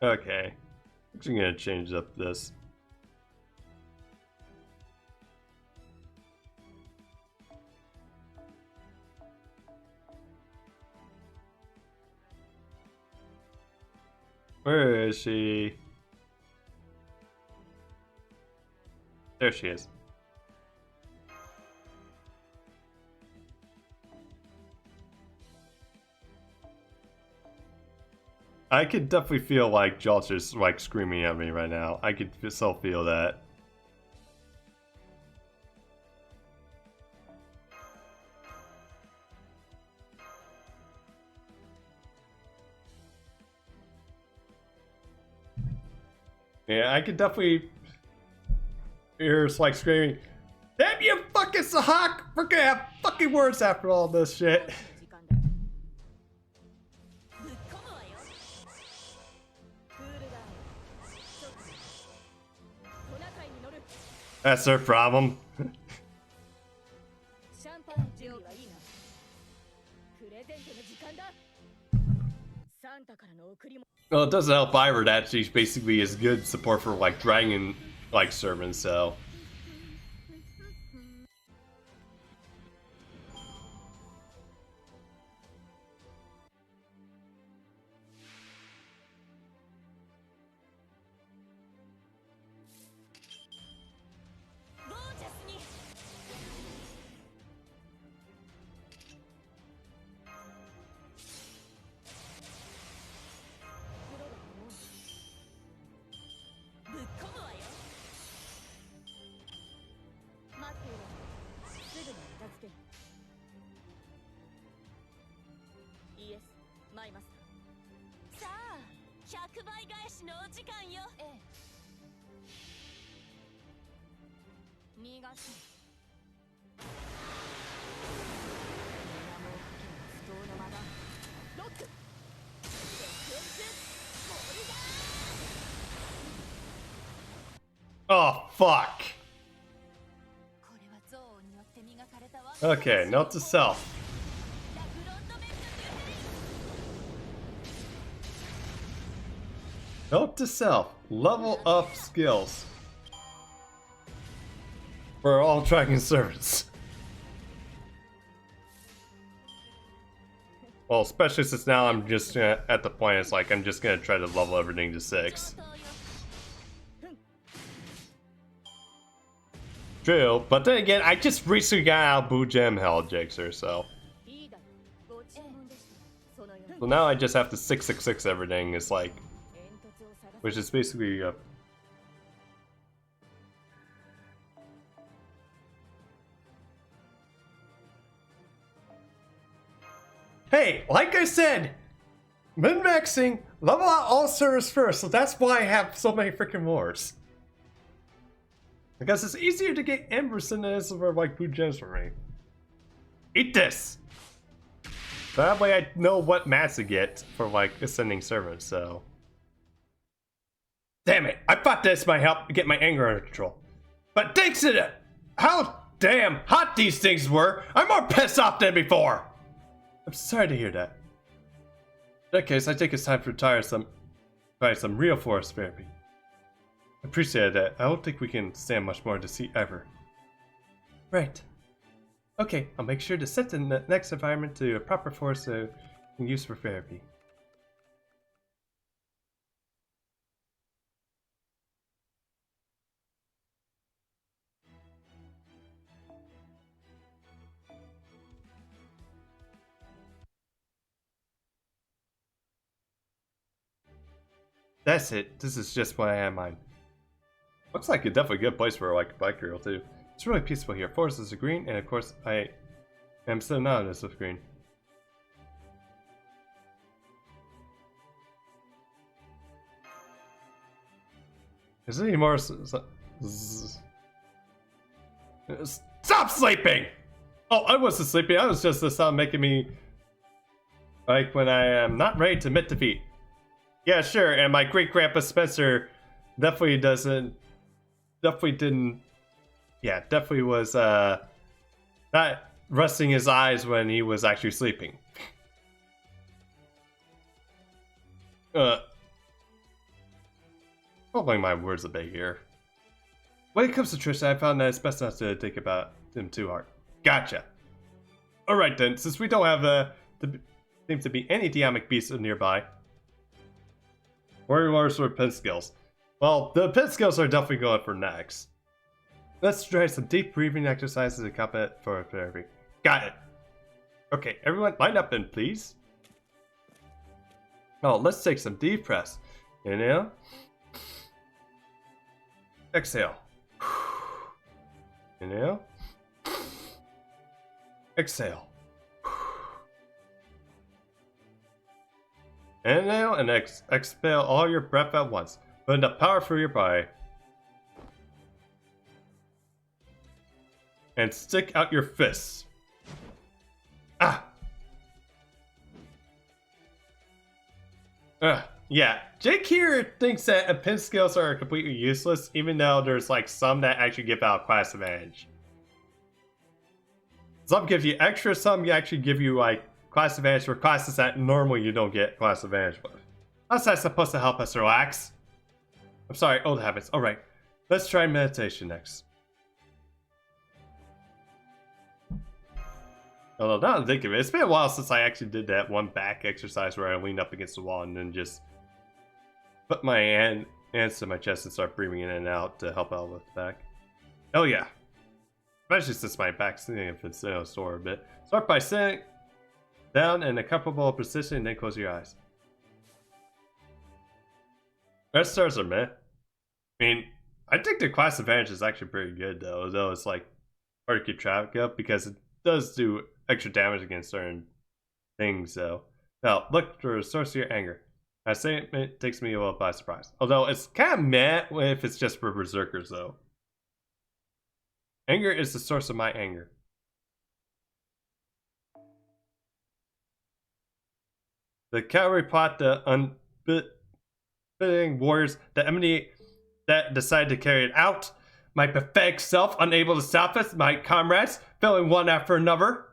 Okay. Actually gonna change up this. Where is she? There she is. I could definitely feel like Josh is like screaming at me right now. I could still feel that. Yeah, I could definitely hear like screaming, "Damn you fucking Sahak! We're gonna have fucking words after all this shit." That's their problem. Well, it doesn't help Ivor that she's basically as good support for like dragon like servants, so. Oh, fuck. Okay, note to self. Note to self. Level up skills. For all dragon servants. Well, especially since now I'm just at the point it's like I'm just gonna try to level everything to 6. True, but then again, I just recently got out Boo Gem Hell Jixer, so. So now I just have to 666 everything. It's like, which is basically Hey, like I said, min-maxing, level out all servers first, so that's why I have so many freaking wars. Because it's easier to get embers than it is for like Boo Gems for me. Eat this! So that way I know what mats to get for like ascending servers, so. Damn it, I thought this might help get my anger under control. But thanks to how damn hot these things were, I'm more pissed off than before! I'm sorry to hear that. In that case, I think it's time to try some real forest therapy. I appreciate that. I don't think we can stand much more deceit ever. Right. Okay, I'll make sure to set the next environment to a proper forest so it can use for therapy. That's it. This is just what I have in mind. Looks like a definitely good place for like a bike girl too. It's really peaceful here. Forest is green, and of course I am so synonymous with green. Is there any more? Stop sleeping! Oh, I wasn't sleeping. I was just the sound making me like when I am not ready to admit defeat. Yeah, sure. And my great grandpa Spencer definitely was not resting his eyes when he was actually sleeping. Fumbling my words a bit here. When it comes to Trisha, I found that it's best not to think about him too hard. Gotcha. Alright then, since we don't have seem to be any Diamic beasts nearby. Warrior Wars or pin skills. Well, the pin skills are definitely going for next. Let's try some deep breathing exercises to complement for therapy. Got it. Okay, everyone line up then, please. Oh, let's take some deep breaths. Inhale. Exhale. Inhale. Exhale. Inhale and exhale all your breath at once. Put enough power through your body. And stick out your fists. Ah! Yeah, Jake here thinks that pin skills are completely useless, even though there's like some that actually give out class advantage. Some give you extra, some actually give you like class advantage for classes that normally you don't get class advantage with. How's that supposed to help us relax? I'm sorry, old habits. Alright, let's try meditation next. Although now that I think of it, it's been a while since I actually did that one back exercise where I leaned up against the wall and then just put my hands to my chest and start breathing in and out to help out with the back. Oh yeah. Especially since my back's sore a bit. Start by sitting down in a comfortable position and then close your eyes. Rest stars are meh. I mean, I think the class advantage is actually pretty good though it's like hard to keep track of because it does do extra damage against certain things though. Now, look for the source of your anger. I say it takes me a little by surprise. Although it's kind of meh if it's just for berserkers though. Anger is the source of my anger. The cavalry plot, the unfitting warriors, the enemy that decide to carry it out, my pathetic self unable to stop us, my comrades filling one after another.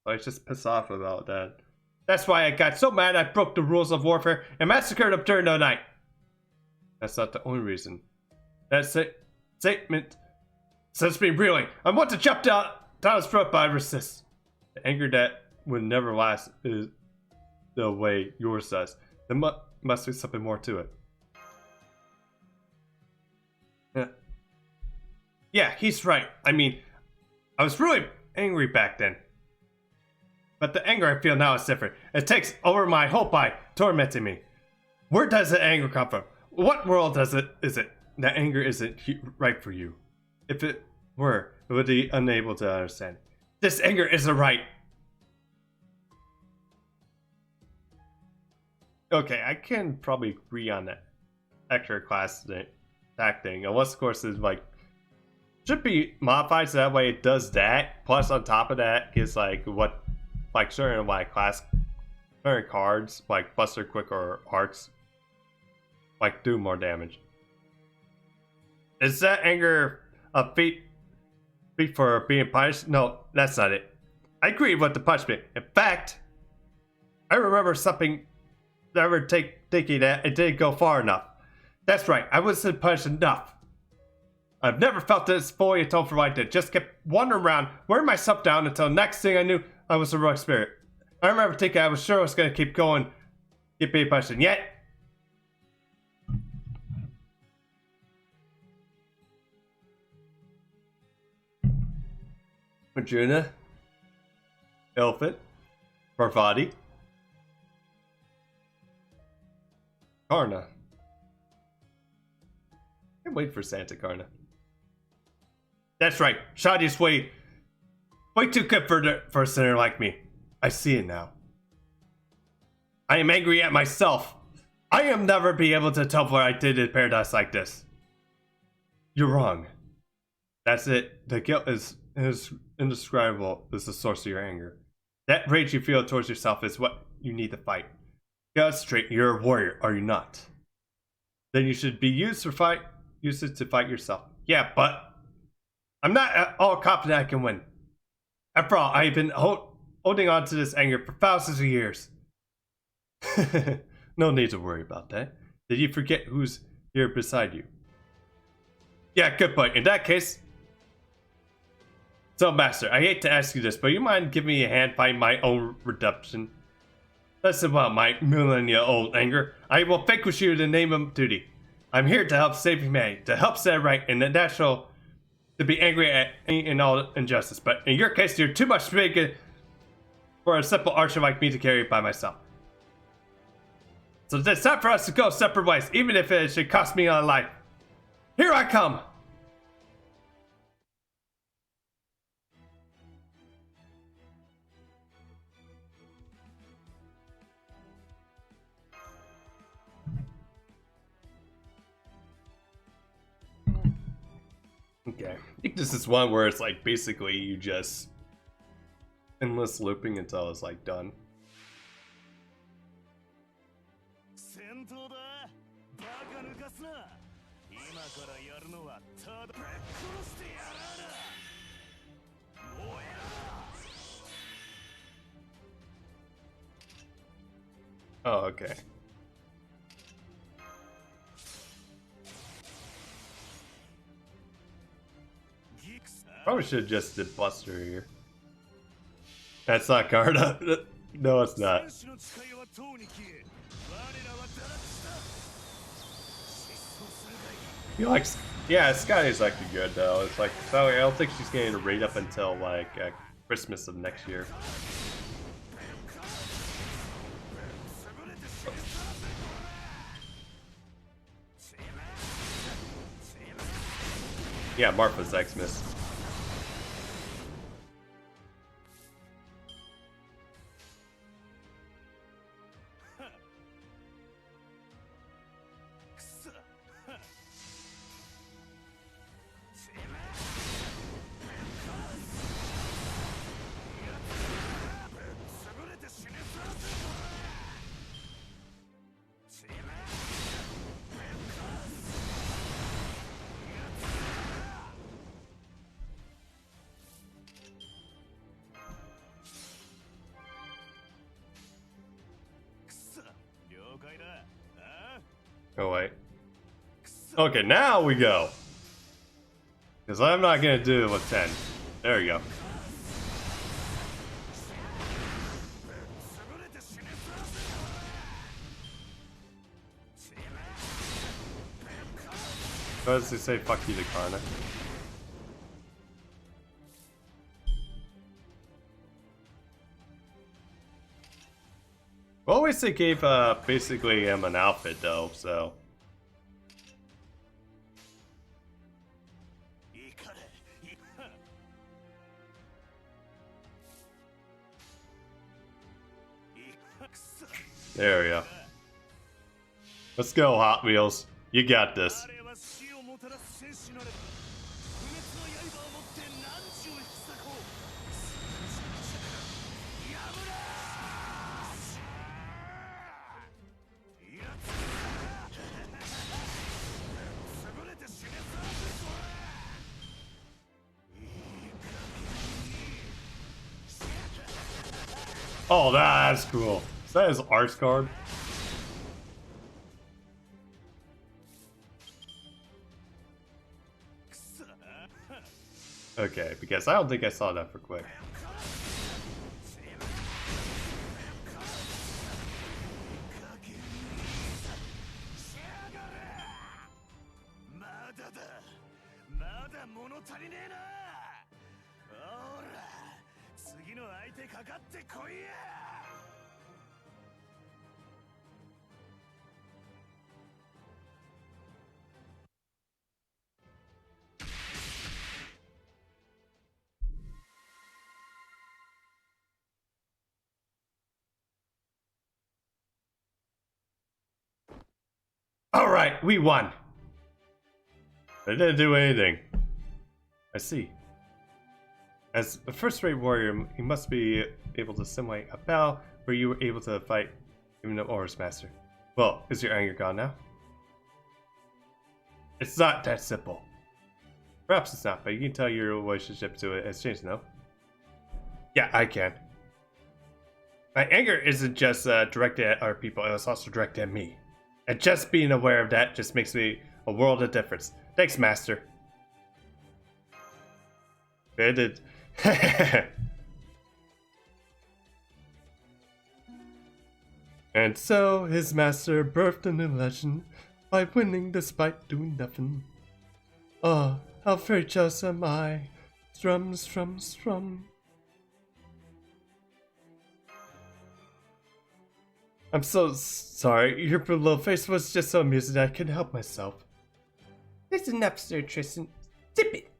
I was just pissed off about that. That's why I got so mad I broke the rules of warfare and massacred them during the night. That's not the only reason. That statement sends me reeling. I want to jump down his throat, but I resist. The anger that would never last is the way yours does. There must be something more to it. Yeah, he's right. I mean, I was really angry back then. But the anger I feel now is different. It takes over my whole body, tormenting me. Where does the anger come from? What world is it? That anger isn't right for you. If it were, it would be unable to understand. This anger isn't right. Okay, I can probably agree on that extra class attack thing. Unless, of course, it's like should be modified so that way it does that. Plus, on top of that, gets like what, like certain like class, certain cards like Buster, Quick, or Arcs, like do more damage. Is that anger a feat for being punished? No, that's not it. I agree with the punishment. In fact, I remember something never thinking that it didn't go far enough. That's right, I wasn't punished enough. I've never felt this fully atoned for like that. Just kept wandering around, wearing myself down until next thing I knew, I was a rogue spirit. I remember thinking I was sure I was going to keep going, keep being punished, and yet... Arjuna, Elephant, Parvati, Karna. Can't wait for Santa Karna. That's right, Shadi's way too good for a sinner like me. I see it now. I am angry at myself. I am never be able to tell what I did in paradise like this. You're wrong. That's it. The guilt is indescribable. Is the source of your anger. That rage you feel towards yourself is what you need to fight. Get straight. You're a warrior, are you not? Then you should be used it to fight yourself. Yeah, but I'm not at all confident I can win. After all, I've been holding on to this anger for thousands of years. No need to worry about that. Did you forget who's here beside you? Yeah, good point. In that case... So, Master, I hate to ask you this, but you mind giving me a hand fighting my own redemption? Listen well, my millennia-old anger. I will vanquish you in the name of duty. I'm here to help save humanity, to help set it right, and the natural to be angry at any and all injustice. But in your case, you're too much big for a simple archer like me to carry it by myself. So it's time for us to go separate ways, even if it should cost me a life. Here I come! Okay. I think this is one where it's like basically you just endless looping until it's like done. Oh, okay. Probably should have just did Buster here. That's not Garda. No, it's not. He likes, yeah, Sky is actually good though. It's like, so I don't think she's getting a rate up until like Christmas of next year. Yeah, Martha's Xmas. Oh wait. Okay, now we go. Because I'm not gonna do it with 10. There you go. What does it say? Fuck you to Karna. Well, always they gave basically him an outfit though, so. There we go. Let's go, Hot Wheels. You got this. Oh, that's cool. Is that his arts card? Okay, because I don't think I saw that for quick. Alright, we won. I didn't do anything. I see. As a first-rate warrior, you must be able to simulate a battle where you were able to fight even the Aura's master. Well, is your anger gone now? It's not that simple. Perhaps it's not, but you can tell your relationship to it has changed, no? Yeah, I can. My anger isn't just directed at other people, it's also directed at me. And just being aware of that just makes me a world of difference. Thanks, Master. It did. And so his master birthed a new legend by winning despite doing nothing. Oh, how very jealous am I. Strum, strum, strum. I'm so sorry. Your little face was just so amusing I couldn't help myself. That's enough, Sir Tristan. Zip it.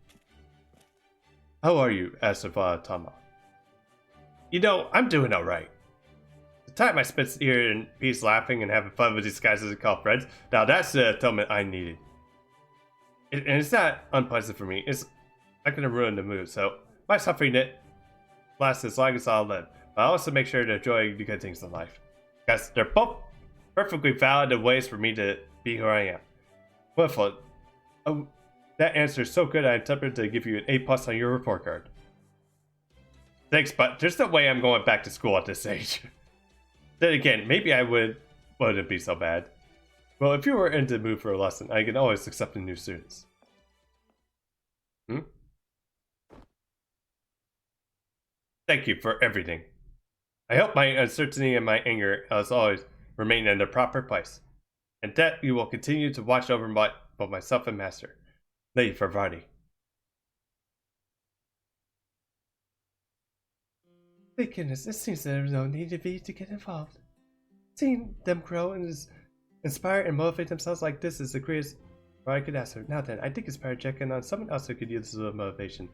How are you? Asked Tama. You know, I'm doing alright. The time I spent here in peace laughing and having fun with these guys as I call friends, now that's the atonement I needed. And it's not unpleasant for me. It's not going to ruin the mood, so my suffering it lasts as long as I'll live. But I also make sure to enjoy the good things in life. Because they're both perfectly valid ways for me to be who I am. Wonderful. Oh, that answer is so good I'm tempted to give you an A+ on your report card. Thanks, but there's no way I'm going back to school at this age. Then again, maybe I wouldn't be so bad. Well, if you were in the mood for a lesson, I can always accept the new students. Thank you for everything. I hope my uncertainty and my anger, as always, remain in their proper place, and that you will continue to watch over both myself and Master. Lady for Vardy. Thank goodness, it seems there's no need to get involved. Seeing them grow and inspire and motivate themselves like this is the greatest I could ask her. Now then, I think it's better checking on someone else who could use a little motivation.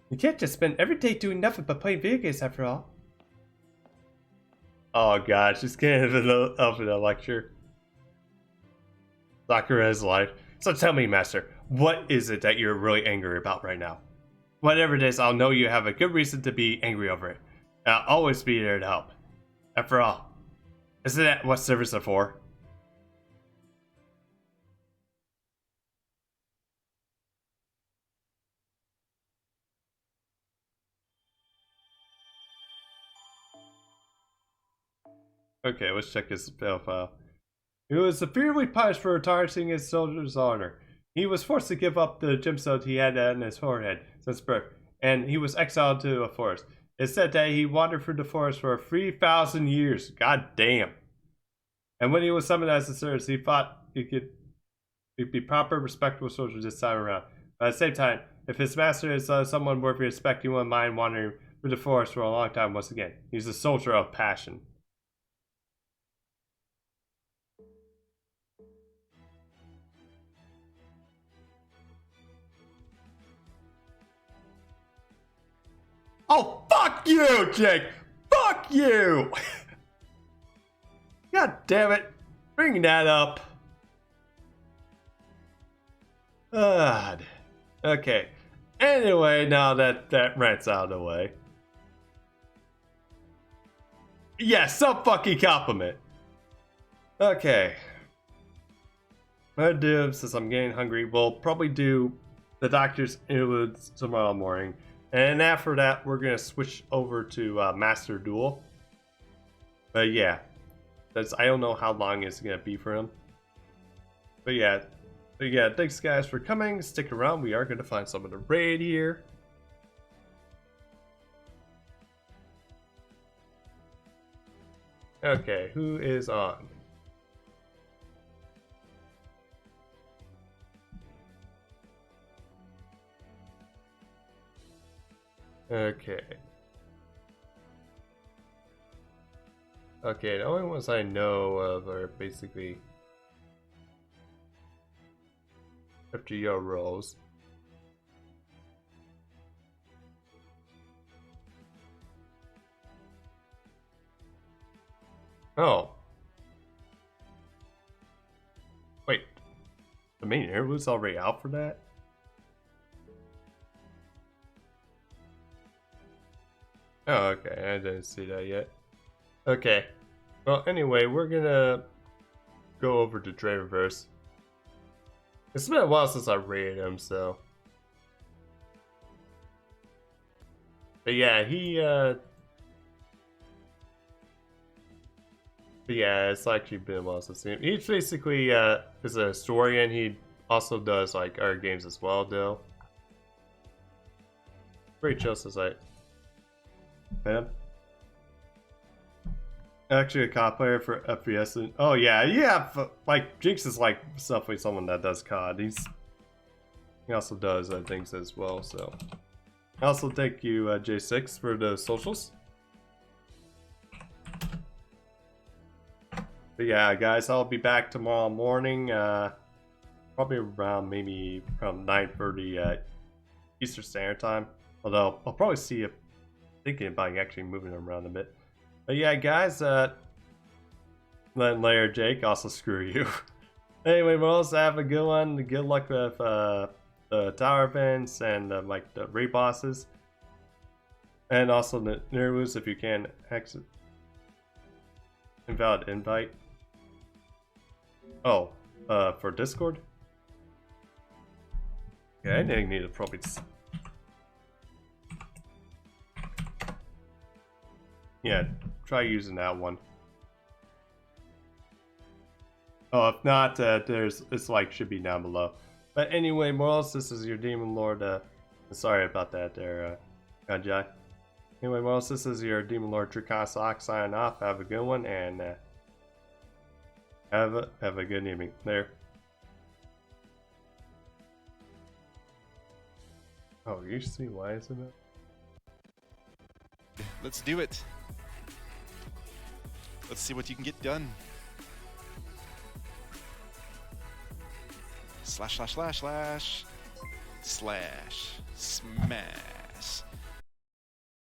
You can't just spend every day doing nothing but playing video games after all. Oh gosh, just getting up in a lecture. Sakura's life. So tell me, Master, what is it that you're really angry about right now? Whatever it is, I'll know you have a good reason to be angry over it. And I'll always be there to help. After all, isn't that what servants are for? Okay, let's check his file. He was severely punished for tarnishing his soldier's honor. He was forced to give up the gemstone he had on his forehead since birth, and he was exiled to a forest. It's said that he wandered through the forest for 3,000 years. God damn. And when he was summoned as a service, he thought he'd be proper, respectable soldier this time around. But at the same time, if his master is someone worthy of respect, he wouldn't mind wandering through the forest for a long time once again. He's a soldier of passion. Oh, fuck you, Jake! Fuck you! God damn it. Bring that up. God. Okay. Anyway, now that rant's out of the way. Yeah, some fucking compliment. Okay. What I'll do, since I'm getting hungry, we'll probably do the Doctor's Interludes tomorrow morning. And after that, we're going to switch over to Master Duel. But yeah, I don't know how long it's going to be for him. But yeah, thanks guys for coming. Stick around. We are going to find some of the raid here. Okay, who is on? Okay. Okay, the only ones I know of are basically FGO roles. Oh. Wait. The main interlude's already out for that? Oh, okay. I didn't see that yet. Okay. Well, anyway, we're gonna go over to Dravenverse. It's been a while since I raided him, so. But yeah, But yeah, it's actually been a while since him. He's basically is a historian. He also does like art games as well, though. Pretty chill since Man. Actually a COD player for FPS. And, oh yeah, like Jinx is like definitely someone that does COD. He also does things as well. So also thank you J6 for the socials. But yeah, guys, I'll be back tomorrow morning. Probably around maybe around 9:30 Eastern Standard Time. Although I'll probably see if thinking about actually moving around a bit. But yeah, guys, then later, Jake. Also, screw you. Anyway, Morals, have a good one. Good luck with the tower events and like the raid bosses, and also the Interlewds if you can exit. Invalid invite. Oh, for Discord. Yeah, I think I need to probably. Yeah, try using that one. Oh, if not, it's like should be down below. But anyway, Morals, this is your Demon Lord. Sorry about that there, Gajai. Anyway, Morals, this is your Demon Lord Dracon signing off. Have a good one, and have a good evening. There. Oh, you see why isn't it? Let's do it. Let's see what you can get done. Slash, slash, slash, slash. Slash. Smash.